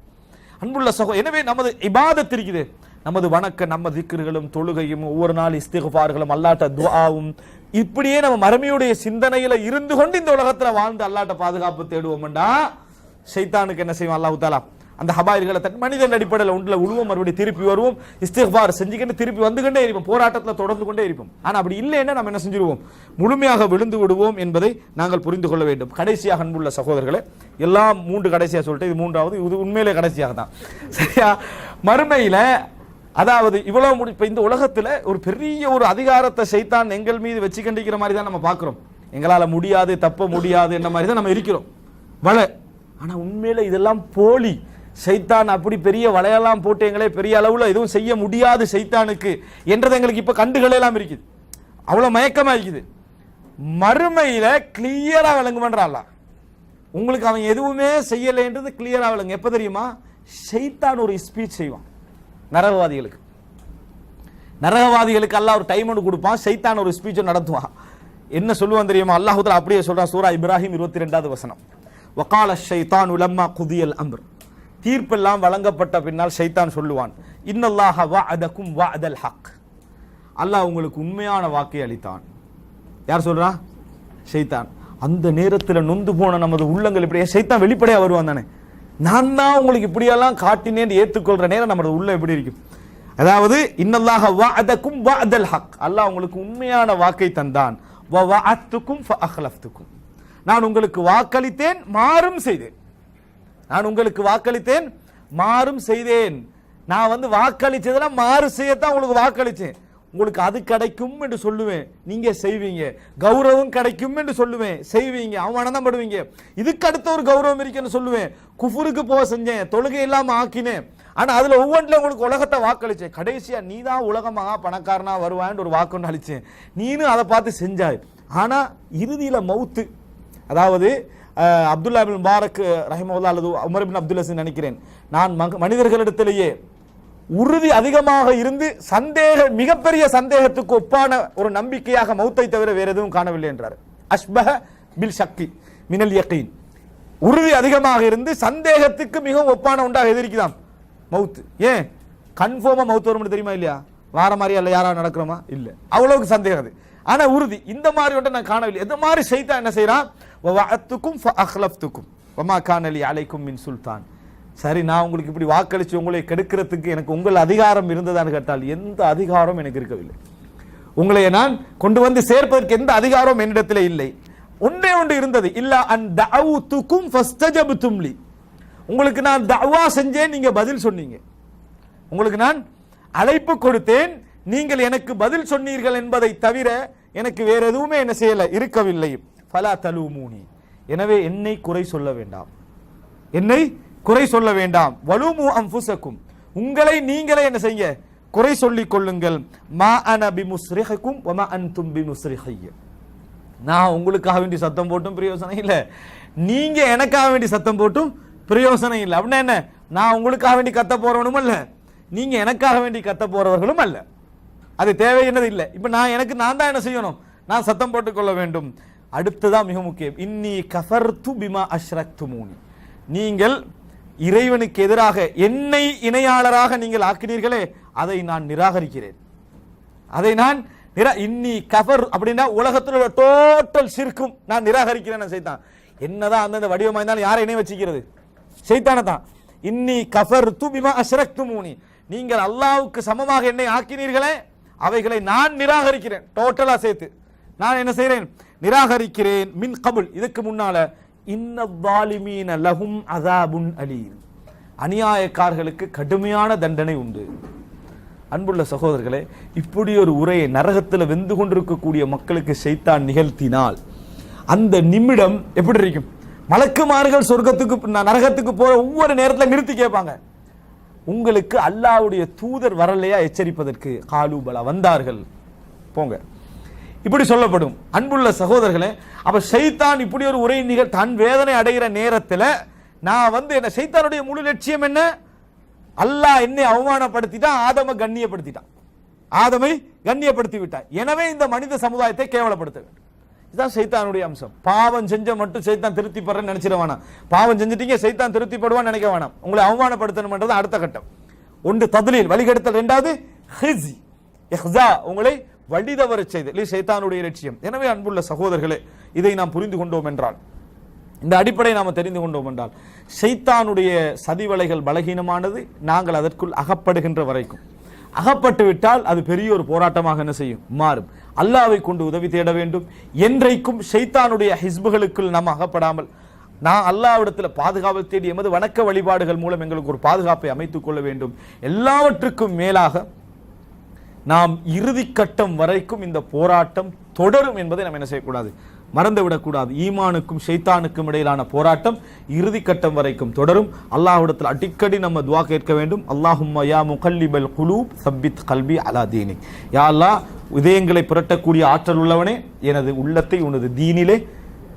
A: அன்புள்ள எனவே நமது இபாதத் இருக்குது, நமது வணக்க, நம்ம திக்ருகளும் தொழுகையும் ஒவ்வொரு நாள் இஸ்திக்ஃபார்களும் அல்லாஹ்ட்ட துஆவும், இப்படியே நம்ம மறுமையுடைய சிந்தனையில இருந்து கொண்டு இந்த உலகத்துல வாழ்ந்து அல்லாஹ்ட்ட பாதுகாப்பு தேடுவோம்டா, ஷைத்தானுக்கு என்ன செய்வான் அல்லாஹ் தஆலா, அந்த ஹபாயில்களை தட்டி மனிதன் அடிப்படையில் உள்ள உழுவோம், மறுபடியும் திருப்பி வருவோம், இஸ்திக்பார் செஞ்சுக்கிட்டு திருப்பி வந்துகிட்டே இருப்போம், போராட்டத்தில் தொடர்ந்து கொண்டே இருப்போம். ஆனால் அப்படி இல்லைன்னா நம்ம என்ன செஞ்சிருவோம், முழுமையாக விழுந்து விடுவோம் என்பதை நாங்கள் புரிந்து கொள்ள வேண்டும். கடைசியாக அன்புள்ள சகோதரர்களே, எல்லாம் 3 கடைசியாக சொல்லிட்டு இது 3வது, இது உண்மையிலே கடைசியாக தான். சரியா? மறுமையில அதாவது இவ்வளவு இப்ப இந்த உலகத்துல ஒரு பெரிய ஒரு அதிகாரத்தை சைத்தான் எங்கள் மீது வச்சு கண்டிக்கிற மாதிரி தான் நம்ம பார்க்கிறோம். எங்களால முடியாது, தப்ப முடியாது என்ன மாதிரி தான் நம்ம இருக்கிறோம். ஆனா உண்மையில இதெல்லாம் போலி. சைத்தான் அப்படி பெரிய வலையெல்லாம் போட்டு எங்களே பெரிய அளவுல எதுவும் செய்ய முடியாது சைத்தானுக்கு என்றது எங்களுக்கு இப்ப கண்டுகள் எல்லாம் இருக்குது. அவ்வளவு மயக்கமா இருக்குது. மறுமையில கிளியரா விளங்குமன்றான். உங்களுக்கு அவன் எதுவுமே செய்யலைன்றது கிளியரா விளங்கு. எப்ப தெரியுமா? சைத்தான் ஒரு ஸ்பீச் செய்வான் நரகவாதிகளுக்கு அல்லாஹ் ஒரு டைம் ஒன்று கொடுப்பான். சைத்தான் ஒரு ஸ்பீச் நடத்துவான். என்ன சொல்லுவான் தெரியுமா? அல்லாஹ் தஆலா அப்படியே சொல்றான். சூரா இப்ராஹிம் 22வது வசனம். வகால ஷைத்தானு லம்மா குதியல் அம்ர். தீர்ப்பெல்லாம் வழங்கப்பட்ட பின்னால் ஷைத்தான் சொல்லுவான், இன்னல்லாஹ வஅதகும் வஅதல் ஹக். அல்லாஹ் உங்களுக்கு உண்மையான வாக்கை அளித்தான். யார் சொல்றா? ஷைத்தான். அந்த நேரத்தில் நொந்து போன நமது உள்ளங்கள் இப்படி ஷைத்தான் வெளிப்படையா வருவான் தானே. நான் தான் உங்களுக்கு இப்படியெல்லாம் காட்டினேன் ஏற்றுக்கொள்ற நேரம் நமது உள்ள எப்படி இருக்கும்? அதாவது இன்னல்லாஹ வஅதகும் வஅதல் ஹக். அல்லாஹ் உங்களுக்கு உண்மையான வாக்கை தந்தான். வ வஅத்துகும் ஃபஅக்லஃப்துகும். நான் உங்களுக்கு வாக்களித்தேன், மாறும் செய்தேன். நான் உங்களுக்கு வாக்களித்தேன், மாறும் செய்தேன். நான் வாக்களிச்சதெல்லாம் மாறு செய்யத்தான் உங்களுக்கு வாக்களிச்சேன். உங்களுக்கு அது கிடைக்கும் என்று சொல்லுவேன், நீங்க செய்வீங்க. கௌரவம் கிடைக்கும் என்று சொல்லுவேன், செய்வீங்க. அவமானம் படுவீங்க. இதுக்கு அடுத்த ஒரு கௌரவம் இருக்குன்னு சொல்லுவேன். குஃபுருக்கு போக செஞ்சேன், தொழுகை இல்லாம ஆக்கினேன். ஆனா அதுல ஒவ்வொன்றிலும் உங்களுக்கு உலகத்தை வாக்களிச்சேன். கடைசியா நீ தான் உலகமாக பணக்காரனா வருவான்னு ஒரு வாக்கு ஒன்று அளிச்சேன். நீனும் அதை பார்த்து செஞ்சாய். ஆனா இறுதியில மவுத்து. அதாவது அப்துல்லா பின் முபாரக் ரஹிமஹுல்லாஹ் அல்லது உமர் பின் அப்துல் அசீஸ் நினைக்கிறேன், நான் மனிதர்களிடத்திலேயே உறுதி அதிகமாக இருந்து மிகப்பெரிய சந்தேகத்துக்கு ஒப்பான ஒரு நம்பிக்கையாக மௌத்தை தவிர வேற எதுவும் காணவில்லை என்றார். அஷ்பஹ பில் ஷக்கி மினல் யகீன். உறுதி அதிகமாக இருந்து சந்தேகத்துக்கு மிகவும் ஒப்பான உண்டாக எதிர்க்குதான் மவுத்து. ஏன் கன்ஃபார்மா மவுத்து வரும்னு தெரியுமா இல்லையா? வார மாதிரி அல்ல யாராவது நடக்கிறோமா? இல்ல, அவ்வளவுக்கு சந்தேகம். ஆனா உறுதி இந்த மாதிரி ஒன்றை நான் காணவில்லை. எது மாதிரி ஷைத்தான் என்ன செய்யறான்? வஅத்துக்கும் ஃபஅக்லஃப்துக்கும் வமா கான லி அலைக்கும் மின் சுல்தான். சரி, நான் உங்களுக்கு இப்படி வாக்களிச்சு உங்களை கெடுக்கிறதுக்கு எனக்கு உங்கள் அதிகாரம் இருந்ததான்னு கேட்டால் எந்த அதிகாரம் எனக்கு இருக்கவில்லை. உங்களை நான் கொண்டு வந்து சேர்ப்பதற்கு எந்த அதிகாரம் என்னிடத்தில் இல்லை. ஒன்றே ஒன்று இருந்தது, இல்ல அன் தஅவுதுக்கும் ஃபஸ்தஜப்தும் லி. உங்களுக்கு நான் தஅவா செஞ்சேன், நீங்க பதில் சொன்னீங்க. உங்களுக்கு நான் அழைப்பு கொடுத்தேன், நீங்கள் எனக்கு பதில் சொன்னீர்கள் என்பதை தவிர எனக்கு வேற எதுவுமே என்ன செய்யல இருக்கவில்லை. ஃபலா தலூமூனி. எனவே என்னை குறை சொல்ல வேண்டாம், என்னை குறை சொல்ல வேண்டாம். வலூமு அன்ஃபுஸக்கும். உங்களை நீங்களே என்ன செய்ய? குறை சொல்லிக் கொள்ளுங்கள். மா அன பிமுஸ்ரிஹிக்கும் வமா அன்தும் பிமுஸ்ரிஹிய. நான் உங்களுக்காக வேண்டி சத்தம் போட்டும் பிரயோசனம் இல்லை, நீங்க எனக்காக வேண்டி சத்தம் போட்டும் பிரயோசனம் இல்லை. அப்படின்னா என்ன? நான் உங்களுக்காக வேண்டி கத்த போறவனும் அல்ல, நீங்க எனக்காக வேண்டி கத்த போறவர்களும் அல்ல. அது தேவை என்னது இல்லை. இப்ப நான் தான் என்ன செய்யணும்? நான் சத்தம் போட்டுக் கொள்ள வேண்டும். அடுத்ததான் மிக முக்கியம். இன்னி கஃபர்து பிமா அஷ்ரக்துமூனி. நீங்கள் இறைவனுக்கு எதிராக என்னை இணையாளராக நீங்கள் ஆக்கினீர்களே, அதை நான் நிராகரிக்கிறேன். அதை நான் இன்னி கஃபர் அப்படின்னா உலகத்தில் உள்ள டோட்டல் ஷிர்க்கும் நான் நிராகரிக்கிறேன். சைத்தான் என்னதான் அந்தந்த வடிவமா இருந்தாலும் யாரை இணை வச்சுக்கிறது? சைத்தானை தான். இன்னி கஃபர்து பிமா அஷ்ரக்துமூனி. நீங்கள் அல்லாஹ்வுக்கு சமமாக என்னை ஆக்கினீர்களே, அவைகளை நான் நிராகரிக்கிறேன். டோட்டலா சேர்த்து நான் என்ன செய்கிறேன்? நிராகரிக்கிறேன். மின் கபுல், இதுக்கு முன்னால இன்ன லஹும் அஸாபுன் அலீம். அநியாயக்காரர்களுக்கு கடுமையான தண்டனை உண்டு. அன்புள்ள சகோதரர்களே, இப்படி ஒரு உரையை நரகத்தில் வெந்து கொண்டிருக்கக்கூடிய மக்களுக்கு ஷைத்தான் நிகழ்த்தினால் அந்த நிமிடம் எப்படி இருக்கும்? மலக்குமார்கள் சொர்க்கத்துக்கு நரகத்துக்கு போற ஒவ்வொரு நேரத்தில் நிறுத்தி கேட்பாங்க, உங்களுக்கு அல்லாஹ்வுடைய தூதர் வரலையா எச்சரிப்பதற்கு? காலூபலா, வந்தார்கள், போங்க, இப்படி சொல்லப்படும். அன்புள்ள சகோதரர்களே, அப்ப ஷைத்தான் இப்படி ஒரு உரை தன் வேதனை அடைகிற நேரத்தில் நான் என்ன ஷைத்தானுடைய முழு லட்சியம் என்ன? அல்லாஹ் என்னை அவமானப்படுத்திட்டான், ஆதமை கண்ணியப்படுத்திட்டான், ஆதமை கண்ணியப்படுத்தி விட்டான். எனவே இந்த மனித சமுதாயத்தை கேவலப்படுத்த வேண்டும். இதுதான் ஷைத்தானுடைய அம்சம். பாவம் செஞ்ச மட்டும் ஷைத்தான் திருப்தி படுறேன்னு நினைச்சிட வேணாம். பாவம் செஞ்சுட்டீங்க, ஷைத்தான் திருப்தி படுவான்னு நினைக்க வேணாம். உங்களை அவமானப்படுத்தணும்ன்றது அடுத்த கட்டம். ஒன்று தத்லீல், வழிகெடுத்தல். இரண்டாவது ஹிஸி, இஹ்ஸா, உங்களை வழிதவற செய்தல் ஷைத்தானுடைய லட்சியம். எனவே அன்புள்ள சகோதரர்களே, இதை நாம் புரிந்து கொண்டோம் என்றால் இந்த அடிப்படை நாம் தெரிந்து கொண்டோம் என்றால் ஷைத்தானுடைய சதிவலைகள் பலகீனமானது நாங்கள் அதற்குள் அகப்படுகின்ற வரைக்கும். அகப்பட்டு விட்டால் அது பெரிய ஒரு போராட்டமாக என்ன செய்யும், மாறும். அல்லாஹ்வை கொண்டு உதவி தேட வேண்டும். என்றைக்கும் ஷைத்தானுடைய ஹிஸ்புகளுக்குள் நாம் அகப்படாமல் நான் அல்லாஹ்விடத்தில் பாதுகாவல் தேடி எமது வணக்க வழிபாடுகள் மூலம் எங்களுக்கு ஒரு பாதுகாப்பை அமைத்துக் கொள்ள வேண்டும். எல்லாவற்றுக்கும் மேலாக நாம் இறுதி கட்டம் வரைக்கும் இந்த போராட்டம் தொடரும் என்பதை நாம் என்ன செய்யக்கூடாது, மறந்துவிடக்கூடாது. ஈமானுக்கும் ஷைத்தானுக்கும் இடையிலான போராட்டம் இறுதி கட்டம் வரைக்கும் தொடரும். அல்லாஹ்விடத்தில் அடிக்கடி நம்ம துஆ கேட்க வேண்டும். அல்லாஹும்ம யா முகல்லிபல் குலூப் சப்பித் கல்பி அலா தீனிக். யா அல்லாஹ், இதயங்களை புரட்டக்கூடிய ஆற்றல் உள்ளவனே, எனது உள்ளத்தை உனது தீனிலே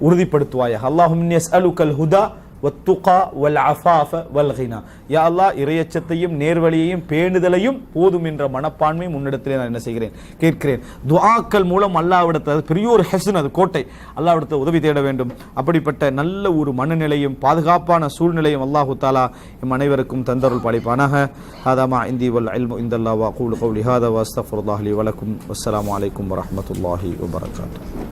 A: உறுதிப்படுத்துவாயாக. அல்லாஹும்ம இன்னி அஸ்அலுக்கல் ஹுதா வத்துகா வல் அஃபாஃப வல் கினா. யா அல்லாஹ், இறையச்சத்தையும் நேர்வழியையும் பேணுதலையும் போதும் என்ற மனப்பான்மை முன்னிடத்திலே நான் என்ன செய்கிறேன், கேட்கிறேன். துஆக்கள் மூலம் அல்லாஹ்விடத்தில் பெரிய ஒரு ஹெஸ்ன், அது கோட்டை, அல்லாஹ்விடத்தில் உதவி தேட வேண்டும். அப்படிப்பட்ட நல்ல ஒரு மனநிலையும் பாதுகாப்பான சூழ்நிலையும் அல்லாஹு தஆலா எம் அனைவருக்கும் தந்தருள் பாலிப்பானாக. ஹாதா மா இந்தி வல் இல்மு இந்தல்லாஹ் வ அகூலு கௌலி ஹாதா வ அஸ்தக்ஃபிருல்லாஹ் லி வ லக்கும். வஸ்ஸலாமு அலைக்கும் வ ரஹ்மத்துல்லாஹி வ பரகாத்துஹு.